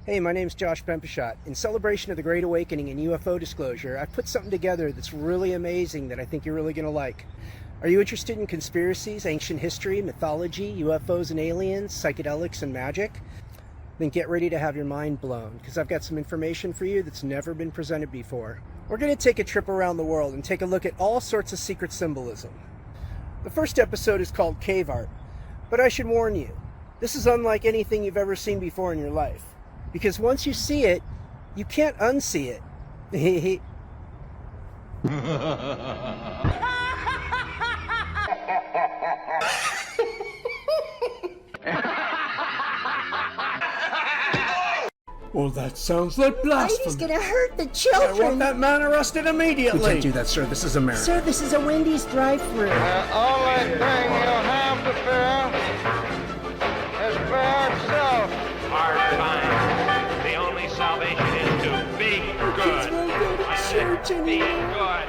Hey, my name's Josh Bempashot. In celebration of the Great Awakening and UFO disclosure, I've put something together that's really amazing that I think you're really going to like. Are you interested in conspiracies, ancient history, mythology, UFOs and aliens, psychedelics and magic? Then get ready to have your mind blown, because I've got some information for you that's never been presented before. We're going to take a trip around the world and take a look at all sorts of secret symbolism. The first episode is called Cave Art, but I should warn you, this is unlike anything you've ever seen before in your life. Because once you see it, you can't unsee it. Well, that sounds like blasphemy. He's gonna hurt the children. I want that man arrested immediately. We can't do that, sir. This is America. Sir, this is a Wendy's drive-thru. The only thing you'll have to fear is fear itself. Hard times. The only salvation is to be good. Be good.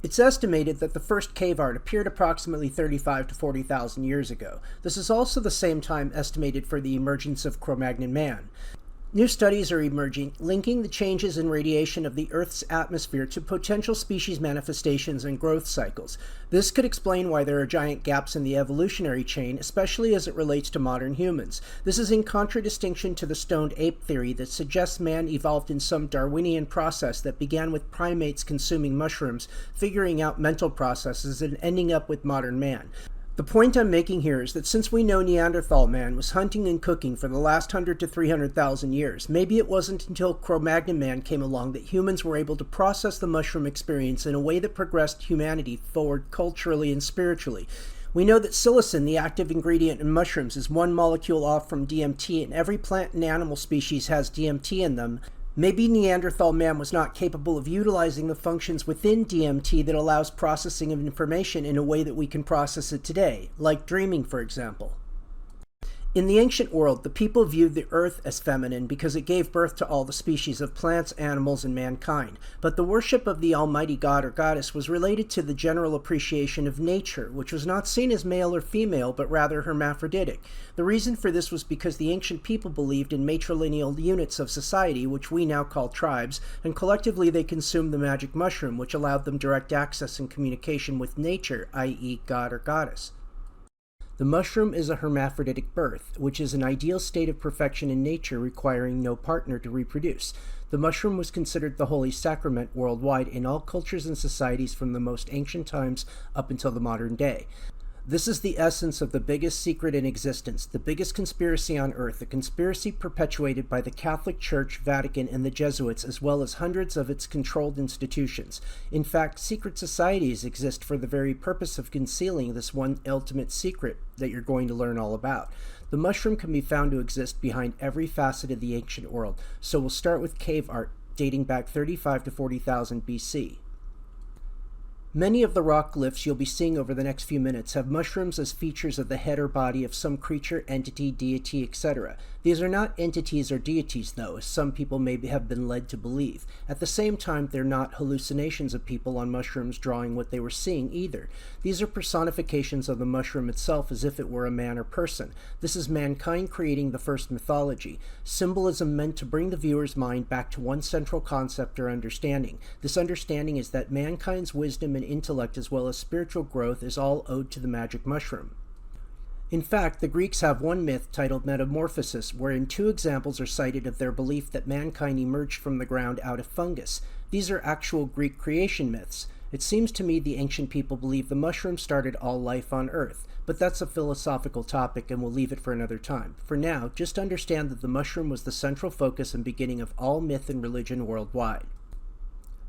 It's estimated that the first cave art appeared approximately 35 to 40,000 years ago. This is also the same time estimated for the emergence of Cro-Magnon man. New studies are emerging, linking the changes in radiation of the Earth's atmosphere to potential species manifestations and growth cycles. This could explain why there are giant gaps in the evolutionary chain, especially as it relates to modern humans. This is in contradistinction to the stoned ape theory that suggests man evolved in some Darwinian process that began with primates consuming mushrooms, figuring out mental processes, and ending up with modern man. The point I'm making here is that since we know Neanderthal man was hunting and cooking for the last 100 to 300,000 years, maybe it wasn't until Cro-Magnon man came along that humans were able to process the mushroom experience in a way that progressed humanity forward culturally and spiritually. We know that psilocin, the active ingredient in mushrooms, is one molecule off from DMT, and every plant and animal species has DMT in them. Maybe Neanderthal man was not capable of utilizing the functions within DMT that allows processing of information in a way that we can process it today, like dreaming, for example. In the ancient world, the people viewed the earth as feminine because it gave birth to all the species of plants, animals, and mankind. But the worship of the almighty god or goddess was related to the general appreciation of nature, which was not seen as male or female, but rather hermaphroditic. The reason for this was because the ancient people believed in matrilineal units of society, which we now call tribes, and collectively they consumed the magic mushroom, which allowed them direct access and communication with nature, i.e. god or goddess. The mushroom is a hermaphroditic birth, which is an ideal state of perfection in nature requiring no partner to reproduce. The mushroom was considered the holy sacrament worldwide in all cultures and societies from the most ancient times up until the modern day. This is the essence of the biggest secret in existence, the biggest conspiracy on earth, a conspiracy perpetuated by the Catholic Church, Vatican, and the Jesuits, as well as hundreds of its controlled institutions. In fact, secret societies exist for the very purpose of concealing this one ultimate secret that you're going to learn all about. The mushroom can be found to exist behind every facet of the ancient world, so we'll start with cave art dating back 35 to 40,000 BC. Many of the rock glyphs you'll be seeing over the next few minutes have mushrooms as features of the head or body of some creature, entity, deity, etc. These are not entities or deities, though, as some people may have been led to believe. At the same time, they're not hallucinations of people on mushrooms drawing what they were seeing either. These are personifications of the mushroom itself as if it were a man or person. This is mankind creating the first mythology. Symbolism meant to bring the viewer's mind back to one central concept or understanding. This understanding is that mankind's wisdom and intellect as well as spiritual growth is all owed to the magic mushroom. In fact, the Greeks have one myth titled Metamorphosis, wherein two examples are cited of their belief that mankind emerged from the ground out of fungus. These are actual Greek creation myths. It seems to me the ancient people believed the mushroom started all life on Earth, but that's a philosophical topic and we'll leave it for another time. For now, just understand that the mushroom was the central focus and beginning of all myth and religion worldwide.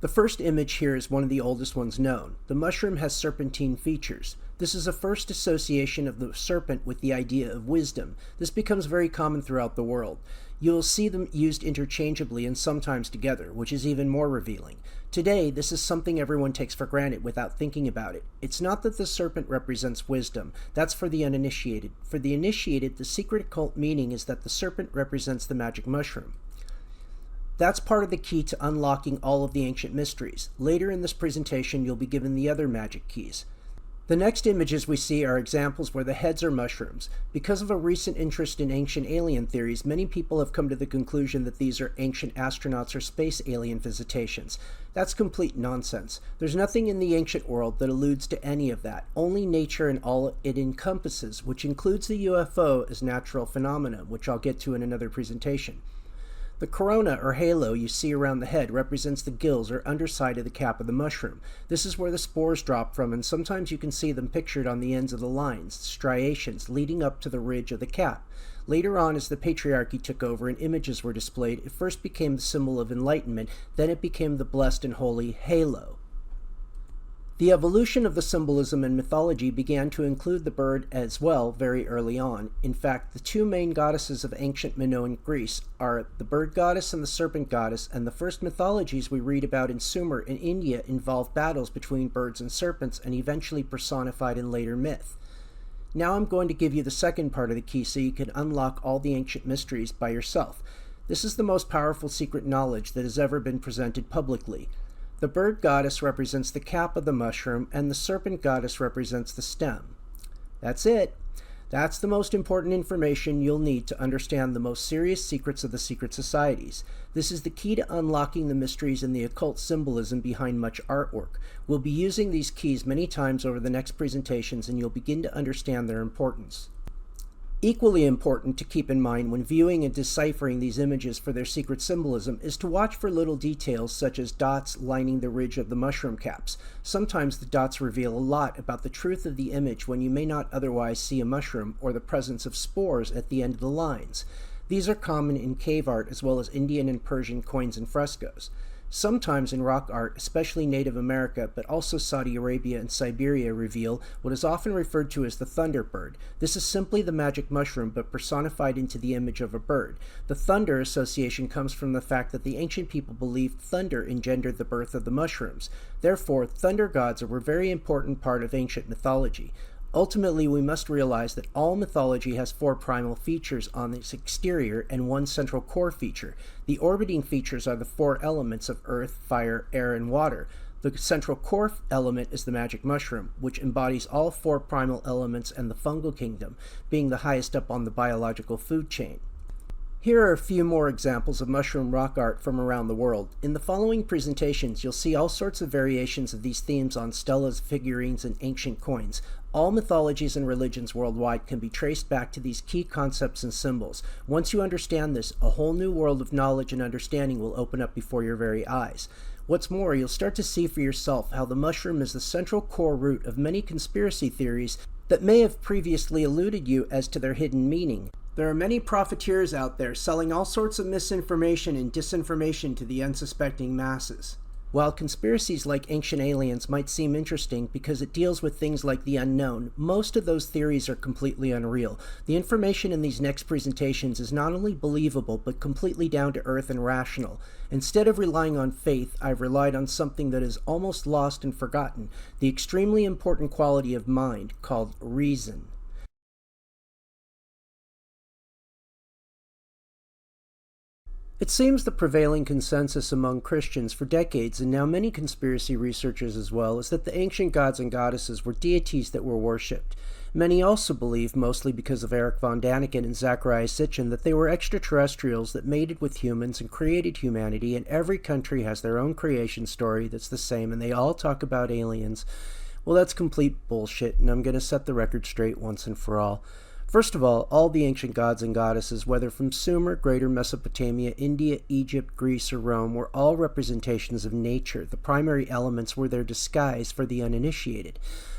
The first image here is one of the oldest ones known. The mushroom has serpentine features. This is a first association of the serpent with the idea of wisdom. This becomes very common throughout the world. You will see them used interchangeably and sometimes together, which is even more revealing. Today, this is something everyone takes for granted without thinking about it. It's not that the serpent represents wisdom. That's for the uninitiated. For the initiated, the secret occult meaning is that the serpent represents the magic mushroom. That's part of the key to unlocking all of the ancient mysteries. Later in this presentation, you'll be given the other magic keys. The next images we see are examples where the heads are mushrooms. Because of a recent interest in ancient alien theories, many people have come to the conclusion that these are ancient astronauts or space alien visitations. That's complete nonsense. There's nothing in the ancient world that alludes to any of that, only nature and all it encompasses, which includes the UFO as natural phenomena, which I'll get to in another presentation. The corona or halo you see around the head represents the gills or underside of the cap of the mushroom. This is where the spores drop from, and sometimes you can see them pictured on the ends of the lines, striations, leading up to the ridge of the cap. Later on, as the Patriarchy took over and images were displayed, it first became the symbol of enlightenment, then it became the blessed and holy halo. The evolution of the symbolism in mythology began to include the bird as well very early on. In fact, the two main goddesses of ancient Minoan Greece are the bird goddess and the serpent goddess, and the first mythologies we read about in Sumer and India involved battles between birds and serpents and eventually personified in later myth. Now I'm going to give you the second part of the key so you can unlock all the ancient mysteries by yourself. This is the most powerful secret knowledge that has ever been presented publicly. The bird goddess represents the cap of the mushroom, and the serpent goddess represents the stem. That's it. That's the most important information you'll need to understand the most serious secrets of the secret societies. This is the key to unlocking the mysteries and the occult symbolism behind much artwork. We'll be using these keys many times over the next presentations, and you'll begin to understand their importance. Equally important to keep in mind when viewing and deciphering these images for their secret symbolism is to watch for little details such as dots lining the ridge of the mushroom caps. Sometimes the dots reveal a lot about the truth of the image when you may not otherwise see a mushroom or the presence of spores at the end of the lines. These are common in cave art as well as Indian and Persian coins and frescoes. Sometimes in rock art, especially Native America, but also Saudi Arabia and Siberia, reveal what is often referred to as the thunderbird. This is simply the magic mushroom, but personified into the image of a bird. The thunder association comes from the fact that the ancient people believed thunder engendered the birth of the mushrooms. Therefore, thunder gods were a very important part of ancient mythology. Ultimately, we must realize that all mythology has four primal features on its exterior and one central core feature. The orbiting features are the four elements of earth, fire, air, and water. The central core element is the magic mushroom, which embodies all four primal elements and the fungal kingdom, being the highest up on the biological food chain. Here are a few more examples of mushroom rock art from around the world. In the following presentations, you'll see all sorts of variations of these themes on stelas, figurines, and ancient coins. All mythologies and religions worldwide can be traced back to these key concepts and symbols. Once you understand this, a whole new world of knowledge and understanding will open up before your very eyes. What's more, you'll start to see for yourself how the mushroom is the central core root of many conspiracy theories that may have previously eluded you as to their hidden meaning. There are many profiteers out there selling all sorts of misinformation and disinformation to the unsuspecting masses. While conspiracies like ancient aliens might seem interesting because it deals with things like the unknown, most of those theories are completely unreal. The information in these next presentations is not only believable, but completely down to earth and rational. Instead of relying on faith, I've relied on something that is almost lost and forgotten, the extremely important quality of mind called reason. It seems the prevailing consensus among Christians for decades, and now many conspiracy researchers as well, is that the ancient gods and goddesses were deities that were worshipped. Many also believe, mostly because of Eric von Daniken and Zecharia Sitchin, that they were extraterrestrials that mated with humans and created humanity, and every country has their own creation story that's the same, and they all talk about aliens. Well, that's complete bullshit, and I'm going to set the record straight once and for all. First of all the ancient gods and goddesses, whether from Sumer, Greater Mesopotamia, India, Egypt, Greece, or Rome, were all representations of nature. The primary elements were their disguise for the uninitiated.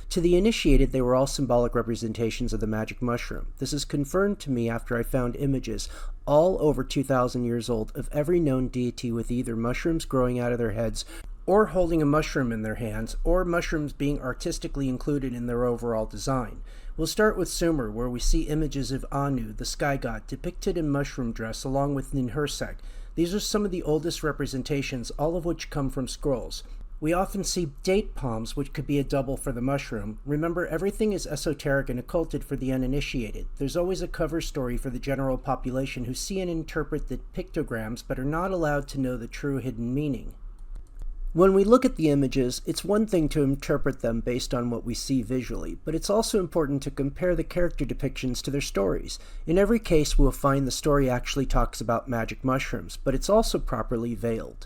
To the initiated, they were all symbolic representations of the magic mushroom. This is confirmed to me after I found images, all over 2,000 years old, of every known deity with either mushrooms growing out of their heads, or holding a mushroom in their hands, or mushrooms being artistically included in their overall design. We'll start with Sumer, where we see images of Anu, the sky god, depicted in mushroom dress along with Ninhursag. These are some of the oldest representations, all of which come from scrolls. We often see date palms, which could be a double for the mushroom. Remember, everything is esoteric and occulted for the uninitiated. There's always a cover story for the general population who see and interpret the pictograms but are not allowed to know the true hidden meaning. When we look at the images, it's one thing to interpret them based on what we see visually, but it's also important to compare the character depictions to their stories. In every case, we'll find the story actually talks about magic mushrooms, but it's also properly veiled.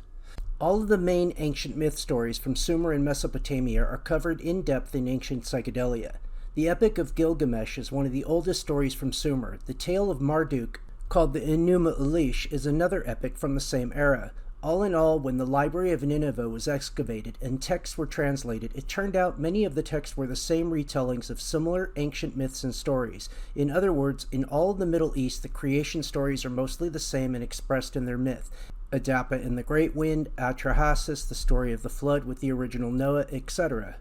All of the main ancient myth stories from Sumer and Mesopotamia are covered in depth in ancient psychedelia. The Epic of Gilgamesh is one of the oldest stories from Sumer. The tale of Marduk, called the Enuma Elish, is another epic from the same era. All in all, when the Library of Nineveh was excavated and texts were translated, it turned out many of the texts were the same retellings of similar ancient myths and stories. In other words, in all of the Middle East, the creation stories are mostly the same and expressed in their myth. Adapa and the Great Wind, Atrahasis, the story of the flood with the original Noah, etc.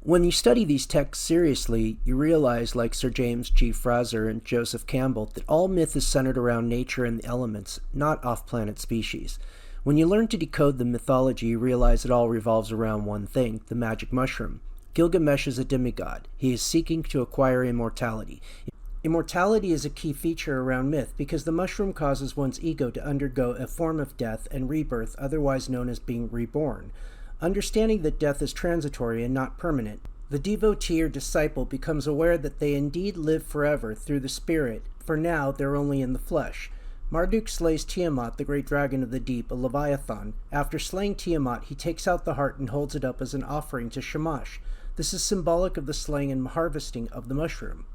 When you study these texts seriously, you realize, like Sir James G. Fraser and Joseph Campbell, that all myth is centered around nature and the elements, not off-planet species. When you learn to decode the mythology, you realize it all revolves around one thing, the magic mushroom. Gilgamesh is a demigod. He is seeking to acquire immortality. Immortality is a key feature around myth because the mushroom causes one's ego to undergo a form of death and rebirth, otherwise known as being reborn. Understanding that death is transitory and not permanent, the devotee or disciple becomes aware that they indeed live forever through the spirit. For now, they're only in the flesh. Marduk slays Tiamat, the great dragon of the deep, a leviathan. After slaying Tiamat, he takes out the heart and holds it up as an offering to Shamash. This is symbolic of the slaying and harvesting of the mushroom.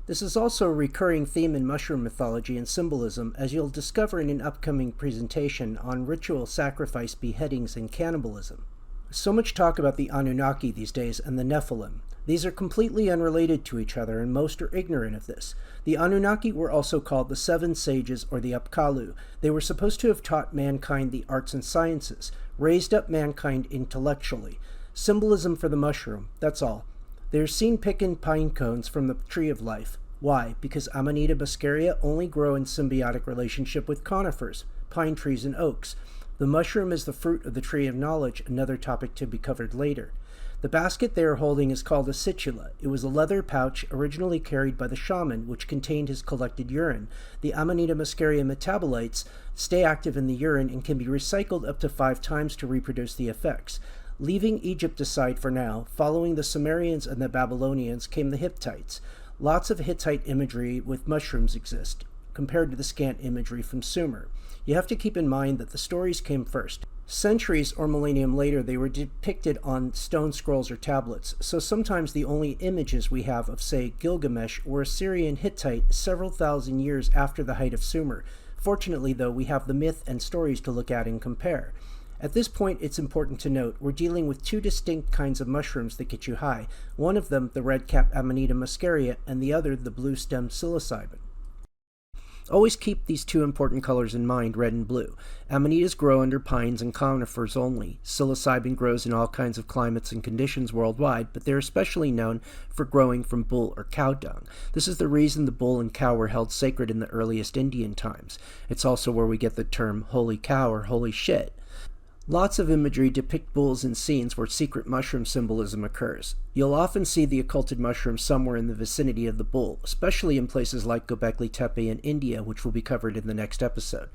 This is also a recurring theme in mushroom mythology and symbolism, as you'll discover in an upcoming presentation on ritual sacrifice, beheadings, and cannibalism. So much talk about the Anunnaki these days and the Nephilim. These are completely unrelated to each other, and most are ignorant of this. The Anunnaki were also called the Seven Sages or the Apkallu. They were supposed to have taught mankind the arts and sciences, raised up mankind intellectually. Symbolism for the mushroom, that's all. They are seen picking pine cones from the tree of life. Why? Because Amanita muscaria only grow in symbiotic relationship with conifers, pine trees, and oaks. The mushroom is the fruit of the tree of knowledge, another topic to be covered later. The basket they are holding is called a situla. It was a leather pouch originally carried by the shaman, which contained his collected urine. The Amanita muscaria metabolites stay active in the urine and can be recycled up to 5 times to reproduce the effects. Leaving Egypt aside for now, following the Sumerians and the Babylonians came the Hittites. Lots of Hittite imagery with mushrooms exist, compared to the scant imagery from Sumer. You have to keep in mind that the stories came first. Centuries or millennium later, they were depicted on stone scrolls or tablets, so sometimes the only images we have of, say, Gilgamesh were Assyrian Hittite several thousand years after the height of Sumer. Fortunately, though, we have the myth and stories to look at and compare. At this point, it's important to note we're dealing with 2 distinct kinds of mushrooms that get you high. One of them, the red-cap Amanita muscaria, and the other, the blue-stem psilocybin. Always keep these 2 important colors in mind, red and blue. Amanitas grow under pines and conifers only. Psilocybin grows in all kinds of climates and conditions worldwide, but they're especially known for growing from bull or cow dung. This is the reason the bull and cow were held sacred in the earliest Indian times. It's also where we get the term holy cow or holy shit. Lots of imagery depict bulls in scenes where secret mushroom symbolism occurs. You'll often see the occulted mushroom somewhere in the vicinity of the bull, especially in places like Gobekli Tepe in India, which will be covered in the next episode.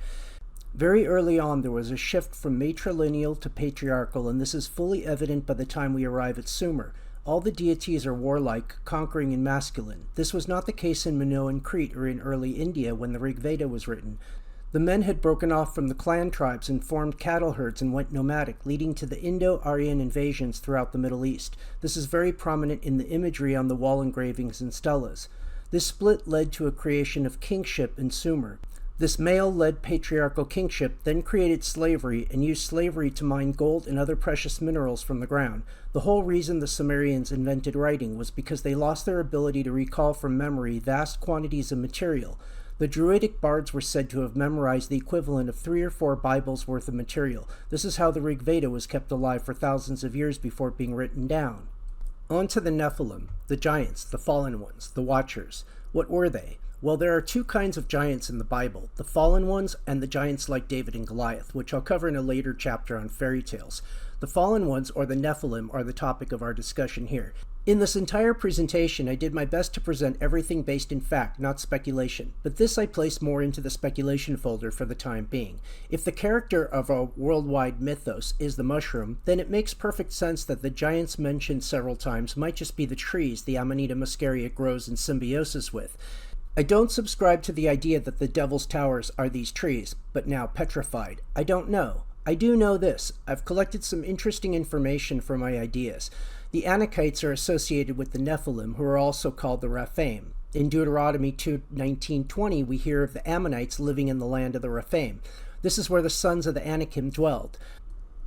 Very early on, there was a shift from matrilineal to patriarchal, and this is fully evident by the time we arrive at Sumer. All the deities are warlike, conquering, and masculine. This was not the case in Minoan Crete or in early India when the Rigveda was written. The men had broken off from the clan tribes and formed cattle herds and went nomadic, leading to the Indo-Aryan invasions throughout the Middle East. This is very prominent in the imagery on the wall engravings and stelas. This split led to a creation of kingship in Sumer. This male-led patriarchal kingship then created slavery and used slavery to mine gold and other precious minerals from the ground. The whole reason the Sumerians invented writing was because they lost their ability to recall from memory vast quantities of material. The Druidic bards were said to have memorized the equivalent of 3 or 4 Bibles worth of material. This is how the Rigveda was kept alive for thousands of years before being written down. On to the Nephilim, the giants, the fallen ones, the watchers. What were they? Well, there are 2 kinds of giants in the Bible, the fallen ones and the giants like David and Goliath, which I'll cover in a later chapter on fairy tales. The fallen ones, or the Nephilim, are the topic of our discussion here. In this entire presentation, I did my best to present everything based in fact, not speculation, but this I place more into the speculation folder for the time being. If the character of a worldwide mythos is the mushroom, then it makes perfect sense that the giants mentioned several times might just be the trees the Amanita muscaria grows in symbiosis with. I don't subscribe to the idea that the Devil's Towers are these trees, but now petrified. I don't know. I do know this. I've collected some interesting information for my ideas. The Anakites are associated with the Nephilim, who are also called the Rephaim. In Deuteronomy 2:19-20, we hear of the Ammonites living in the land of the Rephaim. This is where the sons of the Anakim dwelled.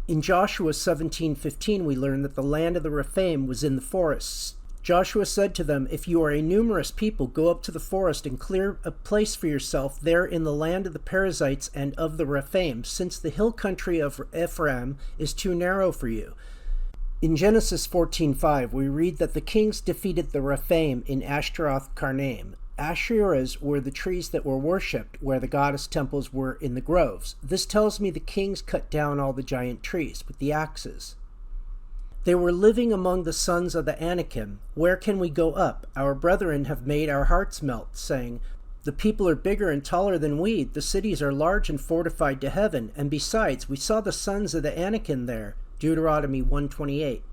In Joshua 17:15, we learn that the land of the Rephaim was in the forests. Joshua said to them, "If you are a numerous people, go up to the forest and clear a place for yourself there in the land of the Perizzites and of the Rephaim, since the hill country of Ephraim is too narrow for you." In Genesis 14:5, we read that the kings defeated the Rephaim in Ashtaroth Karnaim. Asherahs were the trees that were worshipped, where the goddess temples were in the groves. This tells me the kings cut down all the giant trees with the axes. They were living among the sons of the Anakim. Where can we go up? Our brethren have made our hearts melt, saying, "The people are bigger and taller than we. The cities are large and fortified to heaven. And besides, we saw the sons of the Anakim there." Deuteronomy 1:28.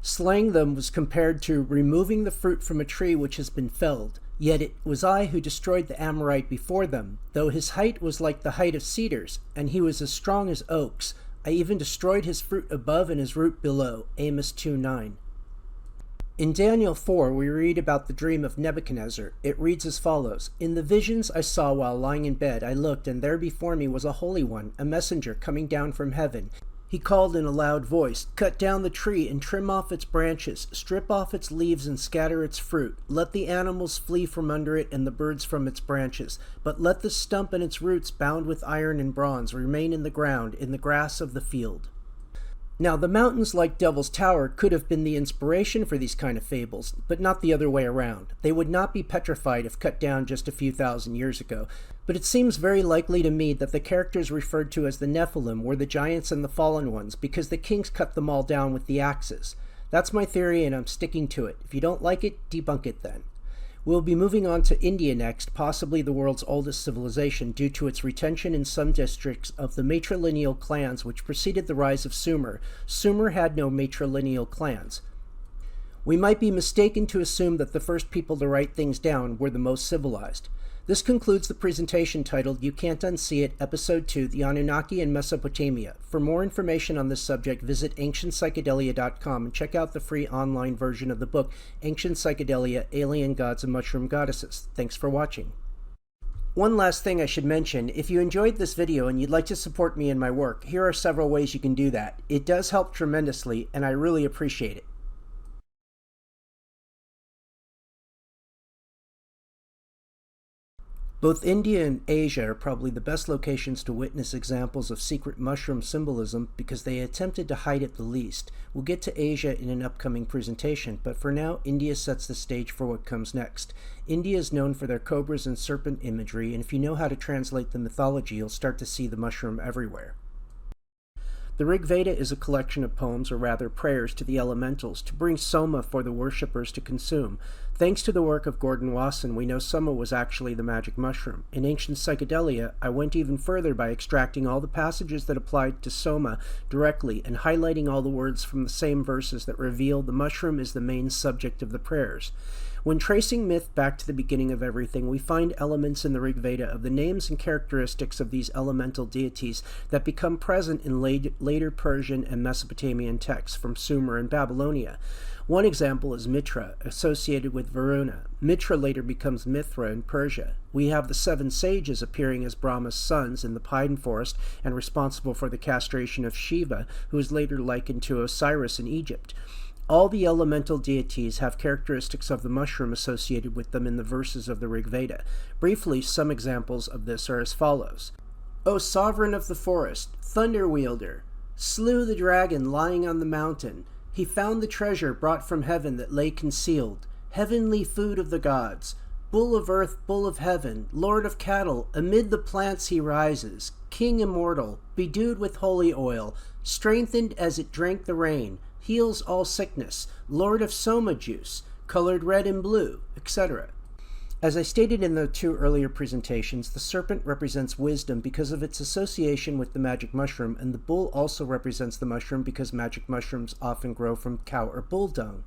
Slaying them was compared to removing the fruit from a tree which has been felled. Yet it was I who destroyed the Amorite before them, though his height was like the height of cedars, and he was as strong as oaks. I even destroyed his fruit above and his root below. Amos 2:9. In Daniel 4, we read about the dream of Nebuchadnezzar. It reads as follows: "In the visions I saw while lying in bed, I looked, and there before me was a holy one, a messenger coming down from heaven. He called in a loud voice, 'Cut down the tree and trim off its branches, strip off its leaves and scatter its fruit. Let the animals flee from under it and the birds from its branches. But let the stump and its roots, bound with iron and bronze, remain in the ground, in the grass of the field.'" Now, the mountains like Devil's Tower could have been the inspiration for these kind of fables, but not the other way around. They would not be petrified if cut down just a few thousand years ago. But it seems very likely to me that the characters referred to as the Nephilim were the giants and the fallen ones, because the kings cut them all down with the axes. That's my theory, and I'm sticking to it. If you don't like it, debunk it then. We'll be moving on to India next, possibly the world's oldest civilization, due to its retention in some districts of the matrilineal clans which preceded the rise of Sumer. Sumer had no matrilineal clans. We might be mistaken to assume that the first people to write things down were the most civilized. This concludes the presentation titled You Can't Unsee It, Episode 2, The Anunnaki in Mesopotamia. For more information on this subject, visit ancientpsychedelia.com and check out the free online version of the book, Ancient Psychedelia, Alien Gods and Mushroom Goddesses. Thanks for watching. One last thing I should mention, if you enjoyed this video and you'd like to support me in my work, here are several ways you can do that. It does help tremendously, and I really appreciate it. Both India and Asia are probably the best locations to witness examples of secret mushroom symbolism because they attempted to hide it the least. We'll get to Asia in an upcoming presentation, but for now, India sets the stage for what comes next. India is known for their cobras and serpent imagery, and if you know how to translate the mythology, you'll start to see the mushroom everywhere. The Rigveda is a collection of poems, or rather prayers, to the elementals to bring Soma for the worshippers to consume. Thanks to the work of Gordon Wasson, we know Soma was actually the magic mushroom. In Ancient Psychedelia, I went even further by extracting all the passages that applied to Soma directly and highlighting all the words from the same verses that reveal the mushroom is the main subject of the prayers. When tracing myth back to the beginning of everything, we find elements in the Rigveda of the names and characteristics of these elemental deities that become present in later Persian and Mesopotamian texts from Sumer and Babylonia. One example is Mitra, associated with Varuna. Mitra later becomes Mithra in Persia. We have the 7 sages appearing as Brahma's sons in the pine forest and responsible for the castration of Shiva, who is later likened to Osiris in Egypt. All the elemental deities have characteristics of the mushroom associated with them in the verses of the Rigveda. Briefly, some examples of this are as follows. O sovereign of the forest, thunder wielder, slew the dragon lying on the mountain. He found the treasure brought from heaven that lay concealed, heavenly food of the gods. Bull of earth, bull of heaven, lord of cattle, amid the plants he rises, king immortal, bedewed with holy oil, strengthened as it drank the rain, heals all sickness, lord of Soma juice, colored red and blue, etc. As I stated in the two earlier presentations, the serpent represents wisdom because of its association with the magic mushroom, and the bull also represents the mushroom because magic mushrooms often grow from cow or bull dung.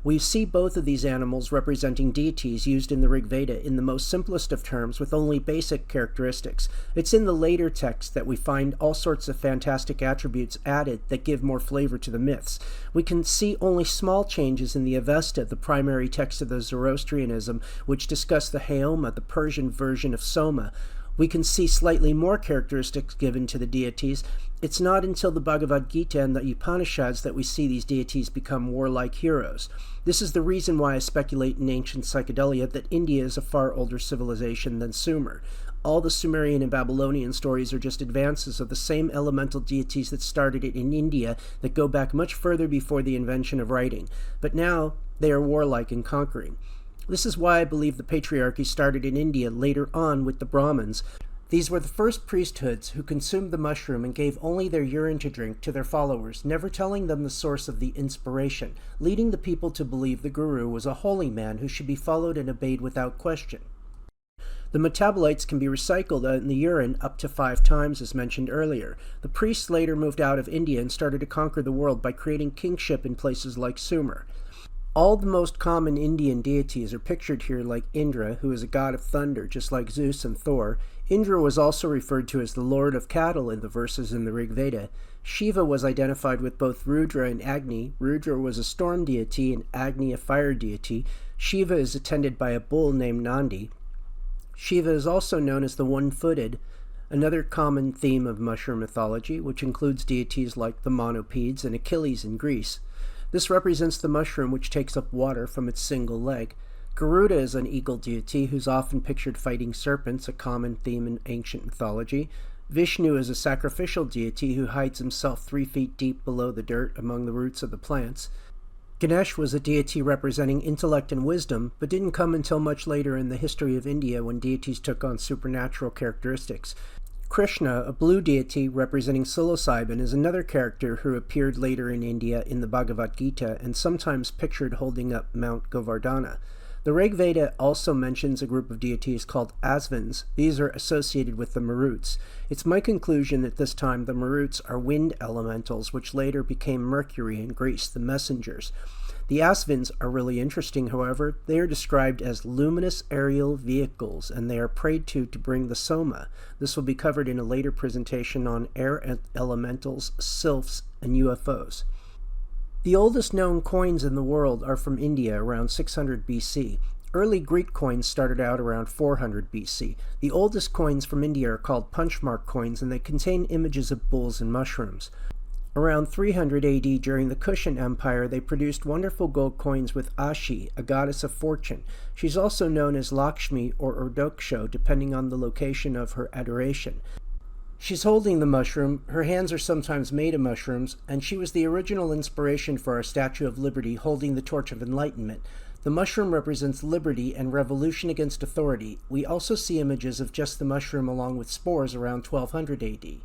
We see both of these animals representing deities used in the Rigveda in the most simplest of terms with only basic characteristics. It's in the later texts that we find all sorts of fantastic attributes added that give more flavor to the myths. We can see only small changes in the Avesta, the primary text of the Zoroastrianism, which discuss the Haoma, the Persian version of Soma. We can see slightly more characteristics given to the deities. It's not until the Bhagavad Gita and the Upanishads that we see these deities become warlike heroes. This is the reason why I speculate in ancient psychedelia that India is a far older civilization than Sumer. All the Sumerian and Babylonian stories are just advances of the same elemental deities that started it in India that go back much further before the invention of writing. But now they are warlike and conquering. This is why I believe the patriarchy started in India later on with the Brahmins. These were the first priesthoods who consumed the mushroom and gave only their urine to drink to their followers, never telling them the source of the inspiration, leading the people to believe the guru was a holy man who should be followed and obeyed without question. The metabolites can be recycled in the urine up to 5 times, as mentioned earlier. The priests later moved out of India and started to conquer the world by creating kingship in places like Sumer. All the most common Indian deities are pictured here, like Indra, who is a god of thunder, just like Zeus and Thor. Indra was also referred to as the lord of cattle in the verses in the Rigveda. Shiva was identified with both Rudra and Agni. Rudra was a storm deity and Agni a fire deity. Shiva is attended by a bull named Nandi. Shiva is also known as the one-footed, another common theme of mushroom mythology, which includes deities like the Monopedes and Achilles in Greece. This represents the mushroom which takes up water from its single leg. Garuda is an eagle deity who's often pictured fighting serpents, a common theme in ancient mythology. Vishnu is a sacrificial deity who hides himself 3 feet deep below the dirt among the roots of the plants. Ganesh was a deity representing intellect and wisdom, but didn't come until much later in the history of India when deities took on supernatural characteristics. Krishna, a blue deity representing psilocybin, is another character who appeared later in India in the Bhagavad Gita and sometimes pictured holding up Mount Govardhana. The Rigveda also mentions a group of deities called Asvins. These are associated with the Maruts. It's my conclusion at this time the Maruts are wind elementals, which later became Mercury and Greece, the messengers. The Asvins are really interesting, however. They are described as luminous aerial vehicles, and they are prayed to bring the Soma. This will be covered in a later presentation on air elementals, sylphs, and UFOs. The oldest known coins in the world are from India around 600 BC. Early Greek coins started out around 400 BC. The oldest coins from India are called punchmark coins, and they contain images of bulls and mushrooms. Around 300 AD, during the Kushan Empire, they produced wonderful gold coins with Ashi, a goddess of fortune. She's also known as Lakshmi or Urdoksho, depending on the location of her adoration. She's holding the mushroom, her hands are sometimes made of mushrooms, and she was the original inspiration for our Statue of Liberty holding the Torch of Enlightenment. The mushroom represents liberty and revolution against authority. We also see images of just the mushroom along with spores around 1200 AD.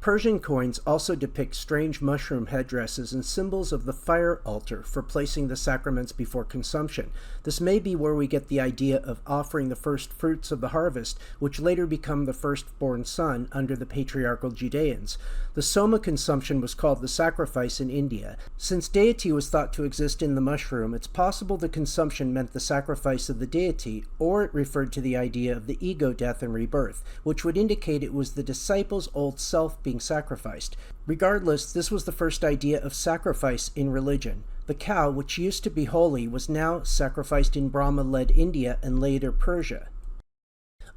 Persian coins also depict strange mushroom headdresses and symbols of the fire altar for placing the sacraments before consumption. This may be where we get the idea of offering the first fruits of the harvest, which later become the firstborn son under the patriarchal Judeans. The Soma consumption was called the sacrifice in India. Since deity was thought to exist in the mushroom, it's possible the consumption meant the sacrifice of the deity, or it referred to the idea of the ego death and rebirth, which would indicate it was the disciple's old self being sacrificed. Regardless, this was the first idea of sacrifice in religion. The cow, which used to be holy, was now sacrificed in Brahma-led India and later Persia.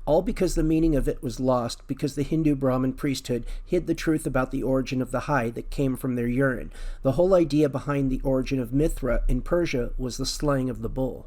All because the meaning of it was lost because the Hindu Brahmin priesthood hid the truth about the origin of the hide that came from their urine. The whole idea behind the origin of Mithra in Persia was the slaying of the bull.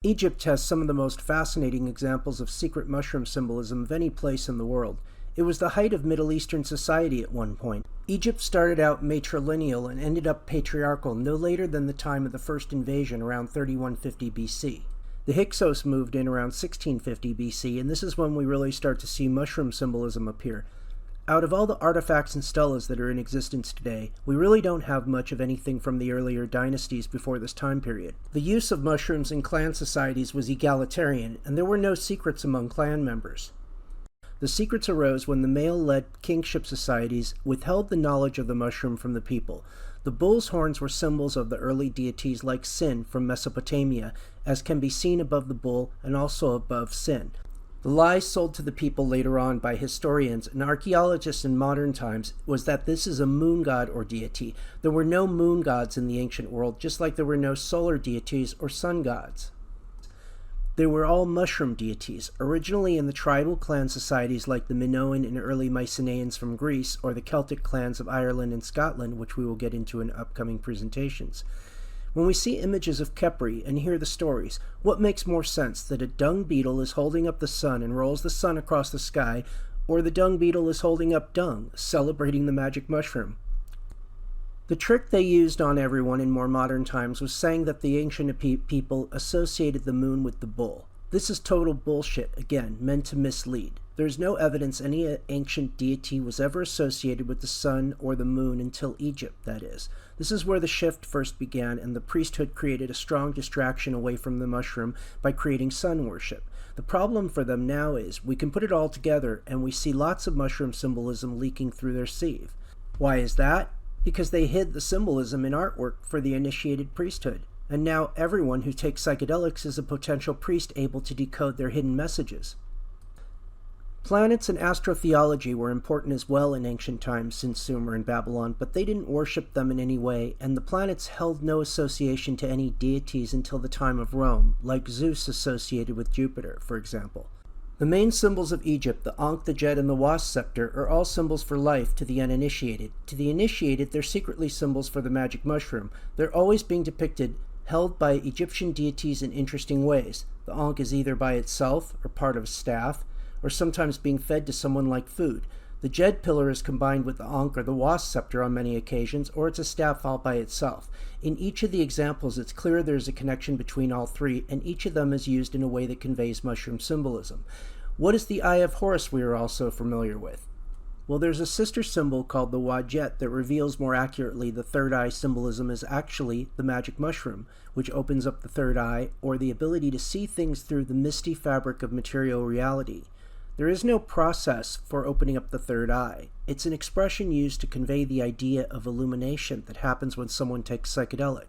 Egypt has some of the most fascinating examples of secret mushroom symbolism of any place in the world. It was the height of Middle Eastern society at one point. Egypt started out matrilineal and ended up patriarchal no later than the time of the first invasion around 3150 BC. The Hyksos moved in around 1650 BC, and this is when we really start to see mushroom symbolism appear. Out of all the artifacts and stelas that are in existence today, we really don't have much of anything from the earlier dynasties before this time period. The use of mushrooms in clan societies was egalitarian, and there were no secrets among clan members. The secrets arose when the male-led kingship societies withheld the knowledge of the mushroom from the people. The bull's horns were symbols of the early deities like Sin from Mesopotamia, as can be seen above the bull and also above Sin. The lie sold to the people later on by historians and archaeologists in modern times was that this is a moon god or deity. There were no moon gods in the ancient world, just like there were no solar deities or sun gods. They were all mushroom deities, originally in the tribal clan societies like the Minoan and early Mycenaeans from Greece, or the Celtic clans of Ireland and Scotland, which we will get into in upcoming presentations. When we see images of Khepri and hear the stories, what makes more sense, that a dung beetle is holding up the sun and rolls the sun across the sky, or the dung beetle is holding up dung, celebrating the magic mushroom? The trick they used on everyone in more modern times was saying that the ancient people associated the moon with the bull. This is total bullshit, again, meant to mislead. There is no evidence any ancient deity was ever associated with the sun or the moon until Egypt, that is. This is where the shift first began, and the priesthood created a strong distraction away from the mushroom by creating sun worship. The problem for them now is, we can put it all together, and we see lots of mushroom symbolism leaking through their sieve. Why is that? Because they hid the symbolism in artwork for the initiated priesthood. And now everyone who takes psychedelics is a potential priest able to decode their hidden messages. Planets and astrotheology were important as well in ancient times since Sumer and Babylon, but they didn't worship them in any way, and the planets held no association to any deities until the time of Rome, like Zeus associated with Jupiter, for example. The main symbols of Egypt, the Ankh, the Djed, and the Wasp scepter, are all symbols for life to the uninitiated. To the initiated, they're secretly symbols for the magic mushroom. They're always being depicted, held by Egyptian deities in interesting ways. The Ankh is either by itself, or part of a staff, or sometimes being fed to someone like food. The Djed pillar is combined with the Ankh or the Wasp scepter on many occasions, or it's a staff all by itself. In each of the examples, it's clear there's a connection between all three, and each of them is used in a way that conveys mushroom symbolism. What is the Eye of Horus we are also familiar with? Well, there's a sister symbol called the Wadjet that reveals more accurately the third eye symbolism is actually the magic mushroom, which opens up the third eye, or the ability to see things through the misty fabric of material reality. There is no process for opening up the third eye. It's an expression used to convey the idea of illumination that happens when someone takes psychedelic.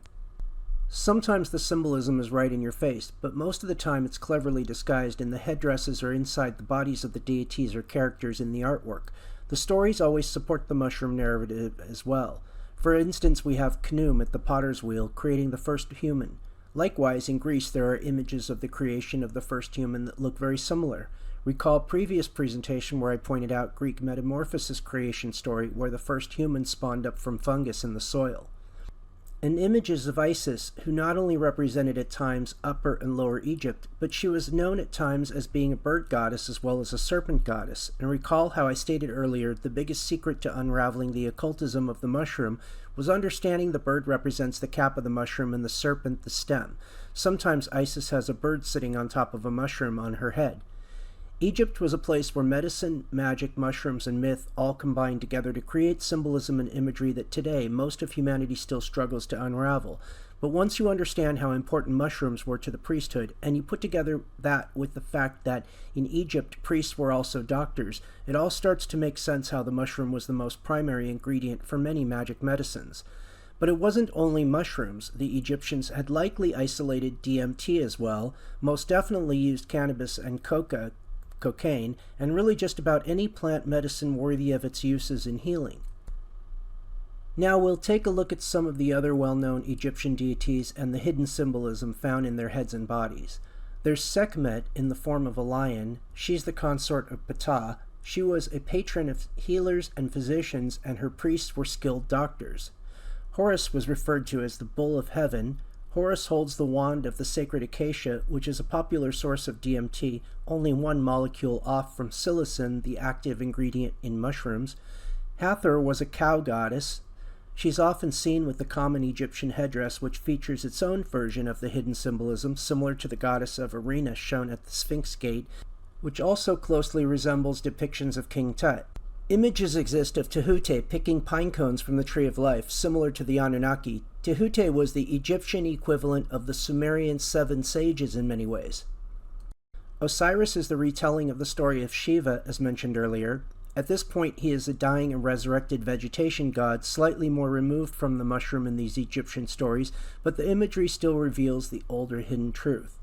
Sometimes the symbolism is right in your face, but most of the time it's cleverly disguised and the headdresses are inside the bodies of the deities or characters in the artwork. The stories always support the mushroom narrative as well. For instance, we have Khnum at the potter's wheel creating the first human. Likewise, in Greece there are images of the creation of the first human that look very similar. Recall a previous presentation where I pointed out Greek metamorphosis creation story where the first human spawned up from fungus in the soil. And images of Isis, who not only represented at times Upper and Lower Egypt, but she was known at times as being a bird goddess as well as a serpent goddess. And recall how I stated earlier, the biggest secret to unraveling the occultism of the mushroom was understanding the bird represents the cap of the mushroom and the serpent the stem. Sometimes Isis has a bird sitting on top of a mushroom on her head. Egypt was a place where medicine, magic, mushrooms, and myth all combined together to create symbolism and imagery that today most of humanity still struggles to unravel. But once you understand how important mushrooms were to the priesthood, and you put together that with the fact that in Egypt priests were also doctors, it all starts to make sense how the mushroom was the most primary ingredient for many magic medicines. But it wasn't only mushrooms. The Egyptians had likely isolated DMT as well, most definitely used cannabis and cocaine, and really just about any plant medicine worthy of its uses in healing. Now we'll take a look at some of the other well-known Egyptian deities and the hidden symbolism found in their heads and bodies. There's Sekhmet in the form of a lion. She's the consort of Ptah. She was a patron of healers and physicians, and her priests were skilled doctors. Horus was referred to as the Bull of Heaven. Horus holds the wand of the sacred acacia, which is a popular source of DMT, only one molecule off from psilocin, the active ingredient in mushrooms. Hathor was a cow goddess. She's often seen with the common Egyptian headdress, which features its own version of the hidden symbolism, similar to the goddess of Arena shown at the Sphinx Gate, which also closely resembles depictions of King Tut. Images exist of Tahuti picking pine cones from the Tree of Life, similar to the Anunnaki. Tahuti was the Egyptian equivalent of the Sumerian seven sages in many ways. Osiris is the retelling of the story of Shiva, as mentioned earlier. At this point, he is a dying and resurrected vegetation god, slightly more removed from the mushroom in these Egyptian stories, but the imagery still reveals the older hidden truth.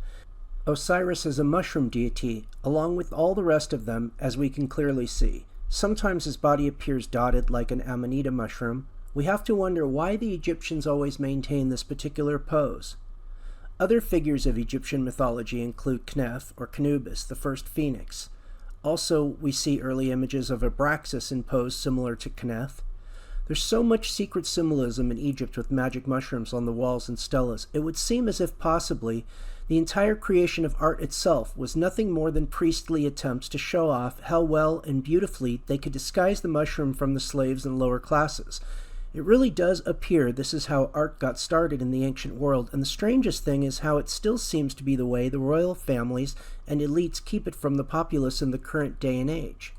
Osiris is a mushroom deity, along with all the rest of them, as we can clearly see. Sometimes his body appears dotted like an amanita mushroom. We have to wonder why the Egyptians always maintain this particular pose. Other figures of Egyptian mythology include Kneph, or Canubis, the first phoenix. Also, we see early images of Abraxas in pose similar to Kneph. There's so much secret symbolism in Egypt with magic mushrooms on the walls and stelas, it would seem as if possibly the entire creation of art itself was nothing more than priestly attempts to show off how well and beautifully they could disguise the mushroom from the slaves and lower classes. It really does appear this is how art got started in the ancient world, and the strangest thing is how it still seems to be the way the royal families and elites keep it from the populace in the current day and age.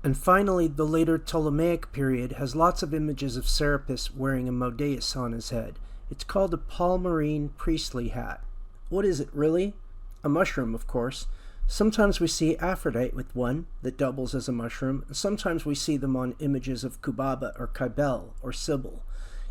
And finally, the later Ptolemaic period has lots of images of Serapis wearing a modeus on his head. It's called a palmyrene priestly hat. What is it really? A mushroom, of course. Sometimes we see Aphrodite with one that doubles as a mushroom, and sometimes we see them on images of Kubaba or Cybele or Sibyl.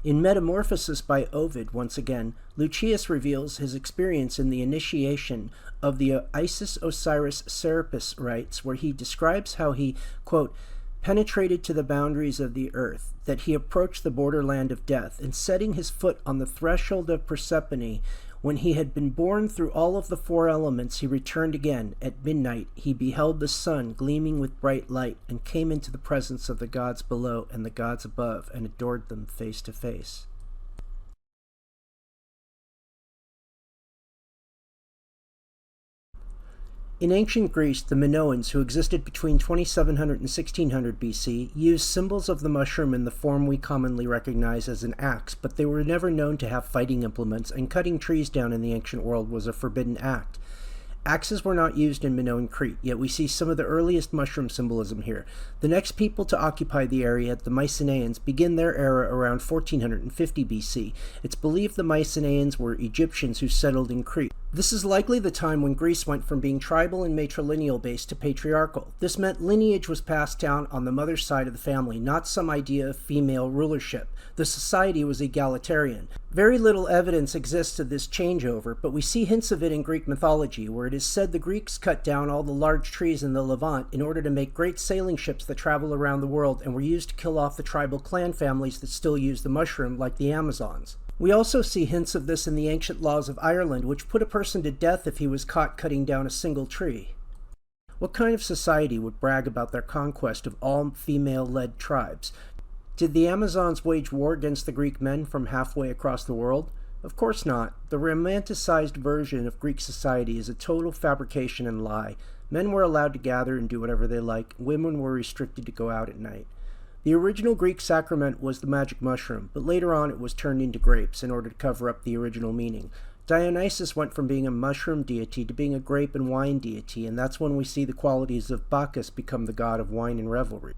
In Metamorphosis by Ovid, once again, Lucius reveals his experience in the initiation of the Isis-Osiris-Serapis rites, where he describes how he, quote, penetrated to the boundaries of the earth, that he approached the borderland of death, and setting his foot on the threshold of Persephone, when he had been borne through all of the four elements, he returned again. At midnight he beheld the sun gleaming with bright light, and came into the presence of the gods below and the gods above, and adored them face to face. In ancient Greece, the Minoans, who existed between 2700 and 1600 BC, used symbols of the mushroom in the form we commonly recognize as an axe, but they were never known to have fighting implements, and cutting trees down in the ancient world was a forbidden act. Axes were not used in Minoan Crete, yet we see some of the earliest mushroom symbolism here. The next people to occupy the area, the Mycenaeans, begin their era around 1450 BC. It's believed the Mycenaeans were Egyptians who settled in Crete. This is likely the time when Greece went from being tribal and matrilineal based to patriarchal. This meant lineage was passed down on the mother's side of the family, not some idea of female rulership. The society was egalitarian. Very little evidence exists of this changeover, but we see hints of it in Greek mythology, where it is said the Greeks cut down all the large trees in the Levant in order to make great sailing ships that travel around the world and were used to kill off the tribal clan families that still use the mushroom, like the Amazons. We also see hints of this in the ancient laws of Ireland, which put a person to death if he was caught cutting down a single tree. What kind of society would brag about their conquest of all female-led tribes? Did the Amazons wage war against the Greek men from halfway across the world? Of course not. The romanticized version of Greek society is a total fabrication and lie. Men were allowed to gather and do whatever they liked. Women were restricted to go out at night. The original Greek sacrament was the magic mushroom, but later on it was turned into grapes in order to cover up the original meaning. Dionysus went from being a mushroom deity to being a grape and wine deity, and that's when we see the qualities of Bacchus become the god of wine and revelry.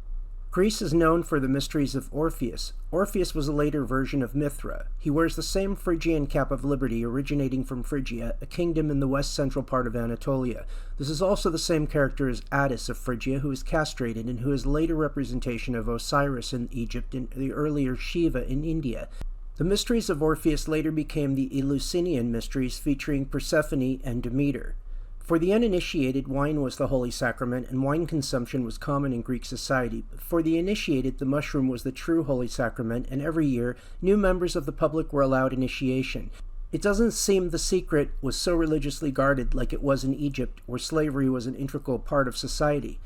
Greece is known for the mysteries of Orpheus. Orpheus was a later version of Mithra. He wears the same Phrygian cap of liberty originating from Phrygia, a kingdom in the west-central part of Anatolia. This is also the same character as Attis of Phrygia, who is castrated and who is a later representation of Osiris in Egypt and the earlier Shiva in India. The mysteries of Orpheus later became the Eleusinian mysteries, featuring Persephone and Demeter. For the uninitiated, wine was the holy sacrament, and wine consumption was common in Greek society. But for the initiated, the mushroom was the true holy sacrament, and every year, new members of the public were allowed initiation. It doesn't seem the secret was so religiously guarded like it was in Egypt, where slavery was an integral part of society.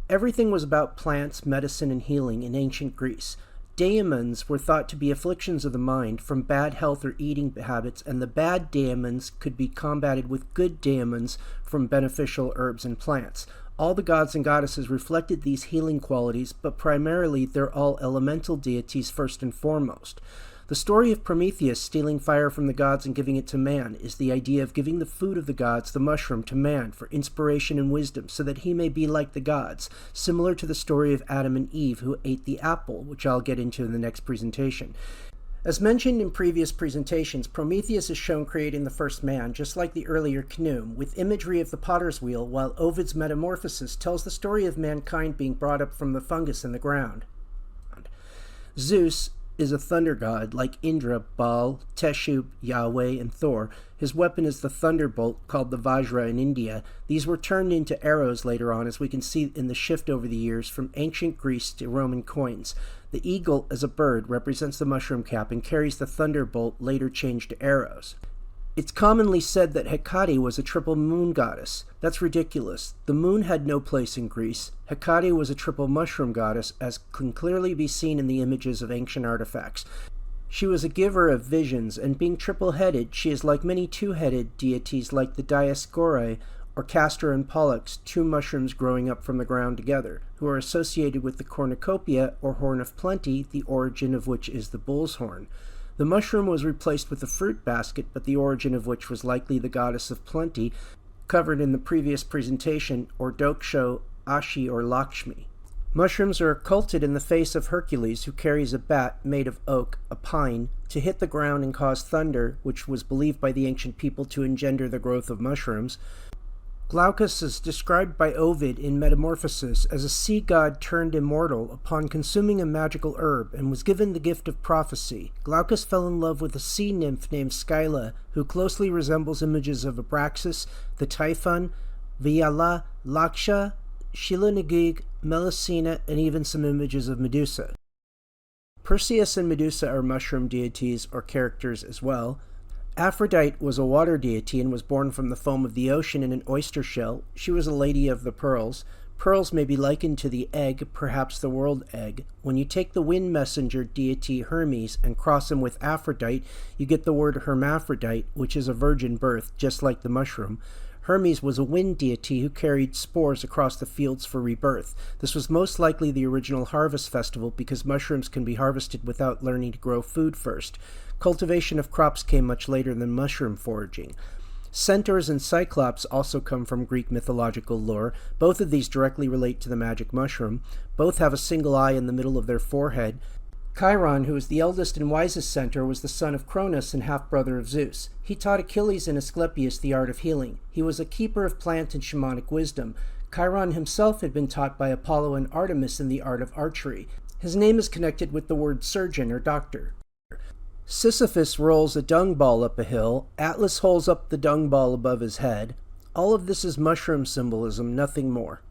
Everything was about plants, medicine, and healing in ancient Greece. Daemons were thought to be afflictions of the mind from bad health or eating habits, and the bad daemons could be combated with good daemons from beneficial herbs and plants. All the gods and goddesses reflected these healing qualities, but primarily they're all elemental deities first and foremost. The story of Prometheus stealing fire from the gods and giving it to man is the idea of giving the food of the gods, the mushroom, to man for inspiration and wisdom so that he may be like the gods, similar to the story of Adam and Eve who ate the apple, which I'll get into in the next presentation. As mentioned in previous presentations, Prometheus is shown creating the first man, just like the earlier Khnum, with imagery of the potter's wheel, while Ovid's Metamorphosis tells the story of mankind being brought up from the fungus in the ground. Zeus is a thunder god, like Indra, Baal, Teshub, Yahweh, and Thor. His weapon is the thunderbolt, called the Vajra in India. These were turned into arrows later on, as we can see in the shift over the years from ancient Greece to Roman coins. The eagle, as a bird, represents the mushroom cap and carries the thunderbolt, later changed to arrows. It's commonly said that Hecate was a triple moon goddess. That's ridiculous. The moon had no place in Greece. Hecate was a triple mushroom goddess, as can clearly be seen in the images of ancient artifacts. She was a giver of visions, and being triple-headed, she is like many two-headed deities like the Dioscuri, or Castor and Pollux, two mushrooms growing up from the ground together, who are associated with the cornucopia, or horn of plenty, the origin of which is the bull's horn. The mushroom was replaced with a fruit basket, but the origin of which was likely the goddess of plenty, covered in the previous presentation, or Doksho, Ashi, or Lakshmi. Mushrooms are occulted in the face of Hercules, who carries a bat made of oak, a pine, to hit the ground and cause thunder, which was believed by the ancient people to engender the growth of mushrooms. Glaucus is described by Ovid in Metamorphosis as a sea god turned immortal upon consuming a magical herb and was given the gift of prophecy. Glaucus fell in love with a sea nymph named Scylla, who closely resembles images of Abraxas, the Typhon, Vyala, Laksha, Shilanagig, Melusina, and even some images of Medusa. Perseus and Medusa are mushroom deities or characters as well. Aphrodite was a water deity and was born from the foam of the ocean in an oyster shell. She was a lady of the pearls. Pearls may be likened to the egg, perhaps the world egg. When you take the wind messenger deity Hermes and cross him with Aphrodite, you get the word hermaphrodite, which is a virgin birth, just like the mushroom. Hermes was a wind deity who carried spores across the fields for rebirth. This was most likely the original harvest festival because mushrooms can be harvested without learning to grow food first. Cultivation of crops came much later than mushroom foraging. Centaurs and Cyclops also come from Greek mythological lore. Both of these directly relate to the magic mushroom. Both have a single eye in the middle of their forehead. Chiron, who is the eldest and wisest centaur, was the son of Cronus and half-brother of Zeus. He taught Achilles and Asclepius the art of healing. He was a keeper of plant and shamanic wisdom. Chiron himself had been taught by Apollo and Artemis in the art of archery. His name is connected with the word surgeon or doctor. Sisyphus rolls a dung ball up a hill. Atlas holds up the dung ball above his head. All of this is mushroom symbolism, nothing more.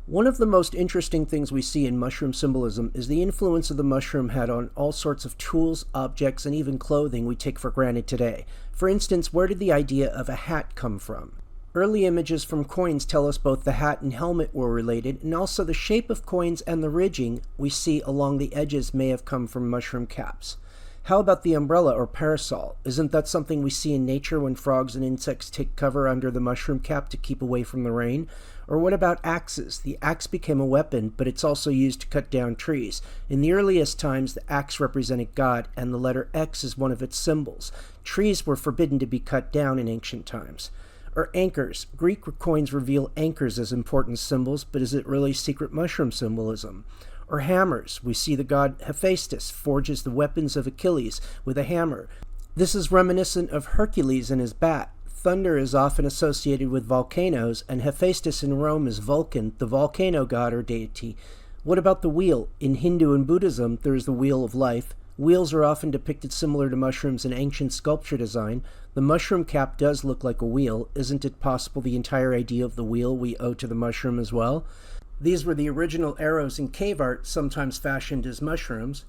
One of the most interesting things we see in mushroom symbolism is the influence of the mushroom had on all sorts of tools, objects, and even clothing we take for granted today. For instance, where did the idea of a hat come from? Early images from coins tell us both the hat and helmet were related, and also the shape of coins and the ridging we see along the edges may have come from mushroom caps. How about the umbrella or parasol? Isn't that something we see in nature when frogs and insects take cover under the mushroom cap to keep away from the rain? Or what about axes? The axe became a weapon, but it's also used to cut down trees. In the earliest times, the axe represented God, and the letter X is one of its symbols. Trees were forbidden to be cut down in ancient times. Or anchors. Greek coins reveal anchors as important symbols, but is it really secret mushroom symbolism? Or hammers. We see the god Hephaestus forges the weapons of Achilles with a hammer. This is reminiscent of Hercules and his bat. Thunder is often associated with volcanoes, and Hephaestus in Rome is Vulcan, the volcano god or deity. What about the wheel? In Hindu and Buddhism, there is the wheel of life. Wheels are often depicted similar to mushrooms in ancient sculpture design. The mushroom cap does look like a wheel. Isn't it possible the entire idea of the wheel we owe to the mushroom as well? These were the original arrows in cave art, sometimes fashioned as mushrooms.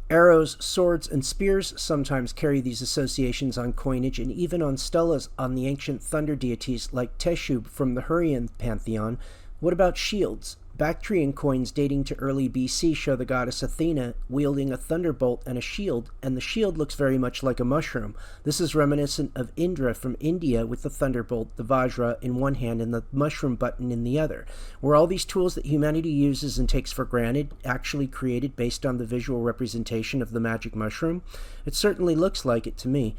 Arrows, swords, and spears sometimes carry these associations on coinage and even on stelas on the ancient thunder deities like Teshub from the Hurrian pantheon. What about shields? Bactrian coins dating to early BC show the goddess Athena wielding a thunderbolt and a shield, and the shield looks very much like a mushroom. This is reminiscent of Indra from India with the thunderbolt, the Vajra in one hand and the mushroom button in the other. Were all these tools that humanity uses and takes for granted actually created based on the visual representation of the magic mushroom? It certainly looks like it to me.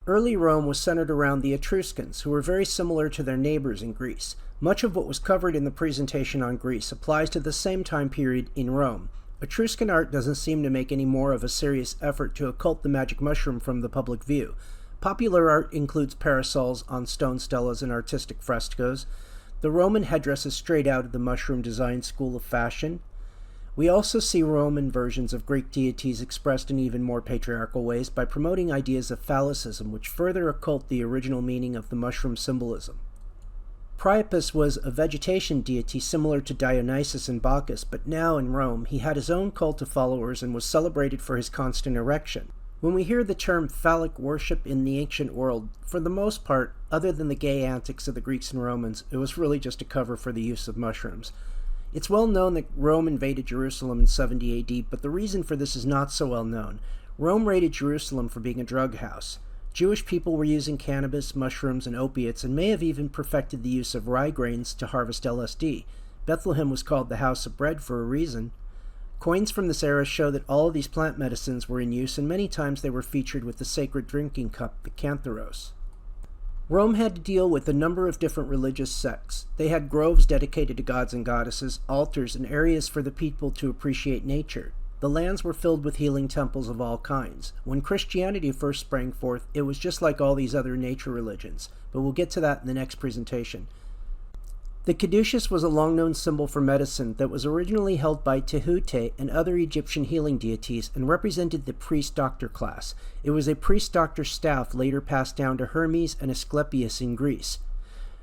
Early Rome was centered around the Etruscans, who were very similar to their neighbors in Greece. Much of what was covered in the presentation on Greece applies to the same time period in Rome. Etruscan art doesn't seem to make any more of a serious effort to occult the magic mushroom from the public view. Popular art includes parasols on stone stelas and artistic frescoes. The Roman headdress is straight out of the mushroom design school of fashion. We also see Roman versions of Greek deities expressed in even more patriarchal ways by promoting ideas of phallicism, which further occult the original meaning of the mushroom symbolism. Priapus was a vegetation deity similar to Dionysus and Bacchus, but now in Rome he had his own cult of followers and was celebrated for his constant erection. When we hear the term phallic worship in the ancient world, for the most part, other than the gay antics of the Greeks and Romans, it was really just a cover for the use of mushrooms. It's well known that Rome invaded Jerusalem in 70 AD, but the reason for this is not so well known. Rome raided Jerusalem for being a drug house. Jewish people were using cannabis, mushrooms, and opiates, and may have even perfected the use of rye grains to harvest LSD. Bethlehem was called the House of Bread for a reason. Coins from this era show that all of these plant medicines were in use, and many times they were featured with the sacred drinking cup, the cantharos. Rome had to deal with a number of different religious sects. They had groves dedicated to gods and goddesses, altars, and areas for the people to appreciate nature. The lands were filled with healing temples of all kinds. When Christianity first sprang forth, it was just like all these other nature religions, but we'll get to that in the next presentation. The caduceus was a long-known symbol for medicine that was originally held by Tehuti and other Egyptian healing deities and represented the priest-doctor class. It was a priest-doctor staff later passed down to Hermes and Asclepius in Greece.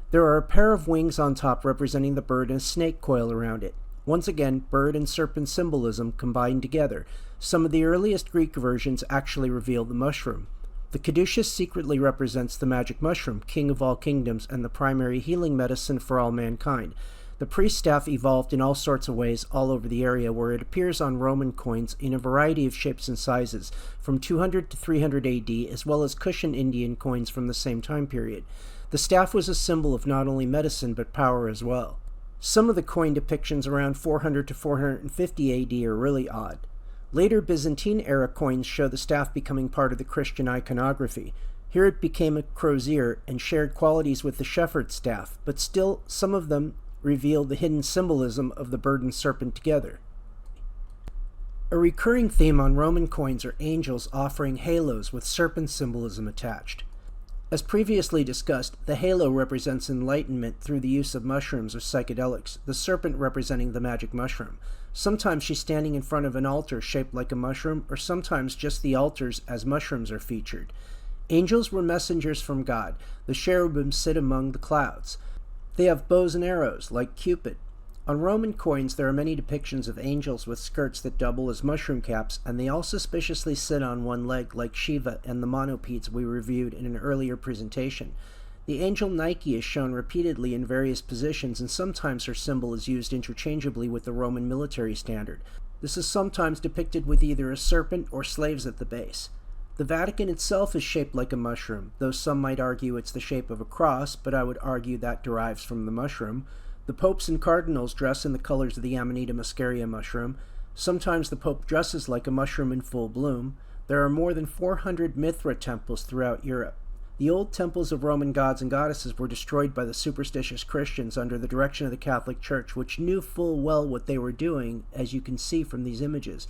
There are a pair of wings on top representing the bird and a snake coil around it. Once again, bird and serpent symbolism combined together. Some of the earliest Greek versions actually reveal the mushroom. The caduceus secretly represents the magic mushroom, king of all kingdoms, and the primary healing medicine for all mankind. The priest staff evolved in all sorts of ways all over the area, where it appears on Roman coins in a variety of shapes and sizes, from 200 to 300 AD, as well as cushion Indian coins from the same time period. The staff was a symbol of not only medicine, but power as well. Some of the coin depictions around 400 to 450 AD are really odd. Later Byzantine-era coins show the staff becoming part of the Christian iconography. Here it became a crozier and shared qualities with the shepherd's staff, but still some of them reveal the hidden symbolism of the bird and serpent together. A recurring theme on Roman coins are angels offering halos with serpent symbolism attached. As previously discussed, the halo represents enlightenment through the use of mushrooms or psychedelics, the serpent representing the magic mushroom. Sometimes she's standing in front of an altar shaped like a mushroom, or sometimes just the altars as mushrooms are featured. Angels were messengers from God. The cherubim sit among the clouds. They have bows and arrows, like Cupid. On Roman coins there are many depictions of angels with skirts that double as mushroom caps, and they all suspiciously sit on one leg like Shiva and the monopeds we reviewed in an earlier presentation. The angel Nike is shown repeatedly in various positions, and sometimes her symbol is used interchangeably with the Roman military standard. This is sometimes depicted with either a serpent or slaves at the base. The Vatican itself is shaped like a mushroom, though some might argue it's the shape of a cross, but I would argue that derives from the mushroom. The popes and cardinals dress in the colors of the Amanita muscaria mushroom. Sometimes the pope dresses like a mushroom in full bloom. There are more than 400 Mithra temples throughout Europe. The old temples of Roman gods and goddesses were destroyed by the superstitious Christians under the direction of the Catholic Church, which knew full well what they were doing, as you can see from these images.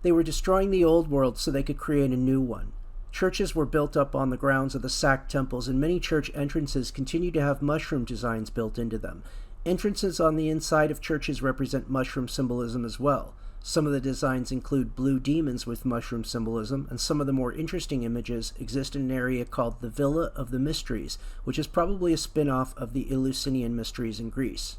They were destroying the old world so they could create a new one. Churches were built up on the grounds of the sacked temples, and many church entrances continue to have mushroom designs built into them. Entrances on the inside of churches represent mushroom symbolism as well. Some of the designs include blue demons with mushroom symbolism, and some of the more interesting images exist in an area called the Villa of the Mysteries, which is probably a spin-off of the Eleusinian Mysteries in Greece.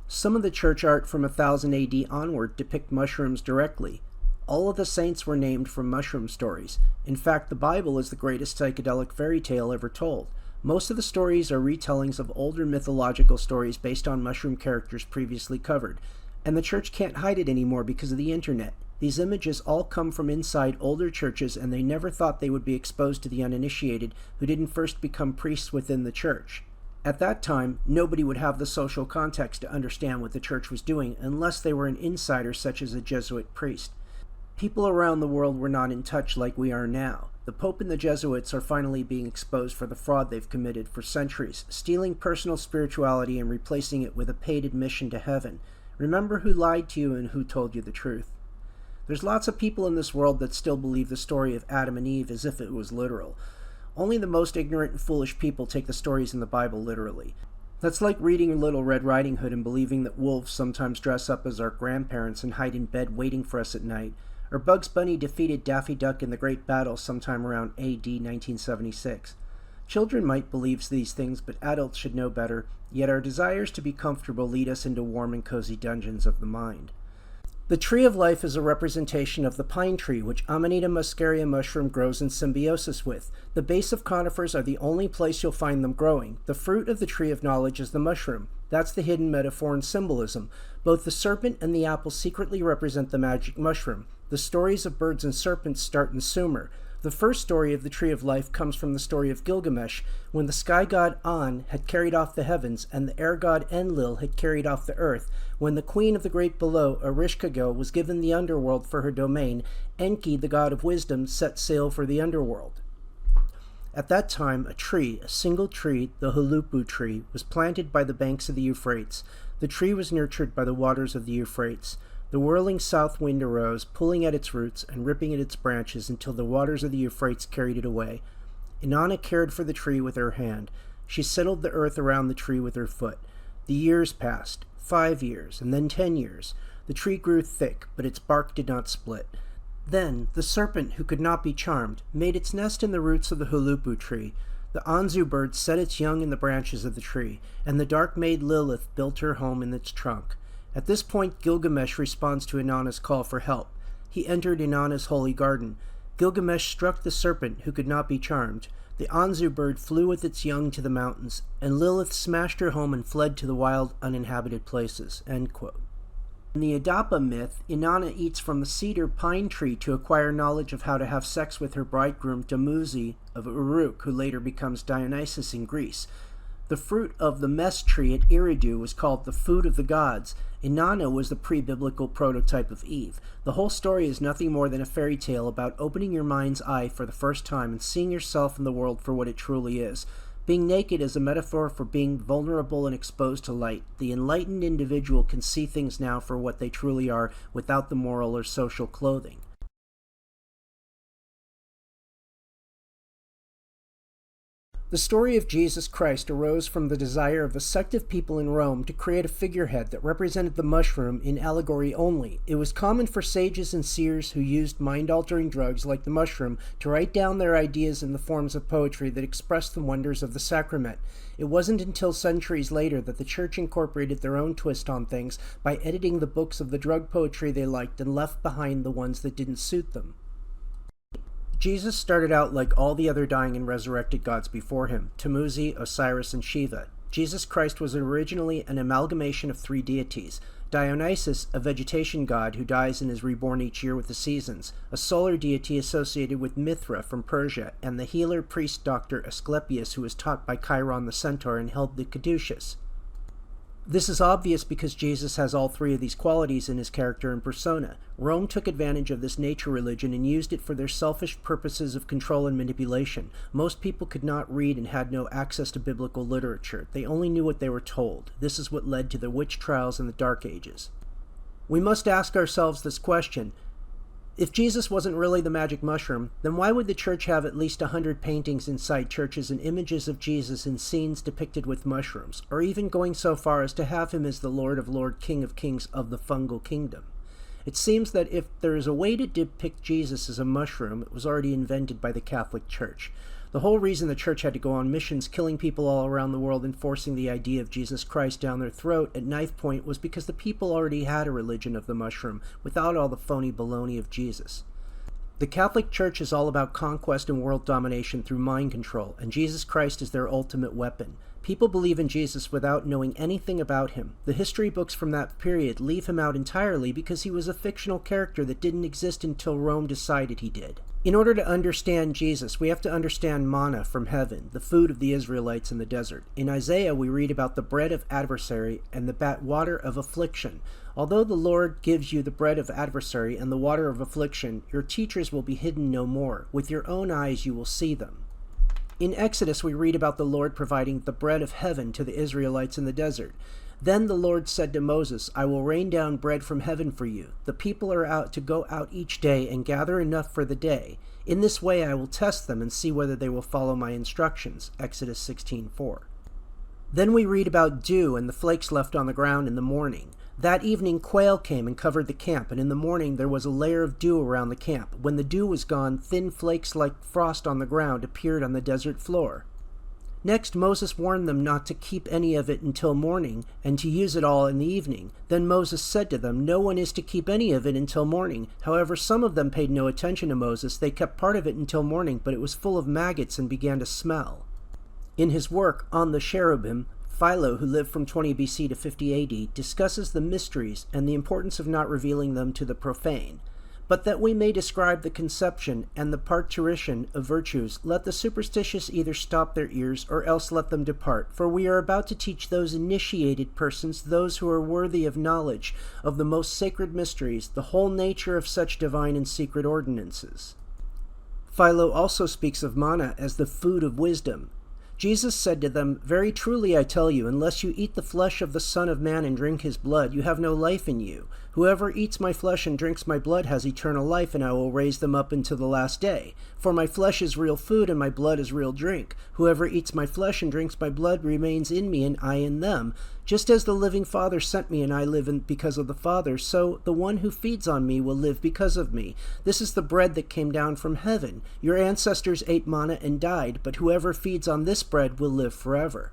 Some of the church art from 1000 AD onward depict mushrooms directly. All of the saints were named from mushroom stories. In fact, the Bible is the greatest psychedelic fairy tale ever told. Most of the stories are retellings of older mythological stories based on mushroom characters previously covered, and the church can't hide it anymore because of the internet. These images all come from inside older churches, and they never thought they would be exposed to the uninitiated who didn't first become priests within the church. At that time, nobody would have the social context to understand what the church was doing unless they were an insider such as a Jesuit priest. People around the world were not in touch like we are now. The Pope and the Jesuits are finally being exposed for the fraud they've committed for centuries, stealing personal spirituality and replacing it with a paid admission to heaven. Remember who lied to you and who told you the truth. There's lots of people in this world that still believe the story of Adam and Eve as if it was literal. Only the most ignorant and foolish people take the stories in the Bible literally. That's like reading Little Red Riding Hood and believing that wolves sometimes dress up as our grandparents and hide in bed waiting for us at night, or Bugs Bunny defeated Daffy Duck in the Great Battle sometime around AD 1976. Children might believe these things, but adults should know better, yet our desires to be comfortable lead us into warm and cozy dungeons of the mind. The Tree of Life is a representation of the pine tree, which Amanita muscaria mushroom grows in symbiosis with. The base of conifers are the only place you'll find them growing. The fruit of the Tree of Knowledge is the mushroom. That's the hidden metaphor and symbolism. Both the serpent and the apple secretly represent the magic mushroom. The stories of birds and serpents start in Sumer. The first story of the Tree of Life comes from the story of Gilgamesh, when the sky god An had carried off the heavens and the air god Enlil had carried off the earth. When the queen of the great below, Erishkigal, was given the underworld for her domain, Enki, the god of wisdom, set sail for the underworld. At that time, a single tree, the Hulupu tree, was planted by the banks of the Euphrates. The tree was nurtured by the waters of the Euphrates. The whirling south wind arose, pulling at its roots and ripping at its branches until the waters of the Euphrates carried it away. Inanna cared for the tree with her hand. She settled the earth around the tree with her foot. The years passed, 5 years, and then 10 years. The tree grew thick, but its bark did not split. Then the serpent, who could not be charmed, made its nest in the roots of the Hulupu tree. The Anzu bird set its young in the branches of the tree, and the dark maid Lilith built her home in its trunk. At this point, Gilgamesh responds to Inanna's call for help. He entered Inanna's holy garden. Gilgamesh struck the serpent, who could not be charmed. The Anzu bird flew with its young to the mountains, and Lilith smashed her home and fled to the wild, uninhabited places." End quote. In the Adapa myth, Inanna eats from the cedar pine tree to acquire knowledge of how to have sex with her bridegroom Dumuzi of Uruk, who later becomes Dionysus in Greece. The fruit of the mess tree at Eridu was called the food of the gods. Inanna was the pre-biblical prototype of Eve. The whole story is nothing more than a fairy tale about opening your mind's eye for the first time and seeing yourself in the world for what it truly is. Being naked is a metaphor for being vulnerable and exposed to light. The enlightened individual can see things now for what they truly are without the moral or social clothing. The story of Jesus Christ arose from the desire of a sect of people in Rome to create a figurehead that represented the mushroom in allegory only. It was common for sages and seers who used mind-altering drugs like the mushroom to write down their ideas in the forms of poetry that expressed the wonders of the sacrament. It wasn't until centuries later that the church incorporated their own twist on things by editing the books of the drug poetry they liked and left behind the ones that didn't suit them. Jesus started out like all the other dying and resurrected gods before him, Tammuz, Osiris, and Shiva. Jesus Christ was originally an amalgamation of 3 deities: Dionysus, a vegetation god who dies and is reborn each year with the seasons, a solar deity associated with Mithra from Persia, and the healer priest doctor Asclepius, who was taught by Chiron the centaur and held the caduceus. This is obvious because Jesus has all 3 of these qualities in his character and persona. Rome took advantage of this nature religion and used it for their selfish purposes of control and manipulation. Most people could not read and had no access to biblical literature. They only knew what they were told. This is what led to the witch trials in the Dark Ages. We must ask ourselves this question. If Jesus wasn't really the magic mushroom, then why would the church have at least 100 paintings inside churches and images of Jesus in scenes depicted with mushrooms, or even going so far as to have him as the Lord of Lords, King of Kings of the fungal kingdom? It seems that if there is a way to depict Jesus as a mushroom, it was already invented by the Catholic Church. The whole reason the church had to go on missions killing people all around the world and forcing the idea of Jesus Christ down their throat at knife point was because the people already had a religion of the mushroom without all the phony baloney of Jesus. The Catholic Church is all about conquest and world domination through mind control, and Jesus Christ is their ultimate weapon. People believe in Jesus without knowing anything about him. The history books from that period leave him out entirely because he was a fictional character that didn't exist until Rome decided he did. In order to understand Jesus, we have to understand manna from heaven, the food of the Israelites in the desert. In Isaiah, we read about the bread of adversary and the water of affliction. Although the Lord gives you the bread of adversary and the water of affliction, your teachers will be hidden no more. With your own eyes you will see them. In Exodus, we read about the Lord providing the bread of heaven to the Israelites in the desert. Then the Lord said to Moses, I will rain down bread from heaven for you. The people are out to go out each day and gather enough for the day. In this way I will test them and see whether they will follow my instructions. Exodus 16:4. Then we read about dew and the flakes left on the ground in the morning. That evening quail came and covered the camp, and in the morning there was a layer of dew around the camp. When the dew was gone, thin flakes like frost on the ground appeared on the desert floor. Next, Moses warned them not to keep any of it until morning, and to use it all in the evening. Then Moses said to them, no one is to keep any of it until morning. However, some of them paid no attention to Moses. They kept part of it until morning, but it was full of maggots and began to smell. In his work, On the Cherubim, Philo, who lived from 20 BC to 50 AD, discusses the mysteries and the importance of not revealing them to the profane. But that we may describe the conception and the parturition of virtues, let the superstitious either stop their ears or else let them depart, for we are about to teach those initiated persons, those who are worthy of knowledge of the most sacred mysteries, the whole nature of such divine and secret ordinances. Philo also speaks of manna as the food of wisdom. Jesus said to them, very truly I tell you, unless you eat the flesh of the Son of Man and drink his blood, you have no life in you. Whoever eats my flesh and drinks my blood has eternal life, and I will raise them up unto the last day. For my flesh is real food, and my blood is real drink. Whoever eats my flesh and drinks my blood remains in me, and I in them. Just as the living Father sent me, and I live because of the Father, so the one who feeds on me will live because of me. This is the bread that came down from heaven. Your ancestors ate manna and died, but whoever feeds on this bread will live forever.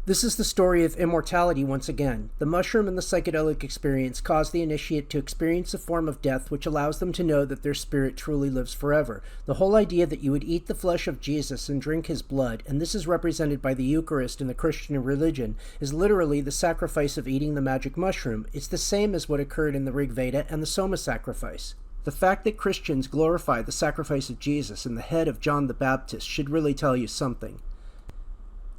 This is the story of immortality once again. The mushroom and the psychedelic experience cause the initiate to experience a form of death which allows them to know that their spirit truly lives forever. The whole idea that you would eat the flesh of Jesus and drink his blood, and this is represented by the Eucharist in the Christian religion, is literally the sacrifice of eating the magic mushroom. It's the same as what occurred in the Rigveda and the Soma sacrifice. The fact that Christians glorify the sacrifice of Jesus and the head of John the Baptist should really tell you something.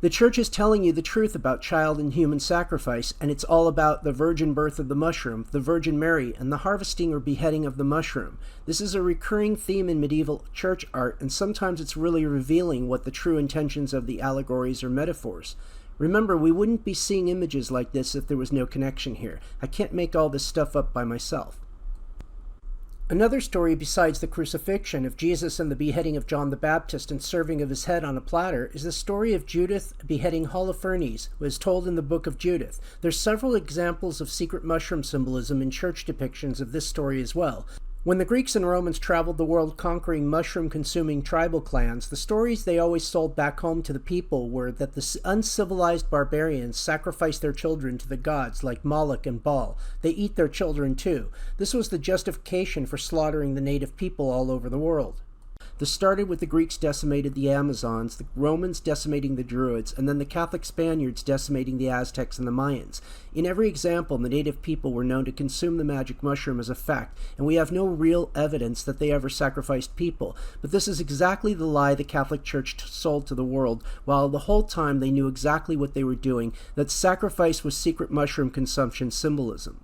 The church is telling you the truth about child and human sacrifice, and it's all about the virgin birth of the mushroom, the Virgin Mary, and the harvesting or beheading of the mushroom. This is a recurring theme in medieval church art, and sometimes it's really revealing what the true intentions of the allegories or metaphors. Remember, we wouldn't be seeing images like this if there was no connection here. I can't make all this stuff up by myself. Another story besides the crucifixion of Jesus and the beheading of John the Baptist and serving of his head on a platter is the story of Judith beheading Holofernes, was told in the book of Judith. There's several examples of secret mushroom symbolism in church depictions of this story as well. When the Greeks and Romans traveled the world conquering mushroom-consuming tribal clans, the stories they always sold back home to the people were that the uncivilized barbarians sacrificed their children to the gods like Moloch and Baal. They eat their children too. This was the justification for slaughtering the native people all over the world. This started with the Greeks decimated the Amazons, the Romans decimating the Druids, and then the Catholic Spaniards decimating the Aztecs and the Mayans. In every example, the native people were known to consume the magic mushroom as a fact, and we have no real evidence that they ever sacrificed people. But this is exactly the lie the Catholic Church sold to the world, while the whole time they knew exactly what they were doing, that sacrifice was secret mushroom consumption symbolism.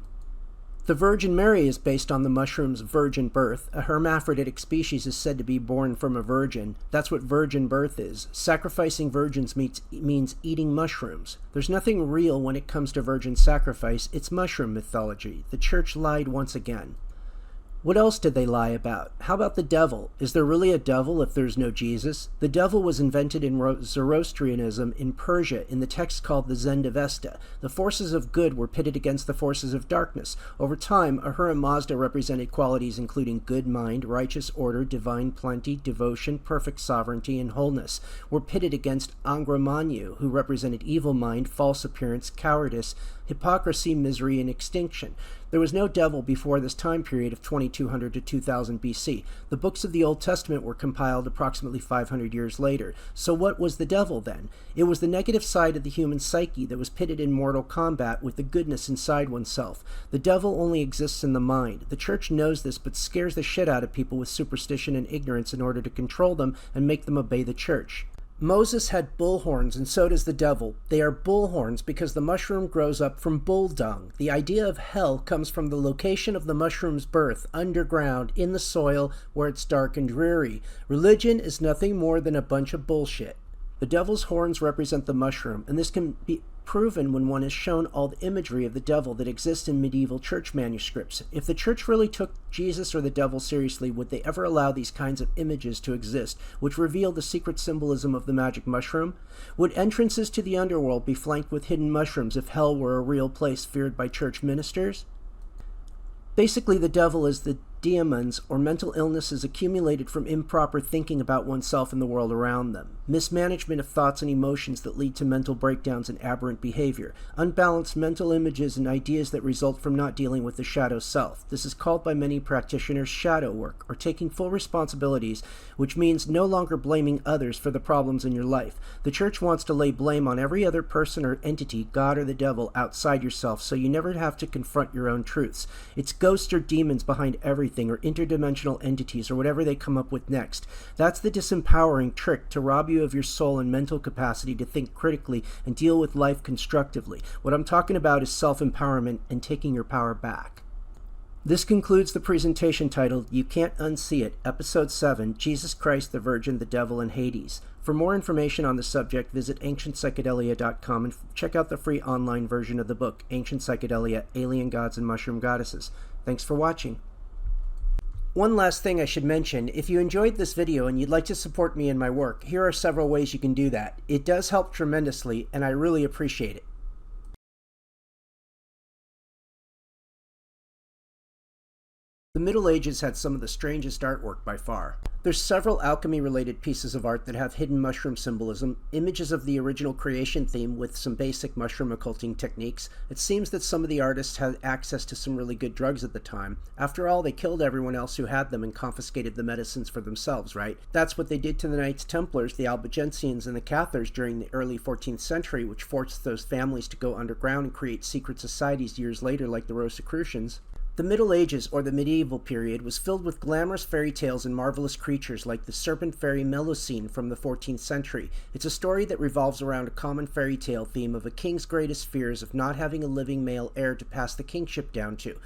The Virgin Mary is based on the mushroom's virgin birth. A hermaphroditic species is said to be born from a virgin. That's what virgin birth is. Sacrificing virgins means eating mushrooms. There's nothing real when it comes to virgin sacrifice. It's mushroom mythology. The church lied once again. What else did they lie about? How about the devil? Is there really a devil if there's no Jesus? The devil was invented in Zoroastrianism in Persia in the text called the Zendavesta. The forces of good were pitted against the forces of darkness. Over time, Ahura Mazda represented qualities including good mind, righteous order, divine plenty, devotion, perfect sovereignty, and wholeness, were pitted against Angra Mainyu, who represented evil mind, false appearance, cowardice, hypocrisy, misery, and extinction. There was no devil before this time period of 2200 to 2000 BC. The books of the Old Testament were compiled approximately 500 years later. So what was the devil then? It was the negative side of the human psyche that was pitted in mortal combat with the goodness inside oneself. The devil only exists in the mind. The church knows this but scares the shit out of people with superstition and ignorance in order to control them and make them obey the church. Moses had bull horns, and so does the devil. They are bull horns because the mushroom grows up from bull dung. The idea of hell comes from the location of the mushroom's birth, underground, in the soil, where it's dark and dreary. Religion is nothing more than a bunch of bullshit. The devil's horns represent the mushroom, and this can be proven when one is shown all the imagery of the devil that exists in medieval church manuscripts. If the church really took Jesus or the devil seriously, would they ever allow these kinds of images to exist, which reveal the secret symbolism of the magic mushroom? Would entrances to the underworld be flanked with hidden mushrooms if hell were a real place feared by church ministers? Basically, the devil is the demons or mental illnesses accumulated from improper thinking about oneself and the world around them, mismanagement of thoughts and emotions that lead to mental breakdowns and aberrant behavior, unbalanced mental images and ideas that result from not dealing with the shadow self. This is called by many practitioners shadow work, or taking full responsibilities, which means no longer blaming others for the problems in your life. The church wants to lay blame on every other person or entity, God or the devil, outside yourself, so you never have to confront your own truths. It's ghosts or demons behind everything, or interdimensional entities, or whatever they come up with next. That's the disempowering trick to rob you of your soul and mental capacity to think critically and deal with life constructively. What I'm talking about is self-empowerment and taking your power back. This concludes the presentation titled You Can't Unsee It, Episode 7, Jesus Christ, the Virgin, the Devil, and Hades. For more information on the subject, visit ancientpsychedelia.com and check out the free online version of the book, Ancient Psychedelia, Alien Gods and Mushroom Goddesses. Thanks for watching. One last thing I should mention, if you enjoyed this video and you'd like to support me in my work, here are several ways you can do that. It does help tremendously, and I really appreciate it. The Middle Ages had some of the strangest artwork by far. There's several alchemy-related pieces of art that have hidden mushroom symbolism, images of the original creation theme with some basic mushroom occulting techniques. It seems that some of the artists had access to some really good drugs at the time. After all, they killed everyone else who had them and confiscated the medicines for themselves, right? That's what they did to the Knights Templars, the Albigensians, and the Cathars during the early 14th century, which forced those families to go underground and create secret societies years later like the Rosicrucians. The Middle Ages, or the medieval period, was filled with glamorous fairy tales and marvelous creatures like the serpent fairy Melusine from the 14th century. It's a story that revolves around a common fairy tale theme of a king's greatest fears of not having a living male heir to pass the kingship down to.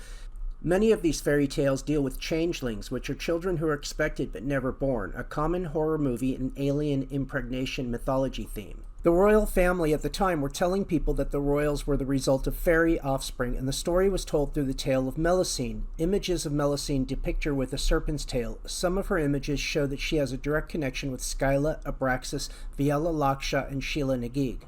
Many of these fairy tales deal with changelings, which are children who are expected but never born, a common horror movie and alien impregnation mythology theme. The royal family at the time were telling people that the royals were the result of fairy offspring, and the story was told through the tale of Melusine. Images of Melusine depict her with a serpent's tail. Some of her images show that she has a direct connection with Scylla, Abraxas, Viela Laksha, and Sheila Nagig.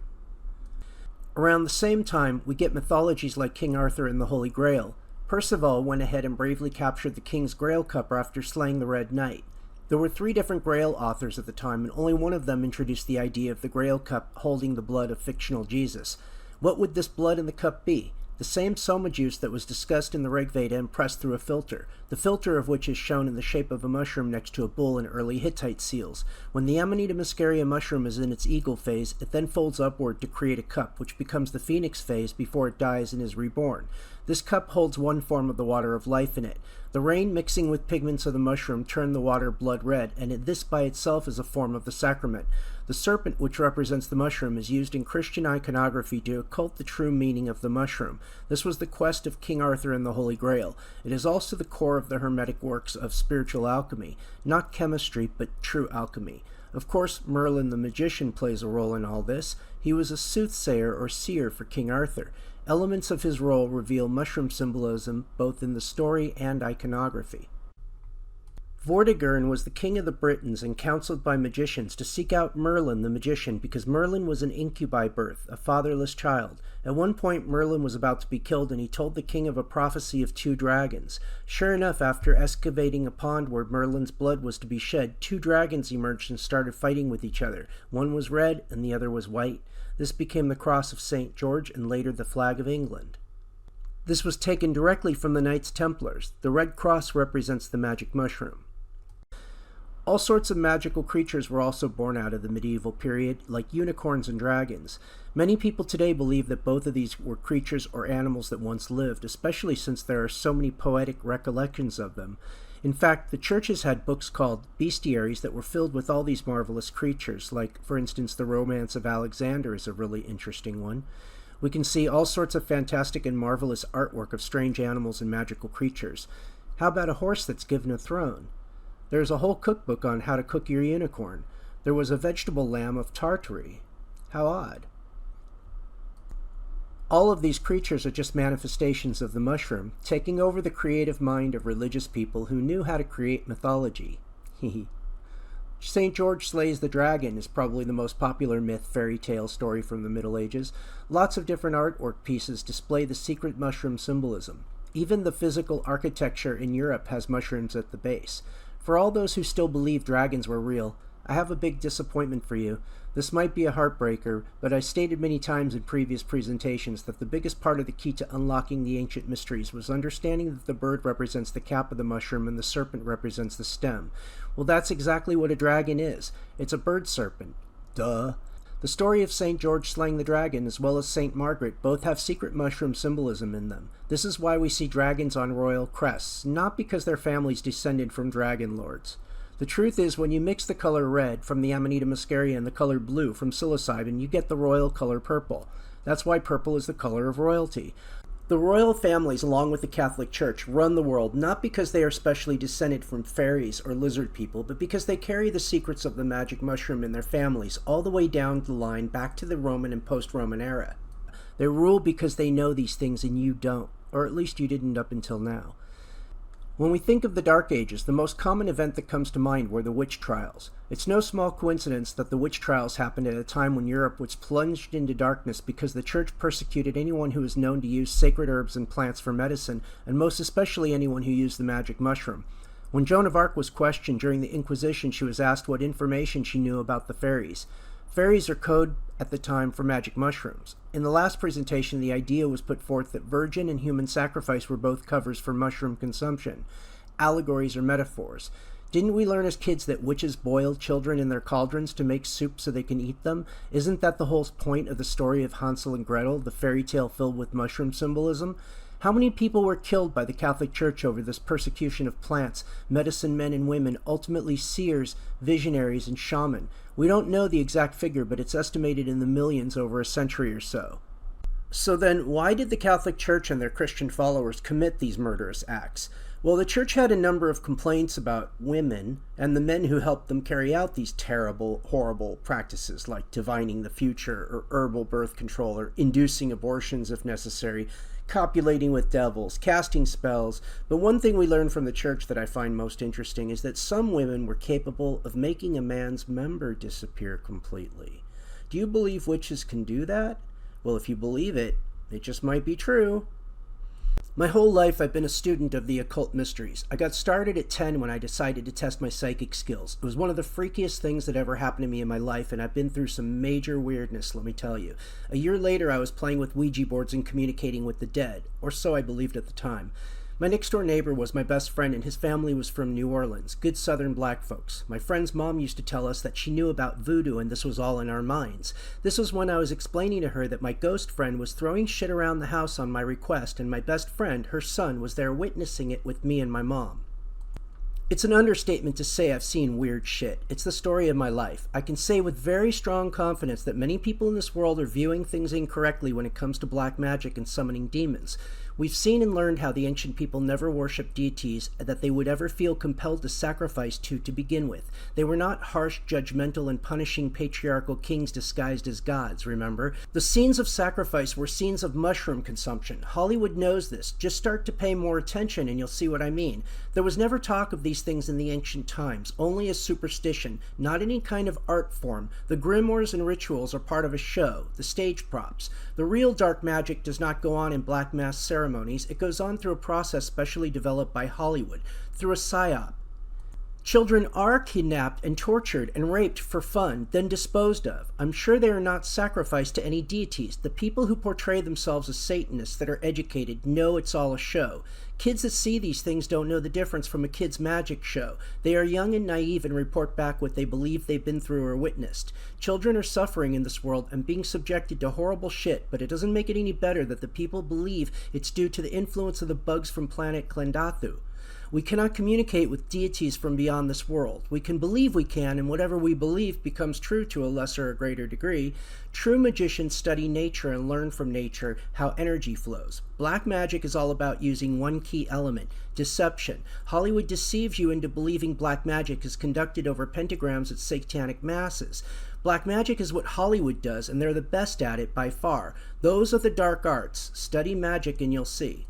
Around the same time, we get mythologies like King Arthur and the Holy Grail. Percival went ahead and bravely captured the King's Grail Cup after slaying the Red Knight. There were 3 different Grail authors at the time, and only one of them introduced the idea of the Grail Cup holding the blood of fictional Jesus. What would this blood in the cup be? The same soma juice that was discussed in the Rigveda and pressed through a filter, the filter of which is shown in the shape of a mushroom next to a bull in early Hittite seals. When the Amanita muscaria mushroom is in its eagle phase, it then folds upward to create a cup, which becomes the phoenix phase before it dies and is reborn. This cup holds one form of the water of life in it. The rain mixing with pigments of the mushroom turn the water blood red, and this by itself is a form of the sacrament. The serpent, which represents the mushroom, is used in Christian iconography to occult the true meaning of the mushroom. This was the quest of King Arthur and the Holy Grail. It is also the core of the Hermetic works of spiritual alchemy, not chemistry, but true alchemy. Of course, Merlin the magician plays a role in all this. He was a soothsayer or seer for King Arthur. Elements of his role reveal mushroom symbolism both in the story and iconography. Vortigern was the king of the Britons and counseled by magicians to seek out Merlin the magician because Merlin was an incubi birth, a fatherless child. At one point, Merlin was about to be killed and he told the king of a prophecy of 2 dragons. Sure enough, after excavating a pond where Merlin's blood was to be shed, 2 dragons emerged and started fighting with each other. One was red and the other was white. This became the cross of St. George and later the flag of England. This was taken directly from the Knights Templars. The red cross represents the magic mushroom. All sorts of magical creatures were also born out of the medieval period, like unicorns and dragons. Many people today believe that both of these were creatures or animals that once lived, especially since there are so many poetic recollections of them. In fact, the churches had books called bestiaries that were filled with all these marvelous creatures, like, for instance, the Romance of Alexander is a really interesting one. We can see all sorts of fantastic and marvelous artwork of strange animals and magical creatures. How about a horse that's given a throne? There's a whole cookbook on how to cook your unicorn. There was a vegetable lamb of Tartary. How odd. All of these creatures are just manifestations of the mushroom, taking over the creative mind of religious people who knew how to create mythology. St. George Slays the Dragon is probably the most popular myth fairy tale story from the Middle Ages. Lots of different artwork pieces display the secret mushroom symbolism. Even the physical architecture in Europe has mushrooms at the base. For all those who still believe dragons were real, I have a big disappointment for you. This might be a heartbreaker, but I stated many times in previous presentations that the biggest part of the key to unlocking the ancient mysteries was understanding that the bird represents the cap of the mushroom and the serpent represents the stem. Well, that's exactly what a dragon is. It's a bird serpent. Duh. The story of St. George slaying the dragon, as well as St. Margaret, both have secret mushroom symbolism in them. This is why we see dragons on royal crests, not because their families descended from dragon lords. The truth is, when you mix the color red from the Amanita muscaria and the color blue from psilocybin, you get the royal color purple. That's why purple is the color of royalty. The royal families, along with the Catholic Church, run the world not because they are specially descended from fairies or lizard people, but because they carry the secrets of the magic mushroom in their families all the way down the line back to the Roman and post-Roman era. They rule because they know these things and you don't, or at least you didn't up until now. When we think of the Dark Ages, the most common event that comes to mind were the witch trials. It's no small coincidence that the witch trials happened at a time when Europe was plunged into darkness because the church persecuted anyone who was known to use sacred herbs and plants for medicine, and most especially anyone who used the magic mushroom. When Joan of Arc was questioned during the Inquisition, she was asked what information she knew about the fairies. Fairies are code at the time for magic mushrooms. In the last presentation, the idea was put forth that virgin and human sacrifice were both covers for mushroom consumption. Allegories or metaphors. Didn't we learn as kids that witches boil children in their cauldrons to make soup so they can eat them? Isn't that the whole point of the story of Hansel and Gretel, the fairy tale filled with mushroom symbolism? How many people were killed by the Catholic Church over this persecution of plants, medicine men and women, ultimately seers, visionaries, and shaman? We don't know the exact figure, but it's estimated in the millions over a century or so. So then, why did the Catholic Church and their Christian followers commit these murderous acts? Well, the Church had a number of complaints about women and the men who helped them carry out these terrible, horrible practices like divining the future or herbal birth control or inducing abortions if necessary, copulating with devils, casting spells. But one thing we learned from the church that I find most interesting is that some women were capable of making a man's member disappear completely. Do you believe witches can do that? Well, if you believe it, it just might be true. My whole life I've been a student of the occult mysteries. I got started at 10 when I decided to test my psychic skills. It was one of the freakiest things that ever happened to me in my life, and I've been through some major weirdness, let me tell you. A year later, I was playing with Ouija boards and communicating with the dead, or so I believed at the time. My next-door neighbor was my best friend, and his family was from New Orleans, good southern black folks. My friend's mom used to tell us that she knew about voodoo, and this was all in our minds. This was when I was explaining to her that my ghost friend was throwing shit around the house on my request, and my best friend, her son, was there witnessing it with me and my mom. It's an understatement to say I've seen weird shit. It's the story of my life. I can say with very strong confidence that many people in this world are viewing things incorrectly when it comes to black magic and summoning demons. We've seen and learned how the ancient people never worshipped deities that they would ever feel compelled to sacrifice to begin with. They were not harsh, judgmental, and punishing patriarchal kings disguised as gods, remember? The scenes of sacrifice were scenes of mushroom consumption. Hollywood knows this. Just start to pay more attention and you'll see what I mean. There was never talk of these these things in the ancient times, only as superstition, not any kind of art form. The grimoires and rituals are part of a show, the stage props. The real dark magic does not go on in black mass ceremonies. It goes on through a process specially developed by Hollywood, through a psyop. Children are kidnapped and tortured and raped for fun, then disposed of. I'm sure they are not sacrificed to any deities. The people who portray themselves as Satanists that are educated know it's all a show. Kids that see these things don't know the difference from a kid's magic show. They are young and naive and report back what they believe they've been through or witnessed. Children are suffering in this world and being subjected to horrible shit, but it doesn't make it any better that the people believe it's due to the influence of the bugs from planet Klendathu. We cannot communicate with deities from beyond this world. We can believe we can, and whatever we believe becomes true to a lesser or greater degree. True magicians study nature and learn from nature how energy flows. Black magic is all about using one key element, deception. Hollywood deceives you into believing black magic is conducted over pentagrams at satanic masses. Black magic is what Hollywood does, and they're the best at it by far. Those are the dark arts. Study magic and you'll see.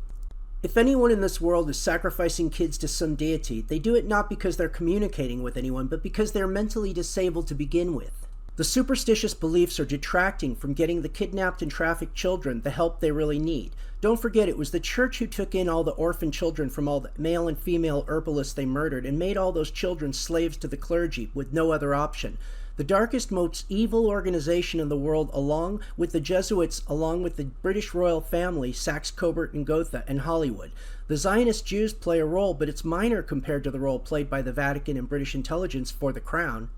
If anyone in this world is sacrificing kids to some deity, they do it not because they're communicating with anyone, but because they're mentally disabled to begin with. The superstitious beliefs are detracting from getting the kidnapped and trafficked children the help they really need. Don't forget, it was the church who took in all the orphan children from all the male and female herbalists they murdered and made all those children slaves to the clergy with no other option. The darkest, most evil organization in the world, along with the Jesuits, along with the British royal family, Saxe Coburg and Gotha, and Hollywood. The Zionist Jews play a role, but it's minor compared to the role played by the Vatican and British intelligence for the crown.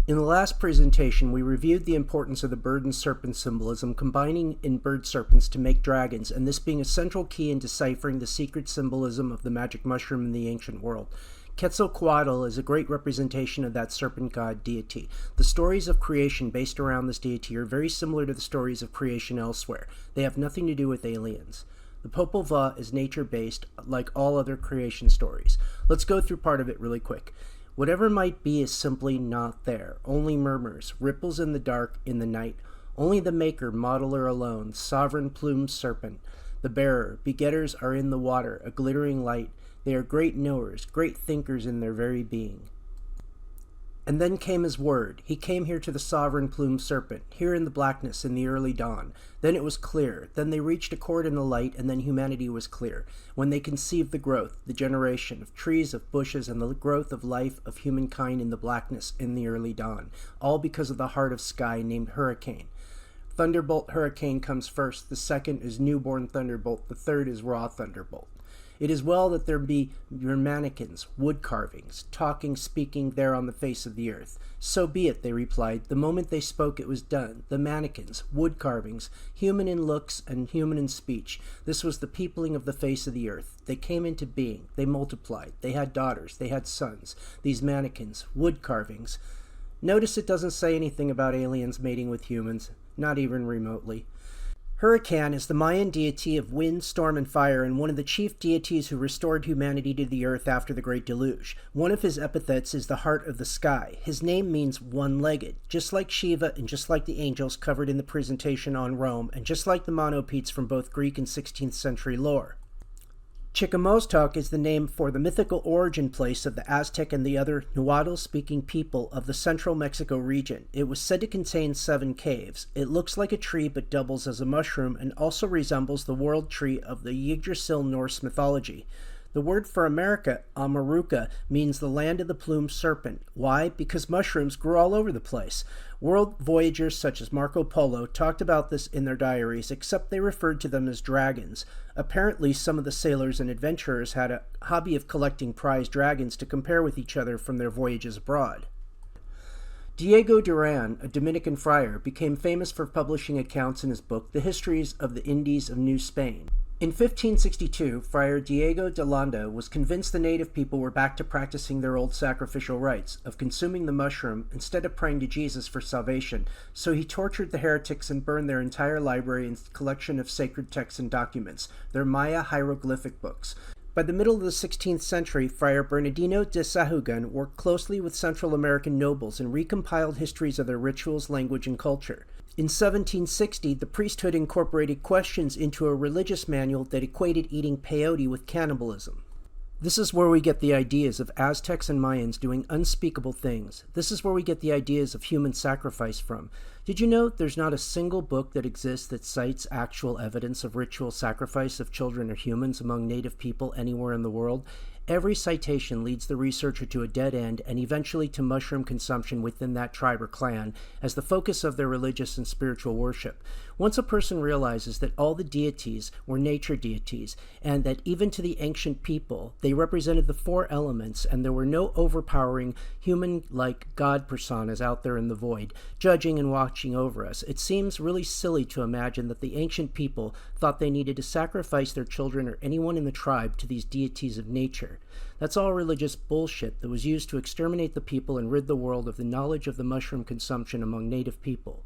In the last presentation, we reviewed the importance of the bird and serpent symbolism, combining in bird serpents to make dragons, and this being a central key in deciphering the secret symbolism of the magic mushroom in the ancient world. Quetzalcoatl is a great representation of that serpent god deity. The stories of creation based around this deity are very similar to the stories of creation elsewhere. They have nothing to do with aliens. The Popol Vuh is nature-based, like all other creation stories. Let's go through part of it really quick. Whatever might be is simply not there. Only murmurs, ripples in the dark, in the night. Only the maker, modeler alone, sovereign plumed serpent. The bearer, begetters are in the water, a glittering light. They are great knowers, great thinkers in their very being. And then came his word. He came here to the sovereign plumed serpent, here in the blackness, in the early dawn. Then it was clear. Then they reached accord in the light, and then humanity was clear. When they conceived the growth, the generation of trees, of bushes, and the growth of life of humankind in the blackness, in the early dawn. All because of the heart of sky named Hurricane. Thunderbolt Hurricane comes first. The second is newborn Thunderbolt. The third is raw Thunderbolt. It is well that there be your mannequins, wood carvings, talking, speaking there on the face of the earth. So be it, they replied. The moment they spoke, it was done. The mannequins, wood carvings, human in looks and human in speech. This was the peopling of the face of the earth. They came into being. They multiplied. They had daughters. They had sons. These mannequins, wood carvings. Notice it doesn't say anything about aliens mating with humans, not even remotely. Hurricane is the Mayan deity of wind, storm, and fire, and one of the chief deities who restored humanity to the earth after the Great Deluge. One of his epithets is the heart of the sky. His name means one-legged, just like Shiva and just like the angels covered in the presentation on Rome, and just like the monopetes from both Greek and 16th century lore. Chicomostoc is the name for the mythical origin place of the Aztec and the other Nahuatl-speaking people of the central Mexico region. It was said to contain 7 caves. It looks like a tree but doubles as a mushroom and also resembles the world tree of the Yggdrasil Norse mythology. The word for America, Amaruca, means the land of the plumed serpent. Why? Because mushrooms grew all over the place. World voyagers such as Marco Polo talked about this in their diaries, except they referred to them as dragons. Apparently, some of the sailors and adventurers had a hobby of collecting prize dragons to compare with each other from their voyages abroad. Diego Duran, a Dominican friar, became famous for publishing accounts in his book, The Histories of the Indies of New Spain. In 1562, Friar Diego de Landa was convinced the native people were back to practicing their old sacrificial rites of consuming the mushroom instead of praying to Jesus for salvation, so he tortured the heretics and burned their entire library and collection of sacred texts and documents, their Maya hieroglyphic books. By the middle of the 16th century, Friar Bernardino de Sahugan worked closely with Central American nobles and recompiled histories of their rituals, language, and culture. In 1760, the priesthood incorporated questions into a religious manual that equated eating peyote with cannibalism. This is where we get the ideas of Aztecs and Mayans doing unspeakable things. This is where we get the ideas of human sacrifice from. Did you know there's not a single book that exists that cites actual evidence of ritual sacrifice of children or humans among native people anywhere in the world? Every citation leads the researcher to a dead end and eventually to mushroom consumption within that tribe or clan as the focus of their religious and spiritual worship. Once a person realizes that all the deities were nature deities and that even to the ancient people they represented the four elements and there were no overpowering human-like god personas out there in the void, judging and watching over us, it seems really silly to imagine that the ancient people thought they needed to sacrifice their children or anyone in the tribe to these deities of nature. That's all religious bullshit that was used to exterminate the people and rid the world of the knowledge of the mushroom consumption among native people.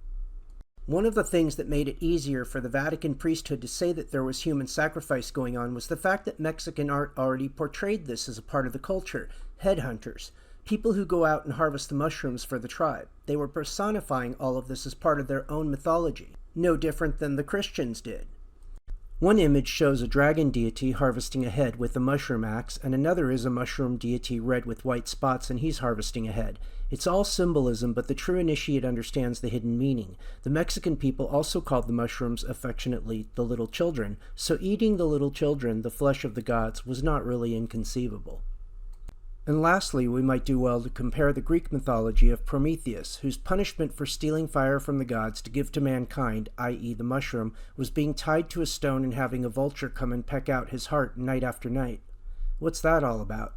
One of the things that made it easier for the Vatican priesthood to say that there was human sacrifice going on was the fact that Mexican art already portrayed this as a part of the culture. Headhunters, people who go out and harvest the mushrooms for the tribe. They were personifying all of this as part of their own mythology, no different than the Christians did. One image shows a dragon deity harvesting a head with a mushroom axe, and another is a mushroom deity red with white spots, and he's harvesting a head. It's all symbolism, but the true initiate understands the hidden meaning. The Mexican people also called the mushrooms affectionately the little children, so eating the little children, the flesh of the gods, was not really inconceivable. And lastly, we might do well to compare the Greek mythology of Prometheus, whose punishment for stealing fire from the gods to give to mankind, i.e. the mushroom, was being tied to a stone and having a vulture come and peck out his heart night after night. What's that all about?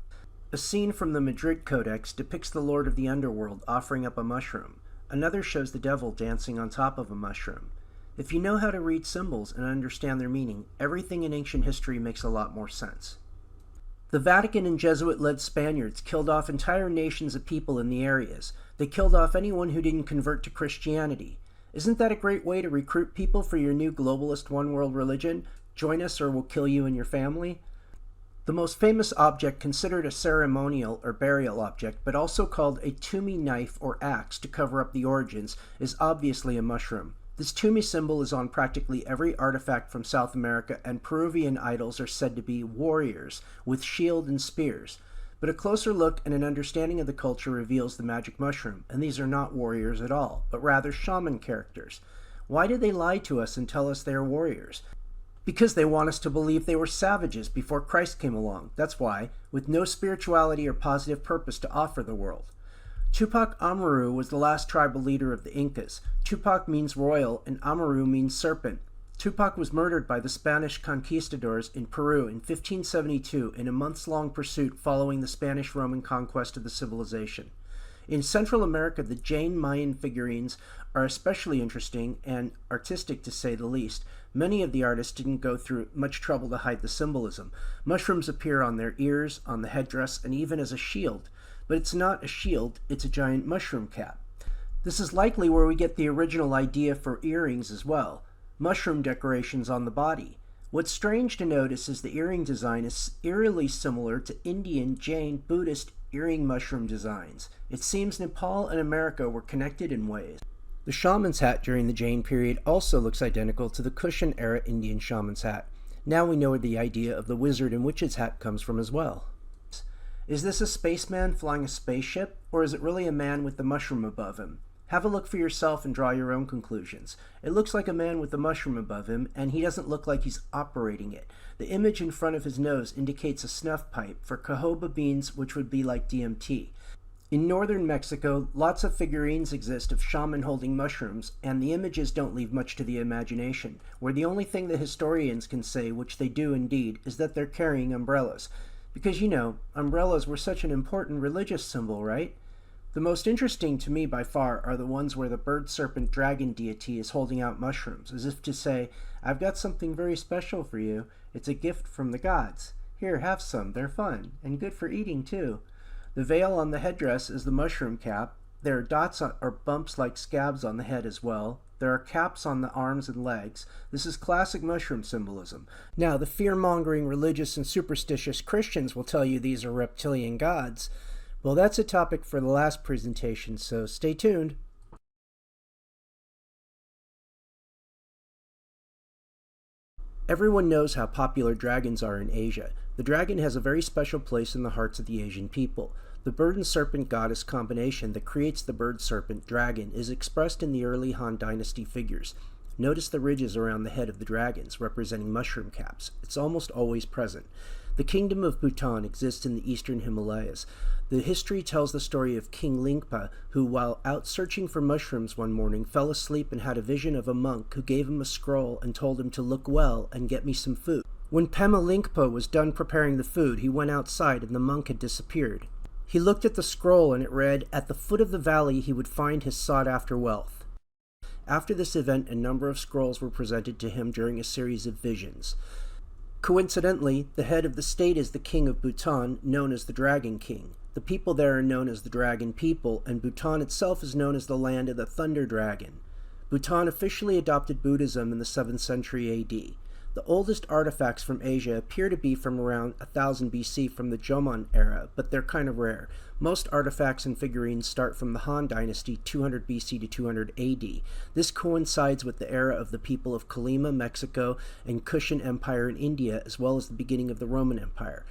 A scene from the Madrid Codex depicts the Lord of the Underworld offering up a mushroom. Another shows the devil dancing on top of a mushroom. If you know how to read symbols and understand their meaning, everything in ancient history makes a lot more sense. The Vatican and Jesuit-led Spaniards killed off entire nations of people in the areas. They killed off anyone who didn't convert to Christianity. Isn't that a great way to recruit people for your new globalist one-world religion? Join us or we'll kill you and your family? The most famous object considered a ceremonial or burial object, but also called a Toomey knife or axe to cover up the origins, is obviously a mushroom. This Toomey symbol is on practically every artifact from South America, and Peruvian idols are said to be warriors with shield and spears. But a closer look and an understanding of the culture reveals the magic mushroom, and these are not warriors at all, but rather shaman characters. Why did they lie to us and tell us they are warriors? Because they want us to believe they were savages before Christ came along. That's why, with no spirituality or positive purpose to offer the world. Tupac Amaru was the last tribal leader of the Incas. Tupac means royal, and Amaru means serpent. Tupac was murdered by the Spanish conquistadors in Peru in 1572 in a months-long pursuit following the Spanish-Roman conquest of the civilization. In Central America, the Jain Mayan figurines are especially interesting and artistic to say the least. Many of the artists didn't go through much trouble to hide the symbolism. Mushrooms appear on their ears, on the headdress, and even as a shield. But it's not a shield, it's a giant mushroom cap. This is likely where we get the original idea for earrings as well. Mushroom decorations on the body. What's strange to notice is the earring design is eerily similar to Indian, Jain, Buddhist earring mushroom designs. It seems Nepal and America were connected in ways. The shaman's hat during the Jain period also looks identical to the Kushan-era Indian shaman's hat. Now we know where the idea of the wizard and witch's hat comes from as well. Is this a spaceman flying a spaceship, or is it really a man with the mushroom above him? Have a look for yourself and draw your own conclusions. It looks like a man with the mushroom above him, and he doesn't look like he's operating it. The image in front of his nose indicates a snuff pipe for cajoba beans, which would be like DMT. In northern Mexico, lots of figurines exist of shaman holding mushrooms, and the images don't leave much to the imagination, where the only thing the historians can say, which they do indeed, is that they're carrying umbrellas. Because, you know, umbrellas were such an important religious symbol, right? The most interesting to me by far are the ones where the bird serpent dragon deity is holding out mushrooms, as if to say, I've got something very special for you. It's a gift from the gods. Here, have some. They're fun, and good for eating, too. The veil on the headdress is the mushroom cap. There are dots or bumps like scabs on the head as well. There are caps on the arms and legs. This is classic mushroom symbolism. Now, the fear-mongering religious and superstitious Christians will tell you these are reptilian gods. Well, that's a topic for the last presentation, so stay tuned. Everyone knows how popular dragons are in Asia. The dragon has a very special place in the hearts of the Asian people. The bird and serpent goddess combination that creates the bird-serpent dragon is expressed in the early Han Dynasty figures. Notice the ridges around the head of the dragons, representing mushroom caps. It's almost always present. The kingdom of Bhutan exists in the eastern Himalayas. The history tells the story of King Lingpa, who, while out searching for mushrooms one morning, fell asleep and had a vision of a monk who gave him a scroll and told him to look well and get me some food. When Pema Lingpa was done preparing the food, he went outside and the monk had disappeared. He looked at the scroll and it read, "At the foot of the valley he would find his sought-after wealth." After this event, a number of scrolls were presented to him during a series of visions. Coincidentally, the head of the state is the king of Bhutan, known as the Dragon King. The people there are known as the Dragon People, and Bhutan itself is known as the land of the Thunder Dragon. Bhutan officially adopted Buddhism in the 7th century AD. The oldest artifacts from Asia appear to be from around 1000 BC from the Jomon era, but they're kind of rare. Most artifacts and figurines start from the Han Dynasty 200 BC to 200 AD. This coincides with the era of the people of Colima, Mexico, and Kushan Empire in India, as well as the beginning of the Roman Empire.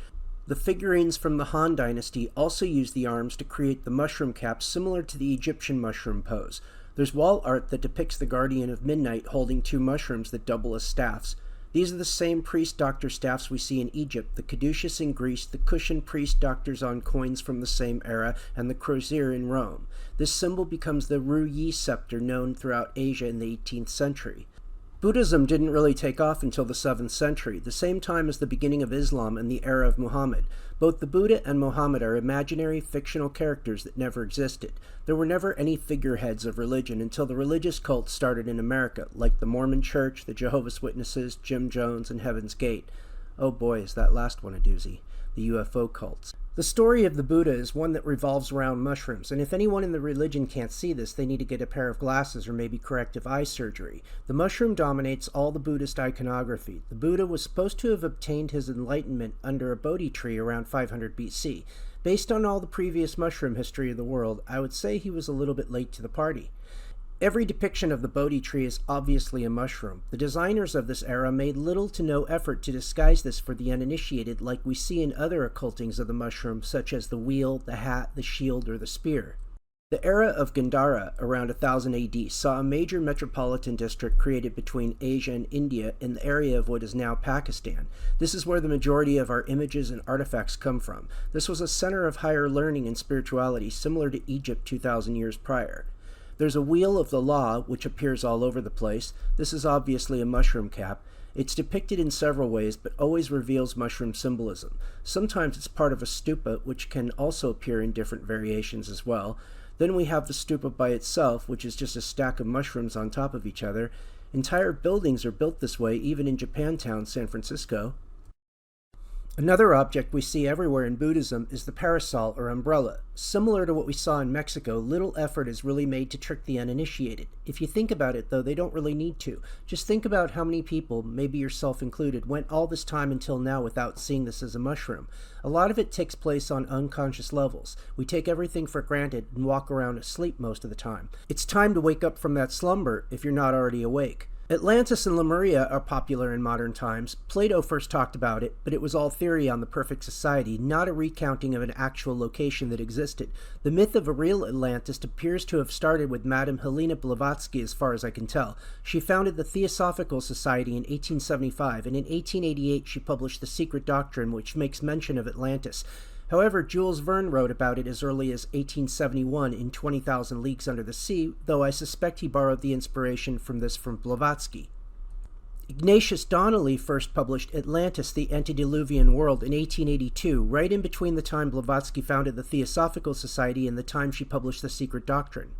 The figurines from the Han Dynasty also use the arms to create the mushroom caps similar to the Egyptian mushroom pose. There's wall art that depicts the Guardian of Midnight holding two mushrooms that double as staffs. These are the same priest-doctor staffs we see in Egypt, the caduceus in Greece, the Kushan priest-doctors on coins from the same era, and the crozier in Rome. This symbol becomes the Ru Yi scepter known throughout Asia in the 18th century. Buddhism didn't really take off until the 7th century, the same time as the beginning of Islam and the era of Muhammad. Both the Buddha and Muhammad are imaginary, fictional characters that never existed. There were never any figureheads of religion until the religious cults started in America, like the Mormon Church, the Jehovah's Witnesses, Jim Jones, and Heaven's Gate. Oh boy, is that last one a doozy. The UFO cults. The story of the Buddha is one that revolves around mushrooms, and if anyone in the religion can't see this, they need to get a pair of glasses or maybe corrective eye surgery. The mushroom dominates all the Buddhist iconography. The Buddha was supposed to have obtained his enlightenment under a Bodhi tree around 500 BC. Based on all the previous mushroom history of the world, I would say he was a little bit late to the party. Every depiction of the Bodhi tree is obviously a mushroom. The designers of this era made little to no effort to disguise this for the uninitiated like we see in other occultings of the mushroom, such as the wheel, the hat, the shield, or the spear. The era of Gandhara, around 1000 AD, saw a major metropolitan district created between Asia and India in the area of what is now Pakistan. This is where the majority of our images and artifacts come from. This was a center of higher learning and spirituality, similar to Egypt 2000 years prior. There's a wheel of the law, which appears all over the place. This is obviously a mushroom cap. It's depicted in several ways, but always reveals mushroom symbolism. Sometimes it's part of a stupa, which can also appear in different variations as well. Then we have the stupa by itself, which is just a stack of mushrooms on top of each other. Entire buildings are built this way, even in Japantown, San Francisco. Another object we see everywhere in Buddhism is the parasol or umbrella. Similar to what we saw in Mexico, little effort is really made to trick the uninitiated. If you think about it, though, they don't really need to. Just think about how many people, maybe yourself included, went all this time until now without seeing this as a mushroom. A lot of it takes place on unconscious levels. We take everything for granted and walk around asleep most of the time. It's time to wake up from that slumber if you're not already awake. Atlantis and Lemuria are popular in modern times. Plato first talked about it, but it was all theory on the perfect society, not a recounting of an actual location that existed. The myth of a real Atlantis appears to have started with Madame Helena Blavatsky, as far as I can tell. She founded the Theosophical Society in 1875, and in 1888 she published The Secret Doctrine, which makes mention of Atlantis. However, Jules Verne wrote about it as early as 1871 in 20,000 Leagues Under the Sea, though I suspect he borrowed the inspiration from this from Blavatsky. Ignatius Donnelly first published Atlantis, the Antediluvian World in 1882, right in between the time Blavatsky founded the Theosophical Society and the time she published The Secret Doctrine.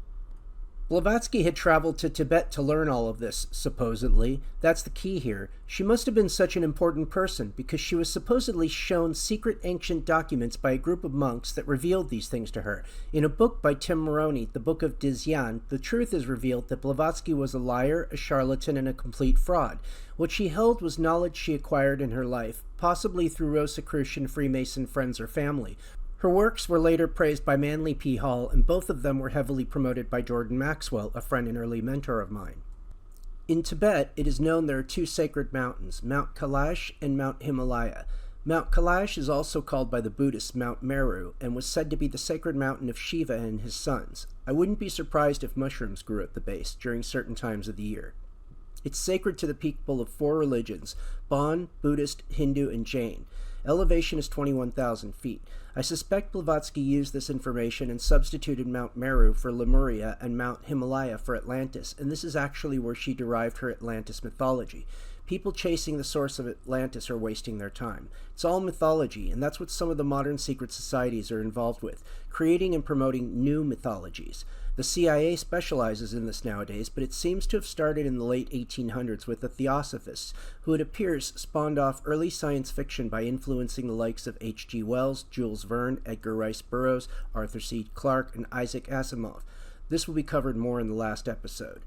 Blavatsky had traveled to Tibet to learn all of this, supposedly. That's the key here. She must have been such an important person because she was supposedly shown secret ancient documents by a group of monks that revealed these things to her. In a book by Tim Moroney, the Book of Dizyan, the truth is revealed that Blavatsky was a liar, a charlatan, and a complete fraud. What she held was knowledge she acquired in her life, possibly through Rosicrucian, Freemason friends or family. Her works were later praised by Manly P. Hall, and both of them were heavily promoted by Jordan Maxwell, a friend and early mentor of mine. In Tibet, it is known there are two sacred mountains, Mount Kailash and Mount Himalaya. Mount Kailash is also called by the Buddhists Mount Meru, and was said to be the sacred mountain of Shiva and his sons. I wouldn't be surprised if mushrooms grew at the base during certain times of the year. It's sacred to the people of four religions, Bon, Buddhist, Hindu, and Jain. Elevation is 21,000 feet. I suspect Blavatsky used this information and substituted Mount Meru for Lemuria and Mount Himalaya for Atlantis, and this is actually where she derived her Atlantis mythology. People chasing the source of Atlantis are wasting their time. It's all mythology, and that's what some of the modern secret societies are involved with, creating and promoting new mythologies. The CIA specializes in this nowadays, but it seems to have started in the late 1800s with the Theosophists, who it appears spawned off early science fiction by influencing the likes of H.G. Wells, Jules Verne, Edgar Rice Burroughs, Arthur C. Clarke, and Isaac Asimov. This will be covered more in the last episode.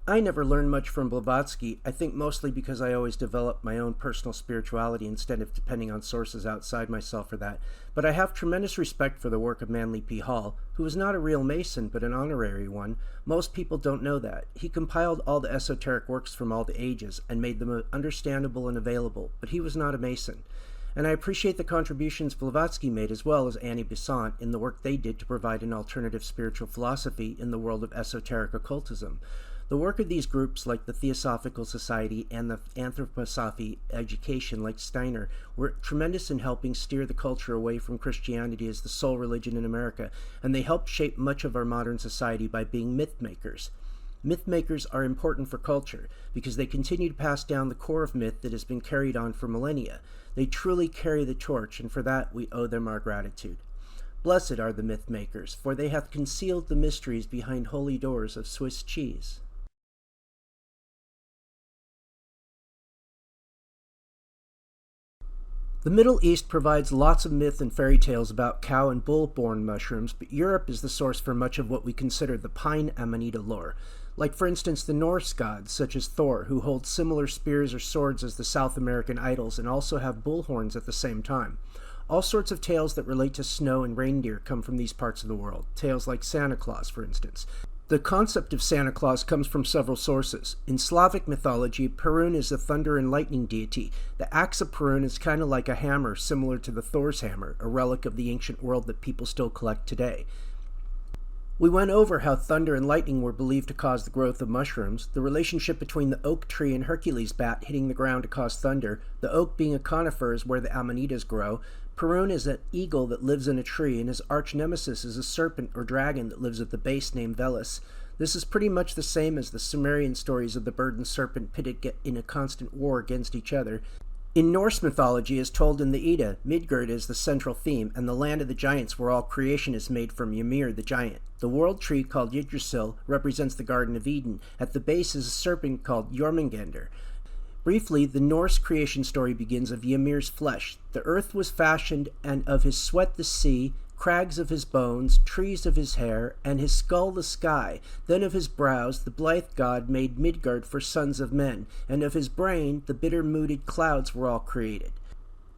I never learned much from Blavatsky, I think mostly because I always developed my own personal spirituality instead of depending on sources outside myself for that, but I have tremendous respect for the work of Manly P. Hall, who was not a real Mason but an honorary one. Most people don't know that. He compiled all the esoteric works from all the ages and made them understandable and available, but he was not a Mason. And I appreciate the contributions Blavatsky made as well as Annie Besant in the work they did to provide an alternative spiritual philosophy in the world of esoteric occultism. The work of these groups, like the Theosophical Society and the Anthroposophy education, like Steiner, were tremendous in helping steer the culture away from Christianity as the sole religion in America, and they helped shape much of our modern society by being myth makers. Myth makers are important for culture because they continue to pass down the core of myth that has been carried on for millennia. They truly carry the torch, and for that we owe them our gratitude. Blessed are the myth makers, for they hath concealed the mysteries behind holy doors of Swiss cheese. The Middle East provides lots of myth and fairy tales about cow and bull-born mushrooms, but Europe is the source for much of what we consider the pine amanita lore. Like, for instance, the Norse gods, such as Thor, who hold similar spears or swords as the South American idols and also have bull horns at the same time. All sorts of tales that relate to snow and reindeer come from these parts of the world, tales like Santa Claus, for instance. The concept of Santa Claus comes from several sources. In Slavic mythology, Perun is a thunder and lightning deity. The axe of Perun is kind of like a hammer, similar to the Thor's hammer, a relic of the ancient world that people still collect today. We went over how thunder and lightning were believed to cause the growth of mushrooms, the relationship between the oak tree and Hercules' bat hitting the ground to cause thunder, the oak being a conifer is where the amanitas grow. Perun is an eagle that lives in a tree, and his arch nemesis is a serpent or dragon that lives at the base named Veles. This is pretty much the same as the Sumerian stories of the bird and serpent pitted in a constant war against each other. In Norse mythology, as told in the Edda, Midgard is the central theme, and the land of the giants where all creation is made from Ymir the giant. The world tree, called Yggdrasil, represents the Garden of Eden. At the base is a serpent called Jormungandr. Briefly, the Norse creation story begins of Ymir's flesh. The earth was fashioned, and of his sweat the sea, crags of his bones, trees of his hair, and his skull the sky. Then of his brows the blithe god made Midgard for sons of men, and of his brain the bitter-mooded clouds were all created.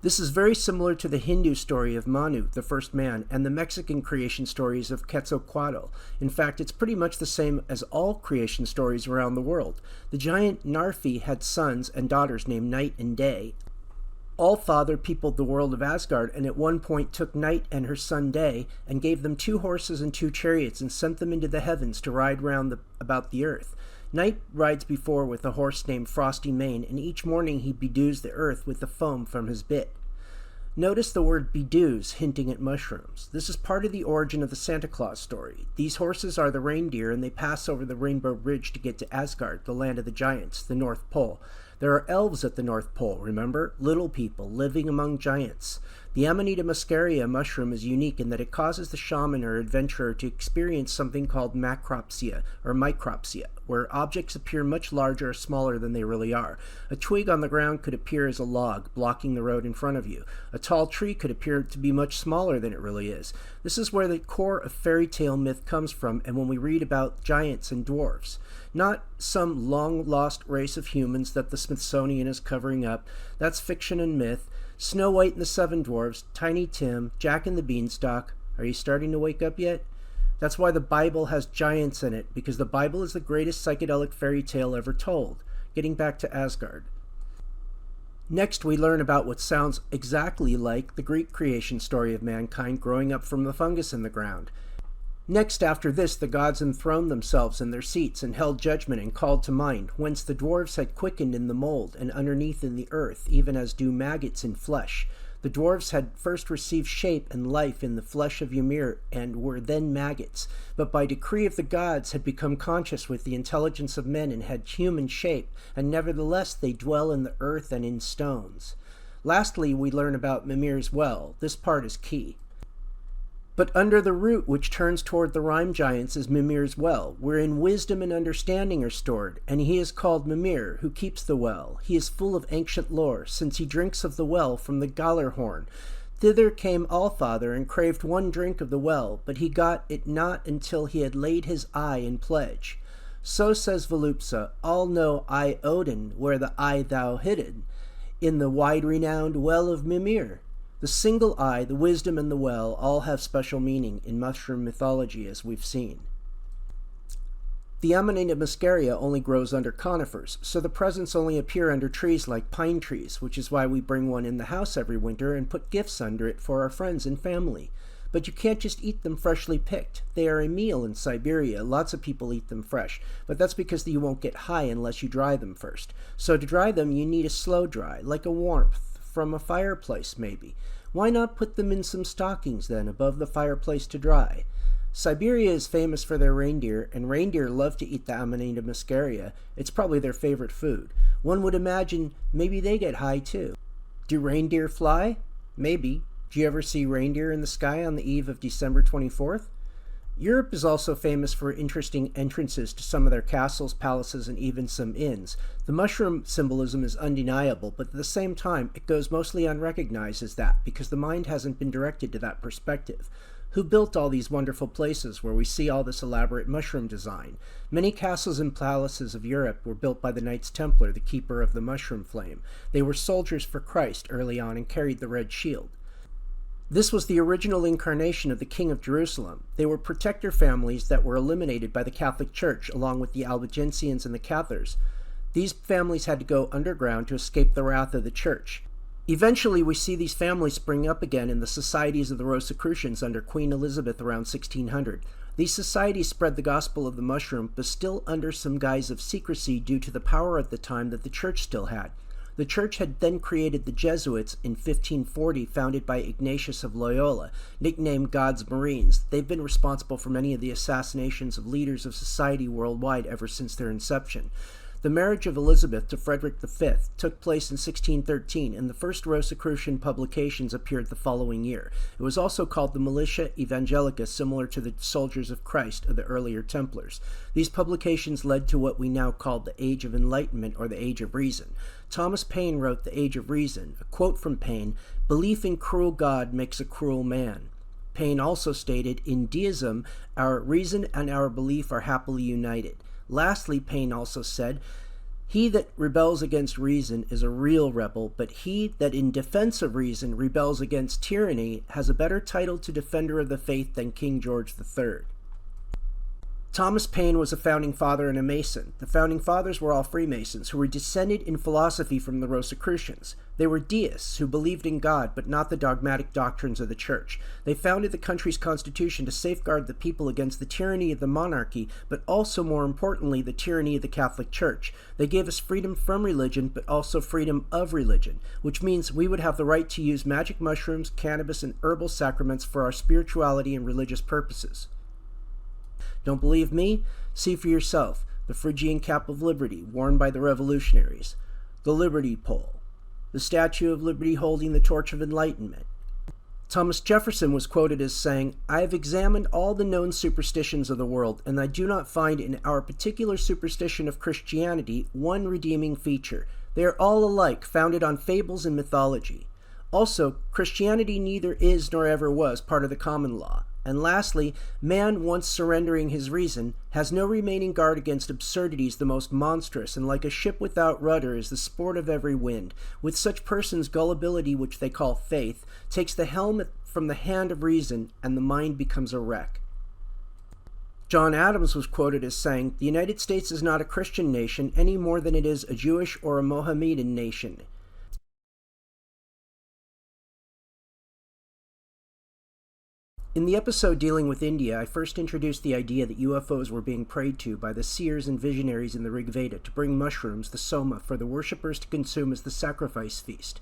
This is very similar to the Hindu story of Manu, the first man, and the Mexican creation stories of Quetzalcoatl. In fact, it's pretty much the same as all creation stories around the world. The giant Narfi had sons and daughters named Night and Day. Allfather peopled the world of Asgard, and at one point took Night and her son Day and gave them 2 horses and 2 chariots and sent them into the heavens to ride round about the earth. Night rides before with a horse named Frosty Mane, and each morning he bedews the earth with the foam from his bit. Notice the word bedews, hinting at mushrooms. This is part of the origin of the Santa Claus story. These horses are the reindeer, and they pass over the Rainbow Bridge to get to Asgard, the land of the giants, the North Pole. There are elves at the North Pole, remember? Little people living among giants. The Amanita muscaria mushroom is unique in that it causes the shaman or adventurer to experience something called macropsia or micropsia, where objects appear much larger or smaller than they really are. A twig on the ground could appear as a log, blocking the road in front of you. A tall tree could appear to be much smaller than it really is. This is where the core of fairy tale myth comes from, and when we read about giants and dwarves. Not some long-lost race of humans that the Smithsonian is covering up. That's fiction and myth. Snow White and the Seven Dwarfs, Tiny Tim, Jack and the Beanstalk. Are you starting to wake up yet? That's why the Bible has giants in it, because the Bible is the greatest psychedelic fairy tale ever told. Getting back to Asgard. Next, we learn about what sounds exactly like the Greek creation story of mankind growing up from the fungus in the ground. Next, after this, the gods enthroned themselves in their seats and held judgment and called to mind, whence the dwarves had quickened in the mold and underneath in the earth, even as do maggots in flesh. The dwarves had first received shape and life in the flesh of Ymir and were then maggots, but by decree of the gods had become conscious with the intelligence of men and had human shape, and nevertheless they dwell in the earth and in stones. Lastly, we learn about Mimir's well. This part is key. But under the root which turns toward the rime giants is Mimir's well, wherein wisdom and understanding are stored, and he is called Mimir, who keeps the well. He is full of ancient lore, since he drinks of the well from the Galarhorn. Thither came Allfather and craved one drink of the well, but he got it not until he had laid his eye in pledge. So says Volupsa, all know I Odin, where the eye thou hidden, in the wide-renowned well of Mimir. The single eye, the wisdom, and the well all have special meaning in mushroom mythology, as we've seen. The Amanita muscaria only grows under conifers, so the presents only appear under trees like pine trees, which is why we bring one in the house every winter and put gifts under it for our friends and family. But you can't just eat them freshly picked. They are a meal in Siberia. Lots of people eat them fresh, but that's because you won't get high unless you dry them first. So to dry them, you need a slow dry, like a warmth from a fireplace, maybe. Why not put them in some stockings, then, above the fireplace to dry? Siberia is famous for their reindeer, and reindeer love to eat the Amanita muscaria. It's probably their favorite food. One would imagine maybe they get high, too. Do reindeer fly? Maybe. Do you ever see reindeer in the sky on the eve of December 24th? Europe is also famous for interesting entrances to some of their castles, palaces, and even some inns. The mushroom symbolism is undeniable, but at the same time, it goes mostly unrecognized as that, because the mind hasn't been directed to that perspective. Who built all these wonderful places where we see all this elaborate mushroom design? Many castles and palaces of Europe were built by the Knights Templar, the keeper of the mushroom flame. They were soldiers for Christ early on and carried the red shield. This was the original incarnation of the King of Jerusalem. They were protector families that were eliminated by the Catholic Church, along with the Albigensians and the Cathars. These families had to go underground to escape the wrath of the Church. Eventually, we see these families spring up again in the societies of the Rosicrucians under Queen Elizabeth around 1600. These societies spread the gospel of the mushroom, but still under some guise of secrecy due to the power at the time that the Church still had. The Church had then created the Jesuits in 1540, founded by Ignatius of Loyola, nicknamed God's Marines. They've been responsible for many of the assassinations of leaders of society worldwide ever since their inception. The marriage of Elizabeth to Frederick V took place in 1613, and the first Rosicrucian publications appeared the following year. It was also called the Militia Evangelica, similar to the Soldiers of Christ of the earlier Templars. These publications led to what we now call the Age of Enlightenment, or the Age of Reason. Thomas Paine wrote The Age of Reason. A quote from Paine, "Belief in cruel God makes a cruel man." Paine also stated, "In deism, our reason and our belief are happily united." Lastly, Paine also said, "He that rebels against reason is a real rebel, but he that in defense of reason rebels against tyranny has a better title to defender of the faith than King George III." Thomas Paine was a founding father and a Mason. The founding fathers were all Freemasons, who were descended in philosophy from the Rosicrucians. They were deists who believed in God, but not the dogmatic doctrines of the Church. They founded the country's constitution to safeguard the people against the tyranny of the monarchy, but also, more importantly, the tyranny of the Catholic Church. They gave us freedom from religion, but also freedom of religion, which means we would have the right to use magic mushrooms, cannabis, and herbal sacraments for our spirituality and religious purposes. Don't believe me? See for yourself. The Phrygian cap of liberty, worn by the revolutionaries. The Liberty Pole. The Statue of Liberty holding the torch of enlightenment. Thomas Jefferson was quoted as saying, "I have examined all the known superstitions of the world, and I do not find in our particular superstition of Christianity one redeeming feature. They are all alike, founded on fables and mythology. Also, Christianity neither is nor ever was part of the common law. And lastly, man, once surrendering his reason, has no remaining guard against absurdities the most monstrous, and like a ship without rudder is the sport of every wind. With such persons, gullibility, which they call faith, takes the helm from the hand of reason, and the mind becomes a wreck." John Adams was quoted as saying, "The United States is not a Christian nation any more than it is a Jewish or a Mohammedan nation." In the episode dealing with India, I first introduced the idea that UFOs were being prayed to by the seers and visionaries in the Rigveda to bring mushrooms, the Soma, for the worshippers to consume as the sacrifice feast.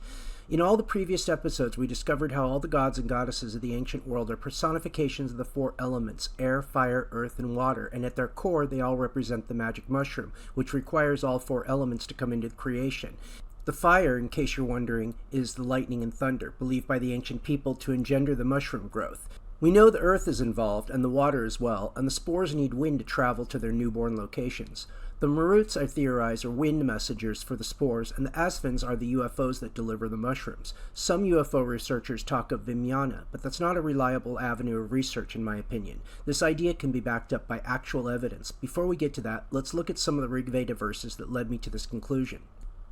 In all the previous episodes, we discovered how all the gods and goddesses of the ancient world are personifications of the four elements, air, fire, earth, and water, and at their core, they all represent the magic mushroom, which requires all four elements to come into creation. The fire, in case you're wondering, is the lightning and thunder, believed by the ancient people to engender the mushroom growth. We know the earth is involved, and the water as well, and the spores need wind to travel to their newborn locations. The Maruts, I theorize, are wind messengers for the spores, and the Asvins are the UFOs that deliver the mushrooms. Some UFO researchers talk of Vimana, but that's not a reliable avenue of research in my opinion. This idea can be backed up by actual evidence. Before we get to that, let's look at some of the Rigveda verses that led me to this conclusion.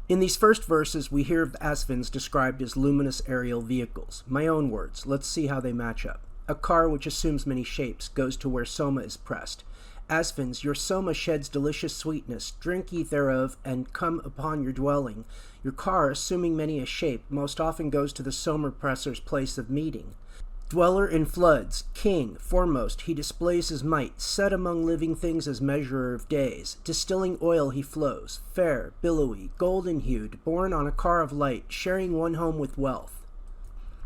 In these first verses, we hear of the Asvins described as luminous aerial vehicles. My own words, let's see how they match up. A car which assumes many shapes goes to where Soma is pressed. Asvins, your Soma sheds delicious sweetness. Drink ye thereof, and come upon your dwelling. Your car, assuming many a shape, most often goes to the Soma presser's place of meeting. Dweller in floods, king, foremost, he displays his might, set among living things as measurer of days. Distilling oil he flows, fair, billowy, golden-hued, borne on a car of light, sharing one home with wealth.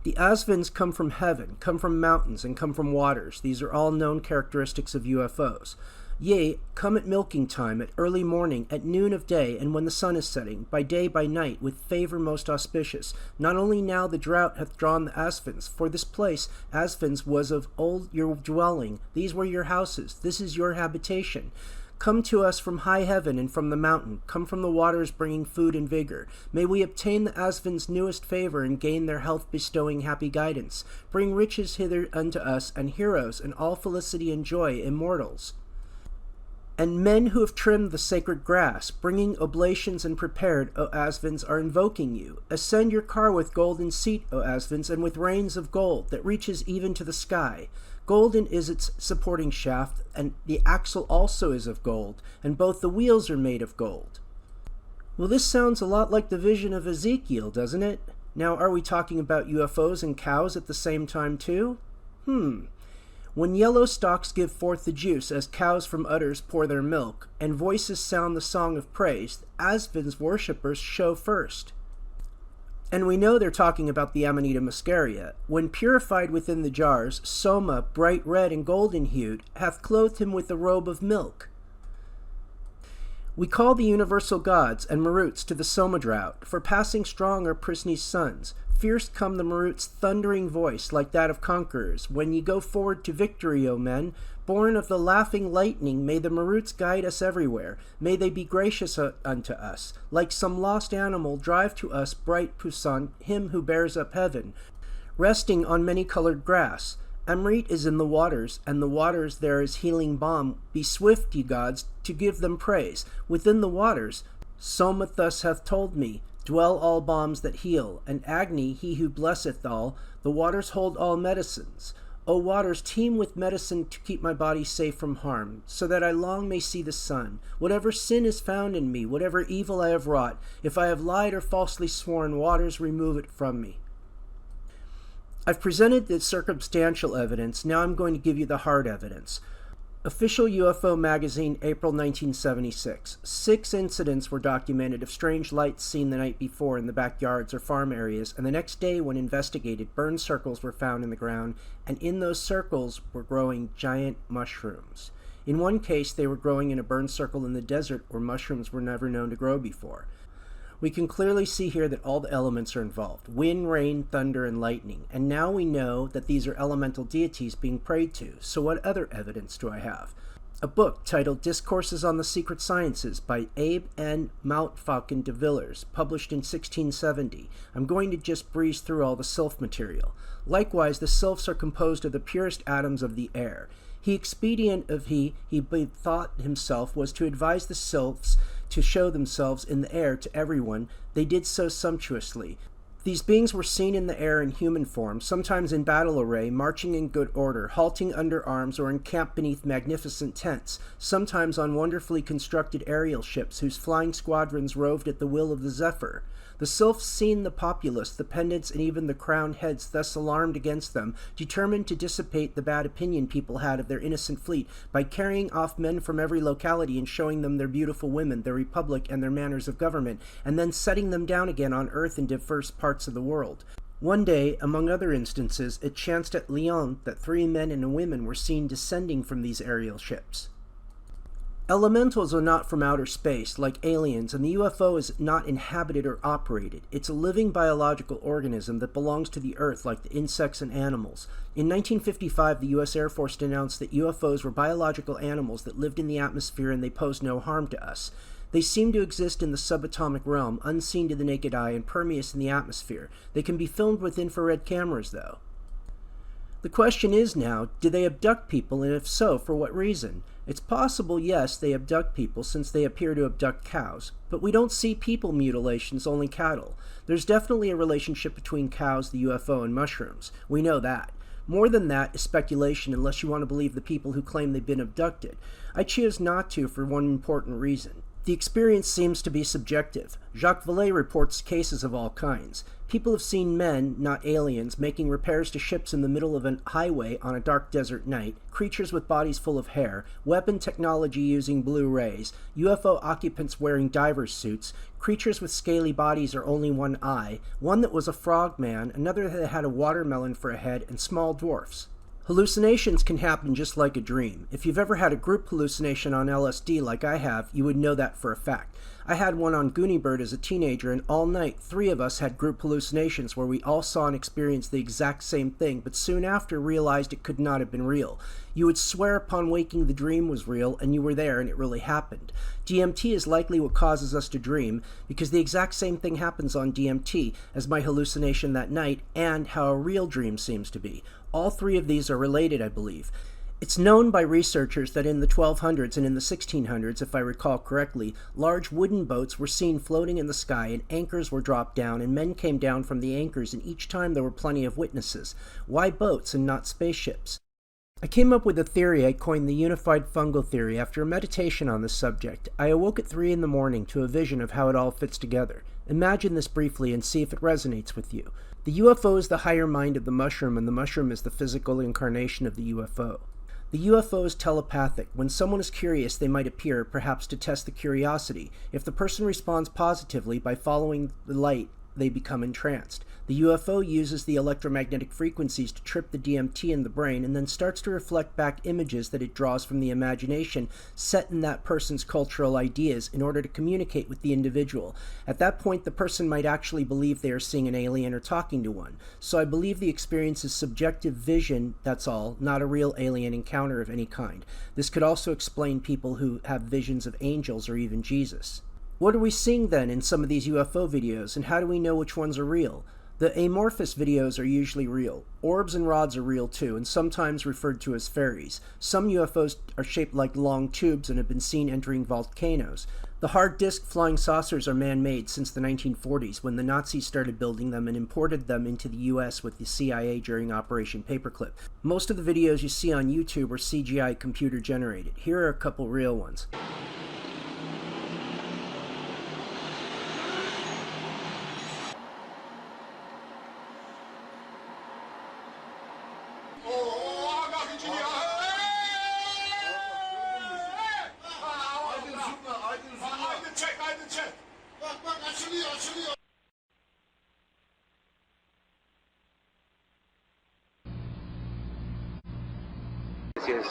The Asvins come from heaven, come from mountains, and come from waters. These are all known characteristics of UFOs. Yea, come at milking time, at early morning, at noon of day, and when the sun is setting, by day, by night, with favor most auspicious. Not only now the drought hath drawn the Asvins, for this place, Asvins, was of old your dwelling. These were your houses. This is your habitation. Come to us from high heaven and from the mountain. Come from the waters bringing food and vigor. May we obtain the Asvins' newest favor and gain their health-bestowing happy guidance. Bring riches hither unto us, and heroes, and all felicity and joy, immortals. And men who have trimmed the sacred grass, bringing oblations and prepared, O Asvins, are invoking you. Ascend your car with golden seat, O Asvins, and with reins of gold that reaches even to the sky. Golden is its supporting shaft, and the axle also is of gold, and both the wheels are made of gold. Well, this sounds a lot like the vision of Ezekiel, doesn't it? Now, are we talking about UFOs and cows at the same time, too? When yellow stalks give forth the juice as cows from udders pour their milk, and voices sound the song of praise, the Asvins worshippers show first. And we know they're talking about the Amanita muscaria. When purified within the jars, Soma, bright red and golden-hued, hath clothed him with a robe of milk. We call the universal gods and Maruts to the Soma drought, for passing strong are Prisni's sons. Fierce come the Marut's thundering voice, like that of conquerors. When ye go forward to victory, O men, born of the laughing lightning, may the Maruts guide us everywhere. May they be gracious unto us. Like some lost animal, drive to us bright Pusan, him who bears up heaven, resting on many-colored grass. Amrit is in the waters, and the waters there is healing balm. Be swift, ye gods, to give them praise. Within the waters, Soma thus hath told me, dwell all balms that heal, and Agni, he who blesseth all. The waters hold all medicines. O waters, teem with medicine to keep my body safe from harm, so that I long may see the sun. Whatever sin is found in me, whatever evil I have wrought, if I have lied or falsely sworn, waters remove it from me. I've presented the circumstantial evidence, now I'm going to give you the hard evidence. Official UFO Magazine, April 1976. 6 incidents were documented of strange lights seen the night before in the backyards or farm areas, and the next day when investigated, burned circles were found in the ground, and in those circles were growing giant mushrooms. In one case, they were growing in a burned circle in the desert where mushrooms were never known to grow before. We can clearly see here that all the elements are involved: wind, rain, thunder, and lightning. And now we know that these are elemental deities being prayed to. So what other evidence do I have? A book titled Discourses on the Secret Sciences by Abe N. Moutfalcon de Villers, published in 1670. I'm going to just breeze through all the sylph material. Likewise, the sylphs are composed of the purest atoms of the air. He bethought himself was to advise the sylphs to show themselves in the air to everyone. They did so sumptuously. These beings were seen in the air in human form, sometimes in battle array, marching in good order, halting under arms, or encamped beneath magnificent tents, sometimes on wonderfully constructed aerial ships whose flying squadrons roved at the will of the Zephyr. The sylphs seen the populace, the pendants, and even the crowned heads thus alarmed against them, determined to dissipate the bad opinion people had of their innocent fleet by carrying off men from every locality and showing them their beautiful women, their republic, and their manners of government, and then setting them down again on earth in diverse parts of the world. One day, among other instances, it chanced at Lyon that 3 men and a woman were seen descending from these aerial ships. Elementals are not from outer space, like aliens, and the UFO is not inhabited or operated. It's a living biological organism that belongs to the Earth, like the insects and animals. In 1955, the U.S. Air Force announced that UFOs were biological animals that lived in the atmosphere and they posed no harm to us. They seem to exist in the subatomic realm, unseen to the naked eye and permeous in the atmosphere. They can be filmed with infrared cameras, though. The question is now, do they abduct people, and if so, for what reason? It's possible, yes, they abduct people, since they appear to abduct cows. But we don't see people mutilations, only cattle. There's definitely a relationship between cows, the UFO, and mushrooms. We know that. More than that is speculation, unless you want to believe the people who claim they've been abducted. I choose not to for one important reason. The experience seems to be subjective. Jacques Vallée reports cases of all kinds. People have seen men, not aliens, making repairs to ships in the middle of a highway on a dark desert night, creatures with bodies full of hair, weapon technology using blue rays, UFO occupants wearing divers suits, creatures with scaly bodies or only one eye, one that was a frogman, another that had a watermelon for a head, and small dwarfs. Hallucinations can happen just like a dream. If you've ever had a group hallucination on LSD like I have, you would know that for a fact. I had one on Goonie Bird as a teenager, and all night 3 of us had group hallucinations where we all saw and experienced the exact same thing, but soon after realized it could not have been real. You would swear upon waking the dream was real, and you were there and it really happened. DMT is likely what causes us to dream, because the exact same thing happens on DMT as my hallucination that night, and how a real dream seems to be. All 3 of these are related, I believe. It's known by researchers that in the 1200s and in the 1600s, if I recall correctly, large wooden boats were seen floating in the sky and anchors were dropped down and men came down from the anchors, and each time there were plenty of witnesses. Why boats and not spaceships? I came up with a theory I coined the unified fungal theory after a meditation on this subject. I awoke at 3 in the morning to a vision of how it all fits together. Imagine this briefly and see if it resonates with you. The UFO is the higher mind of the mushroom, and the mushroom is the physical incarnation of the UFO. The UFO is telepathic. When someone is curious, they might appear, perhaps to test the curiosity. If the person responds positively by following the light, they become entranced. The UFO uses the electromagnetic frequencies to trip the DMT in the brain and then starts to reflect back images that it draws from the imagination set in that person's cultural ideas in order to communicate with the individual. At that point, the person might actually believe they are seeing an alien or talking to one. So I believe the experience is subjective vision, that's all, not a real alien encounter of any kind. This could also explain people who have visions of angels or even Jesus. What are we seeing then in some of these UFO videos, and how do we know which ones are real? The amorphous videos are usually real. Orbs and rods are real too, and sometimes referred to as fairies. Some UFOs are shaped like long tubes and have been seen entering volcanoes. The hard disk flying saucers are man-made since the 1940s, when the Nazis started building them and imported them into the US with the CIA during Operation Paperclip. Most of the videos you see on YouTube are CGI computer generated. Here are a couple real ones. Yes,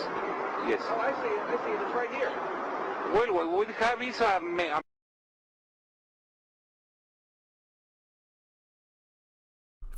yes. Oh, I see it. It's right here. Well, we have is a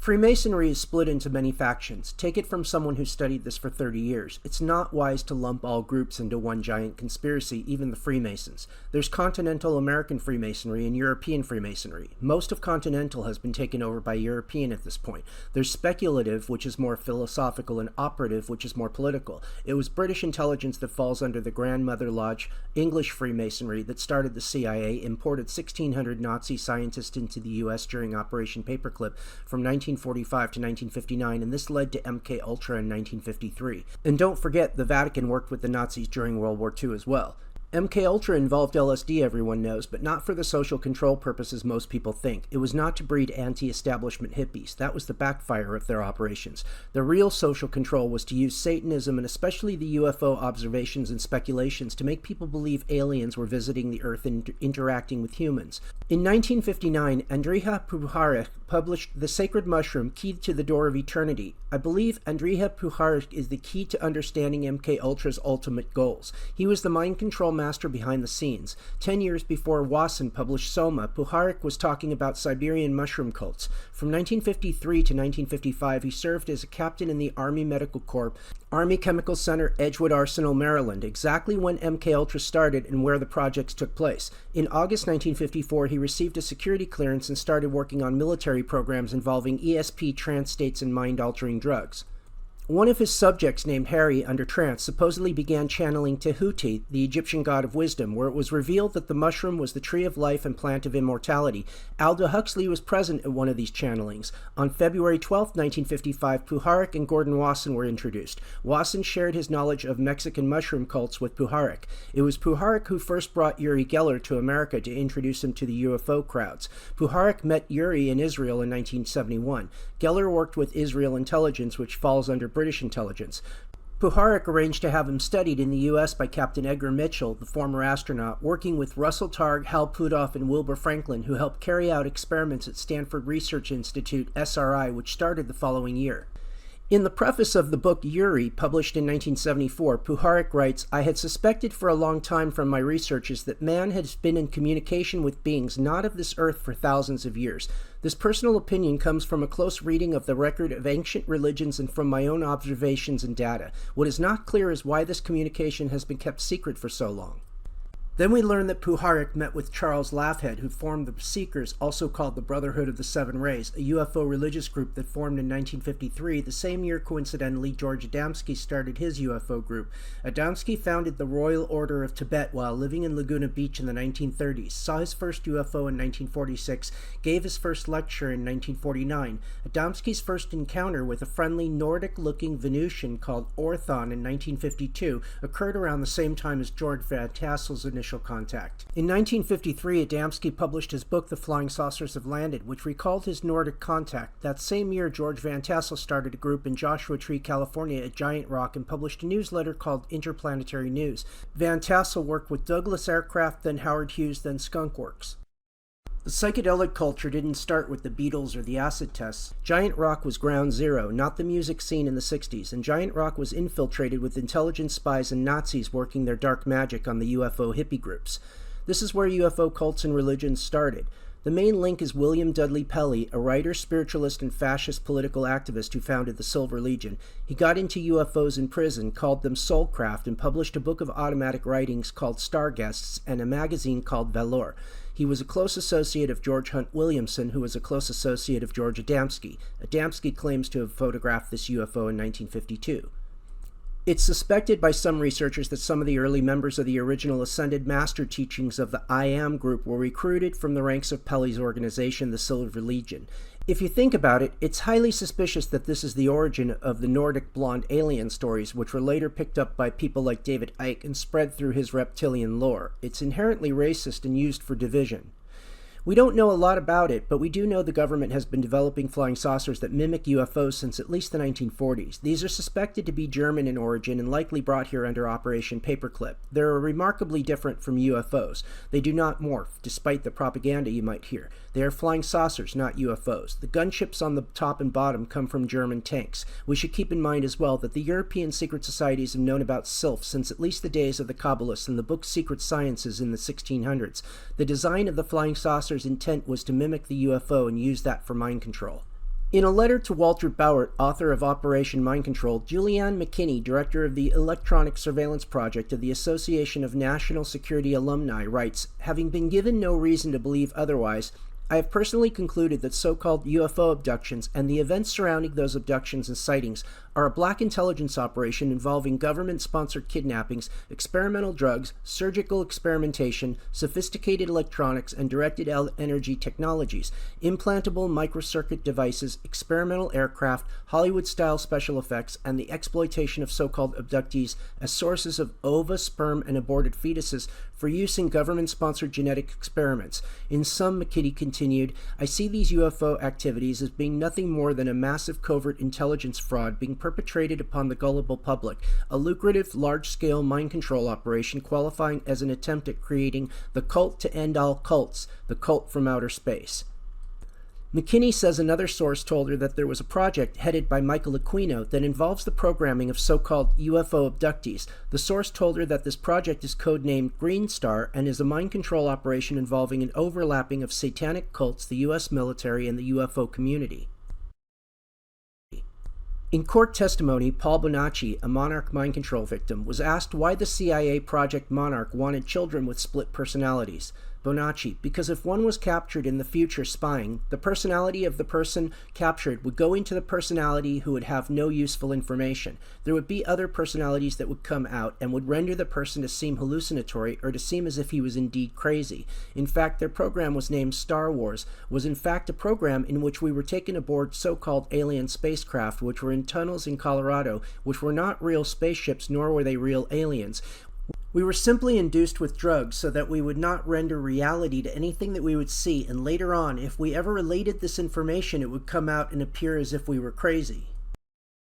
Freemasonry is split into many factions. Take it from someone who studied this for 30 years. It's not wise to lump all groups into one giant conspiracy, even the Freemasons. There's continental American Freemasonry and European Freemasonry. Most of continental has been taken over by European at this point. There's speculative, which is more philosophical, and operative, which is more political. It was British intelligence that falls under the Grandmother Lodge, English Freemasonry, that started the CIA, imported 1,600 Nazi scientists into the U.S. during Operation Paperclip from 1945 to 1959, and this led to MK Ultra in 1953. And don't forget, the Vatican worked with the Nazis during World War II as well. MK Ultra involved LSD, everyone knows, but not for the social control purposes most people think. It was not to breed anti-establishment hippies. That was the backfire of their operations. The real social control was to use Satanism and especially the UFO observations and speculations to make people believe aliens were visiting the Earth and interacting with humans. In 1959, Andrija Puharich published The Sacred Mushroom, Key to the Door of Eternity. I believe Andrija Puharich is the key to understanding MK Ultra's ultimate goals. He was the mind control master behind the scenes. 10 years before Wasson published Soma, Puharich was talking about Siberian mushroom cults. From 1953 to 1955, he served as a captain in the Army Medical Corps, Army Chemical Center, Edgewood Arsenal, Maryland, exactly when MK Ultra started and where the projects took place. In August 1954, he received a security clearance and started working on military programs involving ESP, trance states, and mind-altering drugs. One of his subjects, named Harry, under trance, supposedly began channeling Tehuti, the Egyptian god of wisdom, where it was revealed that the mushroom was the tree of life and plant of immortality. Aldous Huxley was present at one of these channelings. On February 12, 1955, Puharich and Gordon Wasson were introduced. Wasson shared his knowledge of Mexican mushroom cults with Puharich. It was Puharich who first brought Uri Geller to America to introduce him to the UFO crowds. Puharich met Uri in Israel in 1971. Geller worked with Israel intelligence, which falls under British intelligence. Puharich arranged to have him studied in the U.S. by Captain Edgar Mitchell, the former astronaut, working with Russell Targ, Hal Puthoff, and Wilbur Franklin, who helped carry out experiments at Stanford Research Institute, SRI, which started the following year. In the preface of the book Uri, published in 1974, Puharich writes, "I had suspected for a long time from my researches that man has been in communication with beings not of this earth for thousands of years. This personal opinion comes from a close reading of the record of ancient religions and from my own observations and data. What is not clear is why this communication has been kept secret for so long." Then we learn that Puharich met with Charles Laffhead, who formed the Seekers, also called the Brotherhood of the Seven Rays, a UFO religious group that formed in 1953, the same year, coincidentally, George Adamski started his UFO group. Adamski founded the Royal Order of Tibet while living in Laguna Beach in the 1930s, saw his first UFO in 1946, gave his first lecture in 1949. Adamski's first encounter with a friendly Nordic-looking Venusian called Orthon in 1952 occurred around the same time as George Van Tassel's initial contact. In 1953, Adamski published his book The Flying Saucers Have Landed, which recalled his Nordic contact. That same year, George Van Tassel started a group in Joshua Tree, California at Giant Rock and published a newsletter called Interplanetary News. Van Tassel worked with Douglas Aircraft, then Howard Hughes, then Skunk Works. The psychedelic culture didn't start with the Beatles or the acid tests. Giant Rock was ground zero, not the music scene in the 60s, and Giant Rock was infiltrated with intelligence spies and Nazis working their dark magic on the UFO hippie groups. This is where UFO cults and religions started. The main link is William Dudley Pelley, a writer, spiritualist, and fascist political activist who founded the Silver Legion. He got into UFOs in prison, called them soulcraft, and published a book of automatic writings called Starguests and a magazine called Valor. He was a close associate of George Hunt Williamson, who was a close associate of George Adamski. Adamski claims to have photographed this UFO in 1952. It's suspected by some researchers that some of the early members of the original Ascended Master teachings of the I Am group were recruited from the ranks of Pelley's organization, the Silver Legion. If you think about it, it's highly suspicious that this is the origin of the Nordic blonde alien stories, which were later picked up by people like David Icke and spread through his reptilian lore. It's inherently racist and used for division. We don't know a lot about it, but we do know the government has been developing flying saucers that mimic UFOs since at least the 1940s. These are suspected to be German in origin and likely brought here under Operation Paperclip. They are remarkably different from UFOs. They do not morph, despite the propaganda you might hear. They are flying saucers, not UFOs. The gunships on the top and bottom come from German tanks. We should keep in mind as well that the European secret societies have known about SILF since at least the days of the Kabbalists and the book Secret Sciences in the 1600s. The design of the flying saucer intent was to mimic the UFO and use that for mind control. In a letter to Walter Bauert, author of Operation Mind Control, Julianne McKinney, director of the Electronic Surveillance Project of the Association of National Security Alumni, writes, "Having been given no reason to believe otherwise, I have personally concluded that so-called UFO abductions and the events surrounding those abductions and sightings are a black intelligence operation involving government-sponsored kidnappings, experimental drugs, surgical experimentation, sophisticated electronics and directed energy technologies, implantable microcircuit devices, experimental aircraft, Hollywood-style special effects, and the exploitation of so-called abductees as sources of ova, sperm, and aborted fetuses for use in government-sponsored genetic experiments. In sum," McKinney continued, "I see these UFO activities as being nothing more than a massive covert intelligence fraud being perpetrated upon the gullible public, a lucrative, large-scale mind control operation qualifying as an attempt at creating the cult to end all cults, the cult from outer space." McKinney says another source told her that there was a project headed by Michael Aquino that involves the programming of so-called UFO abductees. The source told her that this project is codenamed Green Star and is a mind control operation involving an overlapping of satanic cults, the U.S. military, and the UFO community. In court testimony, Paul Bonacci, a Monarch mind control victim, was asked why the CIA Project Monarch wanted children with split personalities. Bonacci, because if one was captured in the future spying, the personality of the person captured would go into the personality who would have no useful information. There would be other personalities that would come out and would render the person to seem hallucinatory or to seem as if he was indeed crazy. In fact, their program was named Star Wars, was in fact a program in which we were taken aboard so-called alien spacecraft which were in tunnels in Colorado, which were not real spaceships nor were they real aliens. We were simply induced with drugs so that we would not render reality to anything that we would see, and later on, if we ever related this information, it would come out and appear as if we were crazy.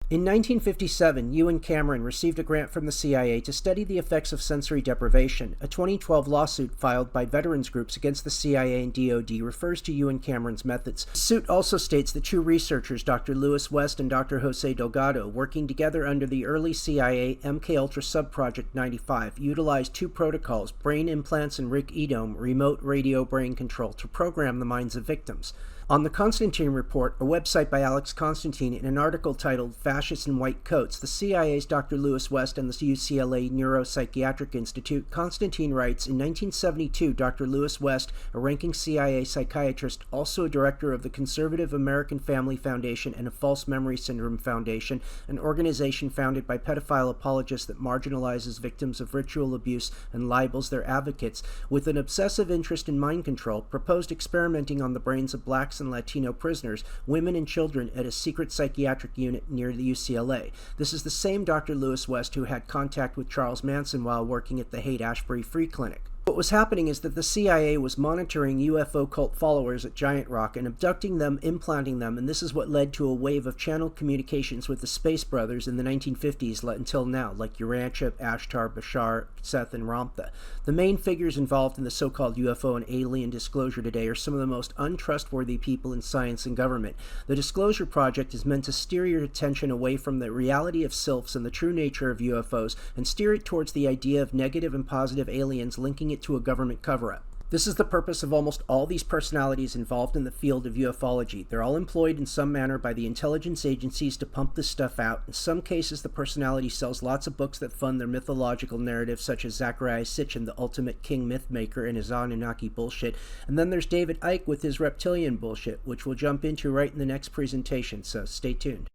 In 1957, Ewan Cameron received a grant from the CIA to study the effects of sensory deprivation. A 2012 lawsuit filed by veterans groups against the CIA and DoD refers to Ewan Cameron's methods. The suit also states that two researchers, Dr. Lewis West and Dr. Jose Delgado, working together under the early CIA MKUltra Subproject 95, utilized two protocols, brain implants and RIC-EDOME, remote radio brain control, to program the minds of victims. On the Constantine Report, a website by Alex Constantine, in an article titled Fascists in White Coats, the CIA's Dr. Lewis West and the UCLA Neuropsychiatric Institute, Constantine writes, in 1972, Dr. Lewis West, a ranking CIA psychiatrist, also a director of the Conservative American Family Foundation and a False Memory Syndrome Foundation, an organization founded by pedophile apologists that marginalizes victims of ritual abuse and libels their advocates, with an obsessive interest in mind control, proposed experimenting on the brains of blacks and Latino prisoners, women and children at a secret psychiatric unit near the UCLA. This is the same Dr. Lewis West who had contact with Charles Manson while working at the Haight-Ashbury Free Clinic. What was happening is that the CIA was monitoring UFO cult followers at Giant Rock and abducting them, implanting them, and this is what led to a wave of channeled communications with the Space Brothers in the 1950s until now, like Urantia, Ashtar, Bashar, Seth, and Ramtha. The main figures involved in the so-called UFO and alien disclosure today are some of the most untrustworthy people in science and government. The Disclosure Project is meant to steer your attention away from the reality of sylphs and the true nature of UFOs and steer it towards the idea of negative and positive aliens linking it to a government cover-up. This is the purpose of almost all these personalities involved in the field of ufology. They're all employed in some manner by the intelligence agencies to pump this stuff out. In some cases, the personality sells lots of books that fund their mythological narratives, such as Zachariah Sitchin, the ultimate king mythmaker, and his Anunnaki bullshit. And then there's David Icke with his reptilian bullshit, which we'll jump into right in the next presentation, so stay tuned.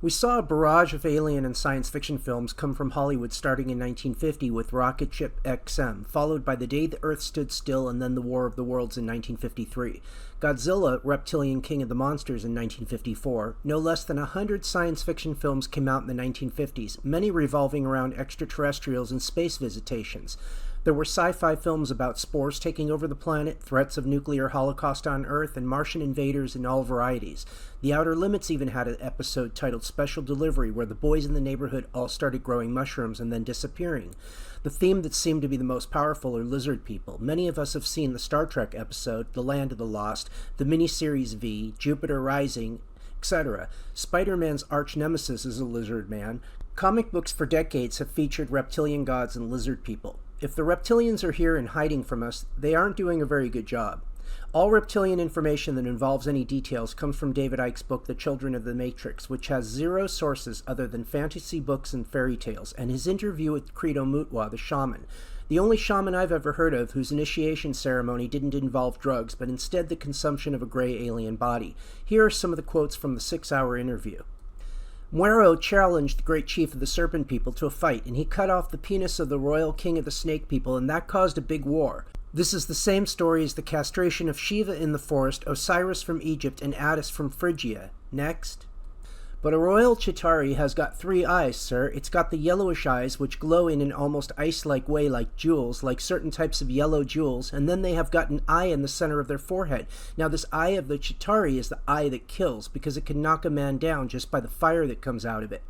We saw a barrage of alien and science fiction films come from Hollywood starting in 1950 with Rocket Ship XM, followed by The Day the Earth Stood Still and then The War of the Worlds in 1953. Godzilla, Reptilian King of the Monsters in 1954. No less than 100 science fiction films came out in the 1950s, many revolving around extraterrestrials and space visitations. There were sci-fi films about spores taking over the planet, threats of nuclear holocaust on Earth, and Martian invaders in all varieties. The Outer Limits even had an episode titled Special Delivery, where the boys in the neighborhood all started growing mushrooms and then disappearing. The theme that seemed to be the most powerful are lizard people. Many of us have seen the Star Trek episode, The Land of the Lost, the miniseries V, Jupiter Rising, etc. Spider-Man's arch nemesis is a lizard man. Comic books for decades have featured reptilian gods and lizard people. If the reptilians are here and hiding from us, they aren't doing a very good job. All reptilian information that involves any details comes from David Icke's book, The Children of the Matrix, which has zero sources other than fantasy books and fairy tales, and his interview with Credo Mutwa, the shaman. The only shaman I've ever heard of whose initiation ceremony didn't involve drugs, but instead the consumption of a gray alien body. Here are some of the quotes from the 6-hour interview. Muero challenged the great chief of the Serpent People to a fight, and he cut off the penis of the royal king of the Snake People, and that caused a big war. This is the same story as the castration of Shiva in the forest, Osiris from Egypt, and Attis from Phrygia. Next. But a royal Chitauri has got 3 eyes, sir. It's got the yellowish eyes, which glow in an almost ice-like way like jewels, like certain types of yellow jewels, and then they have got an eye in the center of their forehead. Now this eye of the Chitauri is the eye that kills, because it can knock a man down just by the fire that comes out of it.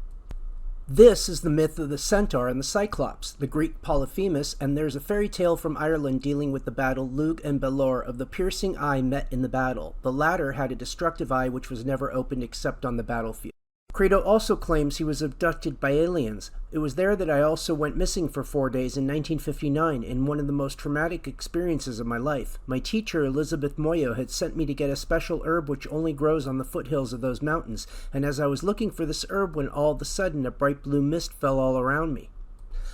This is the myth of the centaur and the cyclops, the Greek Polyphemus, and there's a fairy tale from Ireland dealing with the battle Lug and Belor of the piercing eye met in the battle. The latter had a destructive eye which was never opened except on the battlefield. Credo also claims he was abducted by aliens. It was there that I also went missing for 4 days in 1959 in one of the most traumatic experiences of my life. My teacher, Elizabeth Moyo, had sent me to get a special herb which only grows on the foothills of those mountains, and as I was looking for this herb when all of a sudden a bright blue mist fell all around me.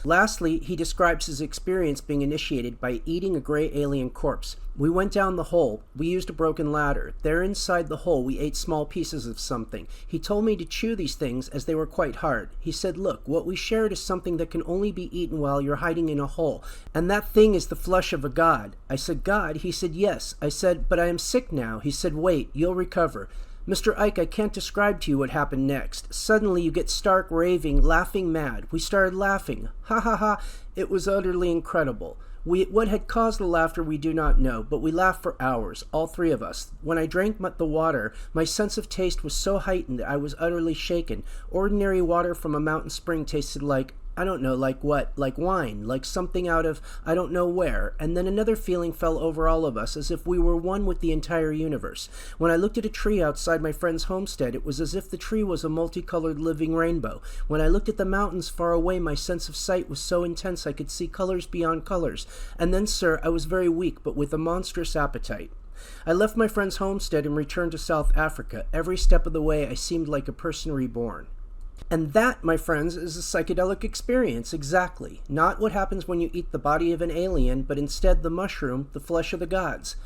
Lastly, he describes his experience being initiated by eating a gray alien corpse. We went down the hole. We used a broken ladder. There inside the hole we ate small pieces of something. He told me to chew these things as they were quite hard. He said, look, what we shared is something that can only be eaten while you're hiding in a hole. And that thing is the flesh of a god. I said, God? He said, yes. I said, but I am sick now. He said, wait, you'll recover. Mr. Icke, I can't describe to you what happened next. Suddenly you get stark raving, laughing mad. We started laughing. Ha ha ha. It was utterly incredible. What had caused the laughter we do not know, but we laughed for hours, all 3 of us. When I drank the water, my sense of taste was so heightened that I was utterly shaken. Ordinary water from a mountain spring tasted like, I don't know, like what? Like wine, like something out of I don't know where. And then another feeling fell over all of us, as if we were one with the entire universe. When I looked at a tree outside my friend's homestead, it was as if the tree was a multicolored living rainbow. When I looked at the mountains far away, my sense of sight was so intense I could see colors beyond colors. And then, sir, I was very weak, but with a monstrous appetite. I left my friend's homestead and returned to South Africa. Every step of the way, I seemed like a person reborn. And that, my friends, is a psychedelic experience, exactly. Not what happens when you eat the body of an alien, but instead the mushroom, the flesh of the gods.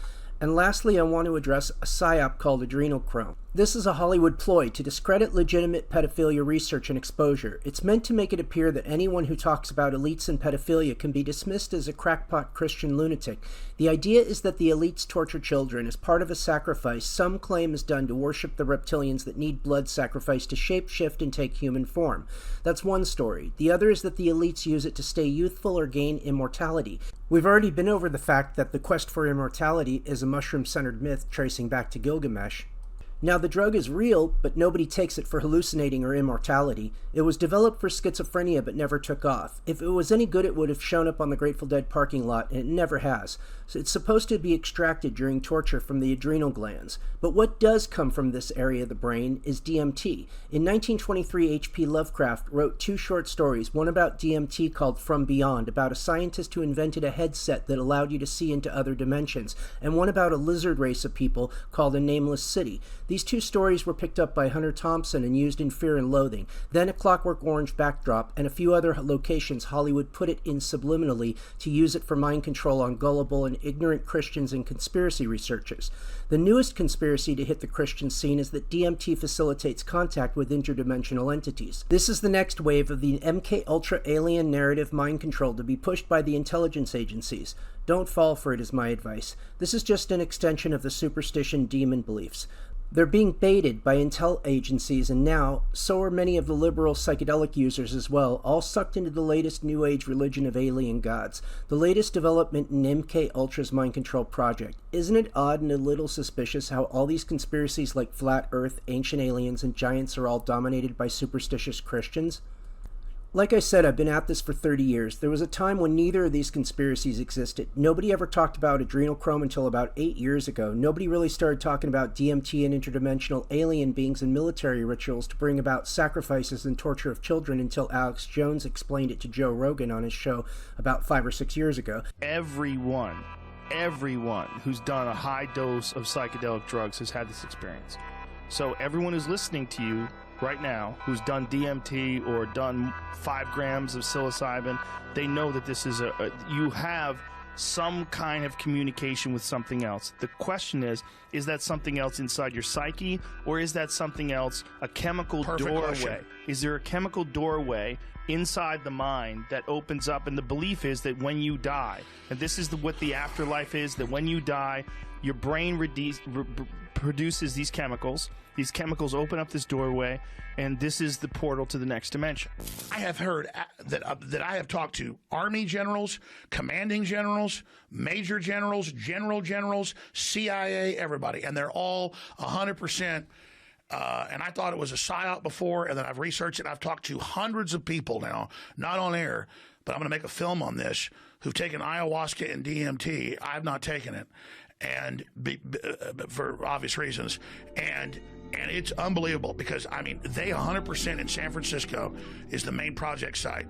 And lastly, I want to address a psyop called Adrenochrome. This is a Hollywood ploy to discredit legitimate pedophilia research and exposure. It's meant to make it appear that anyone who talks about elites and pedophilia can be dismissed as a crackpot Christian lunatic. The idea is that the elites torture children as part of a sacrifice some claim is done to worship the reptilians that need blood sacrifice to shapeshift and take human form. That's one story. The other is that the elites use it to stay youthful or gain immortality. We've already been over the fact that the quest for immortality is a mushroom-centered myth tracing back to Gilgamesh. Now, the drug is real, but nobody takes it for hallucinating or immortality. It was developed for schizophrenia but never took off. If it was any good, it would have shown up on the Grateful Dead parking lot, and it never has. So it's supposed to be extracted during torture from the adrenal glands. But what does come from this area of the brain is DMT. In 1923, H.P. Lovecraft wrote 2 short stories, one about DMT called From Beyond, about a scientist who invented a headset that allowed you to see into other dimensions, and one about a lizard race of people called A Nameless City. These 2 stories were picked up by Hunter Thompson and used in Fear and Loathing. Then A Clockwork Orange backdrop and a few other locations Hollywood put it in subliminally to use it for mind control on gullible and ignorant Christians and conspiracy researchers. The newest conspiracy to hit the Christian scene is that DMT facilitates contact with interdimensional entities. This is the next wave of the MK Ultra alien narrative mind control to be pushed by the intelligence agencies. Don't fall for it is my advice. This is just an extension of the superstition demon beliefs. They're being baited by intel agencies, and now, so are many of the liberal psychedelic users as well, all sucked into the latest New Age religion of alien gods, the latest development in MK Ultra's mind control project. Isn't it odd and a little suspicious how all these conspiracies like Flat Earth, Ancient Aliens, and Giants are all dominated by superstitious Christians? Like I said, I've been at this for 30 years. There was a time when neither of these conspiracies existed. Nobody ever talked about adrenochrome until about 8 years ago. Nobody really started talking about DMT and interdimensional alien beings and military rituals to bring about sacrifices and torture of children until Alex Jones explained it to Joe Rogan on his show about 5 or 6 years ago. Everyone who's done a high dose of psychedelic drugs has had this experience. So everyone who's listening to you right now who's done DMT or done 5 grams of psilocybin, they know that this is you have some kind of communication with something else. The question is that something else inside your psyche, or is that something else a chemical doorway? Question. Is there a chemical doorway inside the mind that opens up, and the belief is that when you die, and this is what the afterlife is, that when you die, your brain produces these chemicals. These chemicals open up this doorway, and this is the portal to the next dimension. I have heard that I have talked to Army generals, commanding generals, major generals, generals, CIA, everybody, and they're all 100%. And I thought it was a psyop before, and then I've researched it. I've talked to hundreds of people now, not on air, but I'm going to make a film on this, who've taken ayahuasca and DMT. I've not taken it, and for obvious reasons, and it's unbelievable because, I mean, they 100% in San Francisco is the main project site,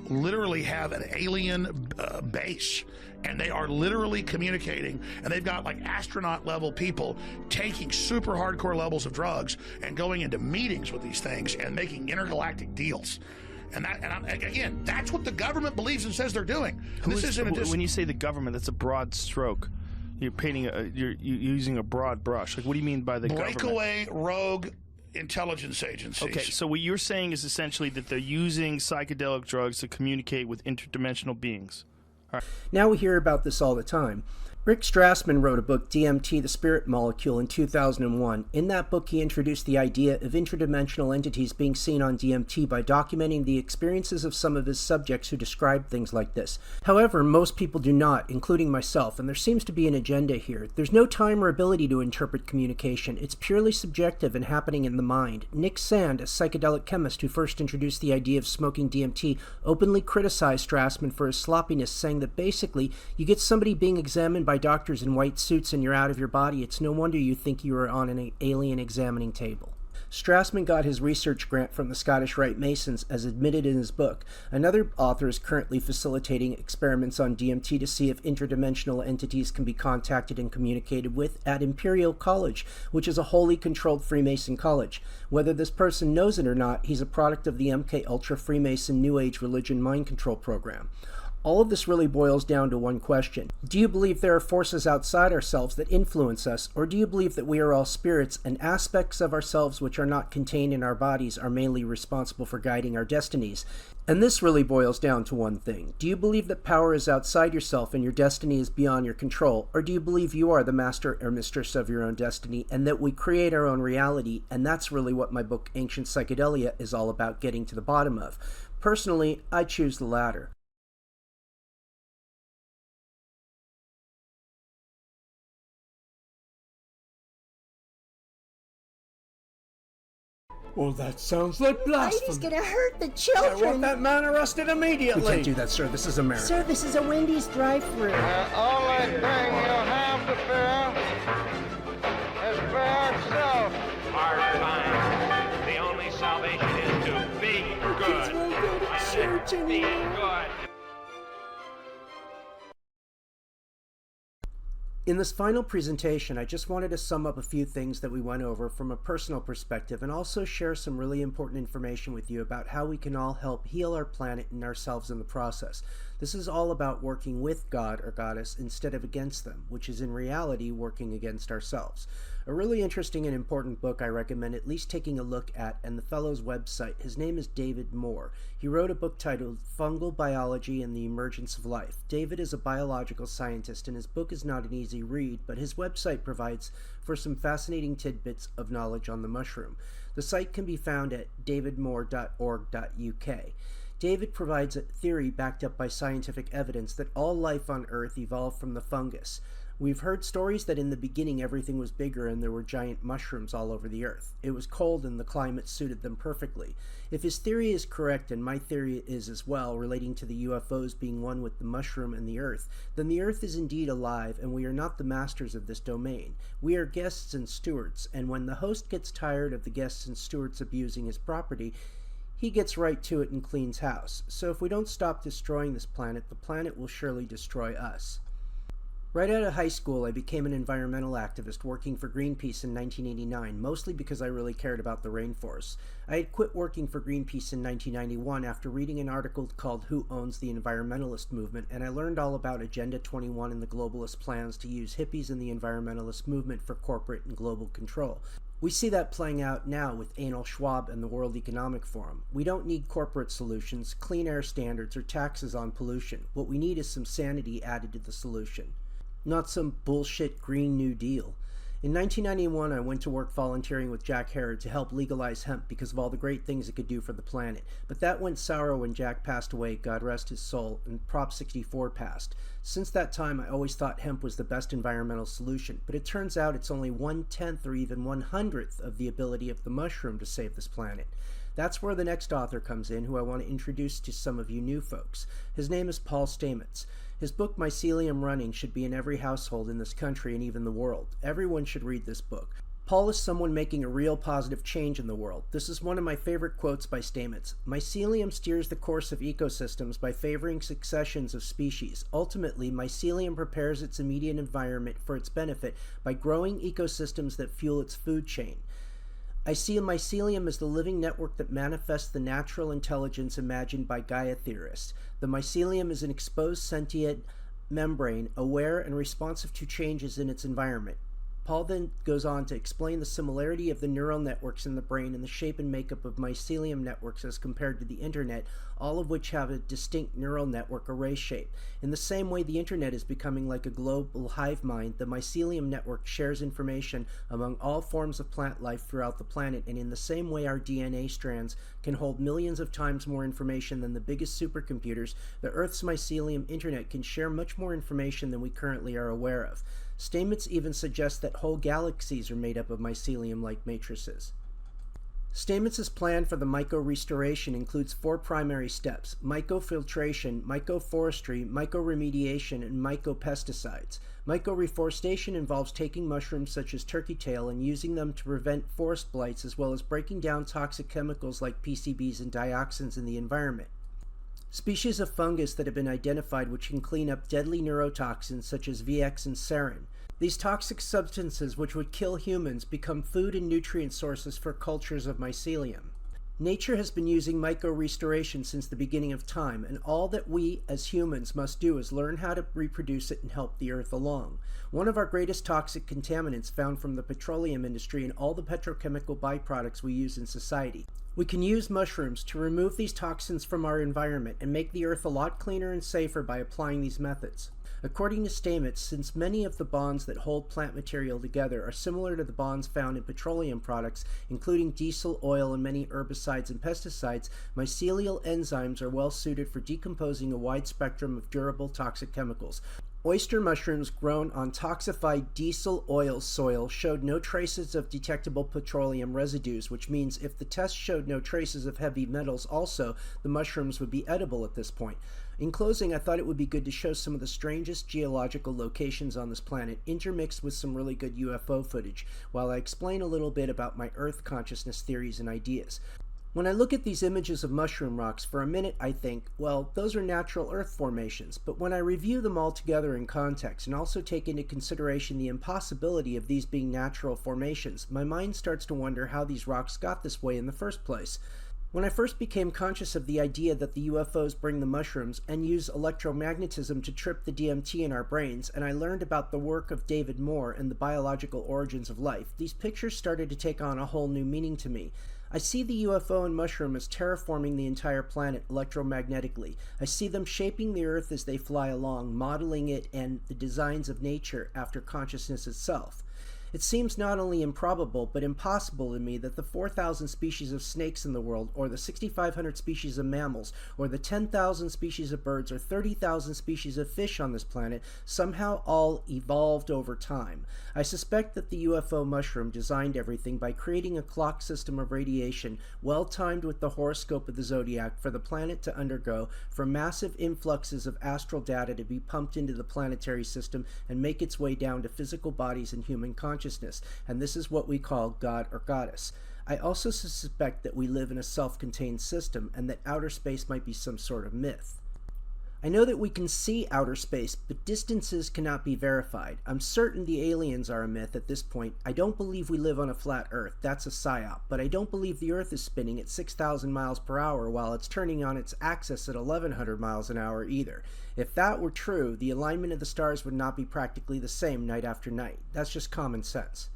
literally have an alien base, and they are literally communicating, and they've got like astronaut level people taking super hardcore levels of drugs and going into meetings with these things and making intergalactic deals. Again, that's what the government believes and says they're doing. When you say the government, that's a broad stroke. You're painting you're using a broad brush. Like, what do you mean by the government? Breakaway rogue intelligence agencies. Okay, so what you're saying is essentially that they're using psychedelic drugs to communicate with interdimensional beings. All right. Now we hear about this all the time. Rick Strassman wrote a book, DMT, the Spirit Molecule, in 2001. In that book, he introduced the idea of interdimensional entities being seen on DMT by documenting the experiences of some of his subjects who described things like this. However, most people do not, including myself, and there seems to be an agenda here. There's no time or ability to interpret communication. It's purely subjective and happening in the mind. Nick Sand, a psychedelic chemist who first introduced the idea of smoking DMT, openly criticized Strassman for his sloppiness, saying that basically, you get somebody being examined by doctors in white suits and you're out of your body. It's no wonder you think you are on an alien examining table. Strassman got his research grant from the Scottish Rite Masons, as admitted in his book. Another author is currently facilitating experiments on DMT to see if interdimensional entities can be contacted and communicated with at Imperial College, which is a wholly controlled Freemason college. Whether this person knows it or not, he's a product of the MK Ultra Freemason New Age religion mind control program. All of this really boils down to one question. Do you believe there are forces outside ourselves that influence us, or do you believe that we are all spirits and aspects of ourselves which are not contained in our bodies are mainly responsible for guiding our destinies? And this really boils down to one thing. Do you believe that power is outside yourself and your destiny is beyond your control, or do you believe you are the master or mistress of your own destiny and that we create our own reality? And that's really what my book Ancient Psychedelia is all about getting to the bottom of. Personally, I choose the latter. Well, that sounds like blasphemy. Lady's gonna hurt the I children. want that man arrested immediately. We can't do that, sir. This is America. Sir, this is a Wendy's drive-thru. The only thing you'll have to fear is fear itself. Hard times. The only salvation is to be good. Kids won't go to church Be anymore. good. In this final presentation, I just wanted to sum up a few things that we went over from a personal perspective and also share some really important information with you about how we can all help heal our planet and ourselves in the process. This is all about working with God or Goddess instead of against them, which is in reality working against ourselves. A really interesting and important book I recommend at least taking a look at, and the fellow's website. His name is David Moore. He wrote a book titled Fungal Biology and the Emergence of Life. David is a biological scientist, and his book is not an easy read, but his website provides for some fascinating tidbits of knowledge on the mushroom. The site can be found at davidmoore.org.uk. David provides a theory backed up by scientific evidence that all life on Earth evolved from the fungus. We've heard stories that in the beginning everything was bigger and there were giant mushrooms all over the earth. It was cold and the climate suited them perfectly. If his theory is correct, and my theory is as well, relating to the UFOs being one with the mushroom and the earth, then the earth is indeed alive and we are not the masters of this domain. We are guests and stewards, and when the host gets tired of the guests and stewards abusing his property, he gets right to it and cleans house. So if we don't stop destroying this planet, the planet will surely destroy us. Right out of high school, I became an environmental activist working for Greenpeace in 1989, mostly because I really cared about the rainforests. I had quit working for Greenpeace in 1991 after reading an article called Who Owns the Environmentalist Movement, and I learned all about Agenda 21 and the globalist plans to use hippies and the environmentalist movement for corporate and global control. We see that playing out now with Anil Schwab and the World Economic Forum. We don't need corporate solutions, clean air standards, or taxes on pollution. What we need is some sanity added to the solution. Not some bullshit Green New Deal. In 1991, I went to work volunteering with Jack Herod to help legalize hemp because of all the great things it could do for the planet. But that went sour when Jack passed away, God rest his soul, and Prop 64 passed. Since that time, I always thought hemp was the best environmental solution, but it turns out it's only 1/10 or even 1/100th of the ability of the mushroom to save this planet. That's where the next author comes in, who I want to introduce to some of you new folks. His name is Paul Stamets. His book, Mycelium Running, should be in every household in this country and even the world. Everyone should read this book. Paul is someone making a real positive change in the world. This is one of my favorite quotes by Stamets. Mycelium steers the course of ecosystems by favoring successions of species. Ultimately, mycelium prepares its immediate environment for its benefit by growing ecosystems that fuel its food chain. I see a mycelium as the living network that manifests the natural intelligence imagined by Gaia theorists. The mycelium is an exposed sentient membrane, aware and responsive to changes in its environment. Paul then goes on to explain the similarity of the neural networks in the brain and the shape and makeup of mycelium networks as compared to the internet, all of which have a distinct neural network array shape. In the same way the internet is becoming like a global hive mind, the mycelium network shares information among all forms of plant life throughout the planet, and in the same way our DNA strands can hold millions of times more information than the biggest supercomputers, the Earth's mycelium internet can share much more information than we currently are aware of. Stamets even suggests that whole galaxies are made up of mycelium-like matrices. Stamets' plan for the myco-restoration includes 4 primary steps: myco-filtration, myco-forestry, myco-remediation, and myco-pesticides. Myco-reforestation involves taking mushrooms such as turkey tail and using them to prevent forest blights, as well as breaking down toxic chemicals like PCBs and dioxins in the environment. Species of fungus that have been identified which can clean up deadly neurotoxins such as VX and sarin. These toxic substances which would kill humans become food and nutrient sources for cultures of mycelium. Nature has been using myco-restoration since the beginning of time, and all that we as humans must do is learn how to reproduce it and help the earth along. One of our greatest toxic contaminants found from the petroleum industry and all the petrochemical byproducts we use in society. We can use mushrooms to remove these toxins from our environment and make the earth a lot cleaner and safer by applying these methods. According to Stamets, since many of the bonds that hold plant material together are similar to the bonds found in petroleum products, including diesel, oil, and many herbicides and pesticides, mycelial enzymes are well suited for decomposing a wide spectrum of durable toxic chemicals. Oyster mushrooms grown on toxified diesel oil soil showed no traces of detectable petroleum residues, which means if the test showed no traces of heavy metals also, the mushrooms would be edible at this point. In closing, I thought it would be good to show some of the strangest geological locations on this planet, intermixed with some really good UFO footage, while I explain a little bit about my Earth consciousness theories and ideas. When I look at these images of mushroom rocks, for a minute I think, well, those are natural Earth formations, but when I review them all together in context and also take into consideration the impossibility of these being natural formations, my mind starts to wonder how these rocks got this way in the first place. When I first became conscious of the idea that the UFOs bring the mushrooms and use electromagnetism to trip the DMT in our brains, and I learned about the work of David Moore and the biological origins of life, these pictures started to take on a whole new meaning to me. I see the UFO and mushroom as terraforming the entire planet electromagnetically. I see them shaping the Earth as they fly along, modeling it and the designs of nature after consciousness itself. It seems not only improbable, but impossible to me that the 4,000 species of snakes in the world, or the 6,500 species of mammals, or the 10,000 species of birds, or 30,000 species of fish on this planet somehow all evolved over time. I suspect that the UFO mushroom designed everything by creating a clock system of radiation well timed with the horoscope of the zodiac for the planet to undergo, for massive influxes of astral data to be pumped into the planetary system and make its way down to physical bodies and human consciousness, and this is what we call God or Goddess. I also suspect that we live in a self-contained system and that outer space might be some sort of myth. I know that we can see outer space, but distances cannot be verified. I'm certain the aliens are a myth at this point. I don't believe we live on a flat Earth. That's a psyop. But I don't believe the Earth is spinning at 6,000 miles per hour while it's turning on its axis at 1,100 miles an hour either. If that were true, the alignment of the stars would not be practically the same night after night. That's just common sense.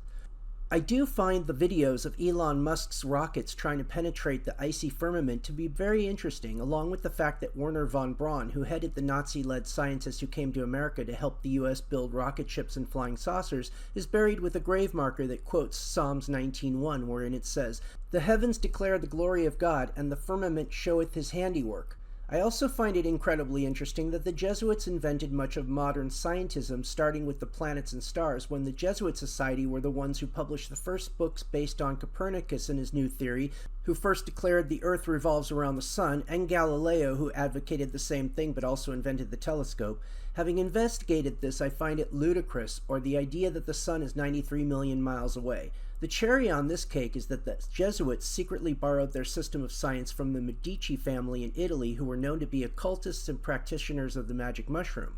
I do find the videos of Elon Musk's rockets trying to penetrate the icy firmament to be very interesting, along with the fact that Werner von Braun, who headed the Nazi-led scientists who came to America to help the U.S. build rocket ships and flying saucers, is buried with a grave marker that quotes Psalms 19:1, wherein it says, "The heavens declare the glory of God, and the firmament showeth his handiwork." I also find it incredibly interesting that the Jesuits invented much of modern scientism, starting with the planets and stars, when the Jesuit Society were the ones who published the first books based on Copernicus and his new theory, who first declared the Earth revolves around the sun, and Galileo, who advocated the same thing but also invented the telescope. Having investigated this, I find it ludicrous, or the idea that the sun is 93 million miles away. The cherry on this cake is that the Jesuits secretly borrowed their system of science from the Medici family in Italy, who were known to be occultists and practitioners of the magic mushroom.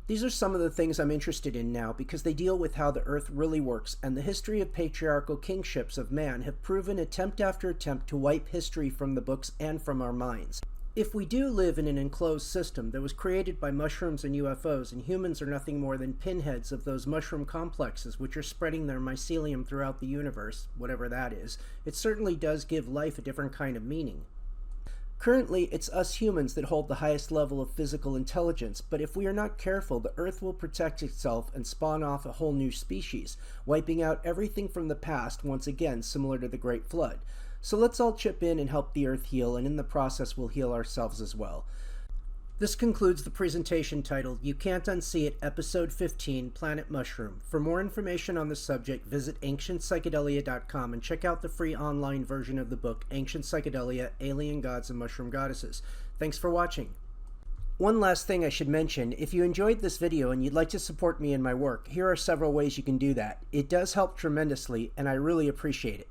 These are some of the things I'm interested in now because they deal with how the Earth really works, and the history of patriarchal kingships of man have proven attempt after attempt to wipe history from the books and from our minds. If we do live in an enclosed system that was created by mushrooms and UFOs, and humans are nothing more than pinheads of those mushroom complexes which are spreading their mycelium throughout the universe, whatever that is, it certainly does give life a different kind of meaning. Currently, it's us humans that hold the highest level of physical intelligence, but if we are not careful, the Earth will protect itself and spawn off a whole new species, wiping out everything from the past, once again similar to the Great Flood. So let's all chip in and help the Earth heal, and in the process we'll heal ourselves as well. This concludes the presentation titled You Can't Unsee It, Episode 15, Planet Mushroom. For more information on this subject, visit AncientPsychedelia.com and check out the free online version of the book, Ancient Psychedelia, Alien Gods and Mushroom Goddesses. Thanks for watching. One last thing I should mention, if you enjoyed this video and you'd like to support me in my work, here are several ways you can do that. It does help tremendously, and I really appreciate it.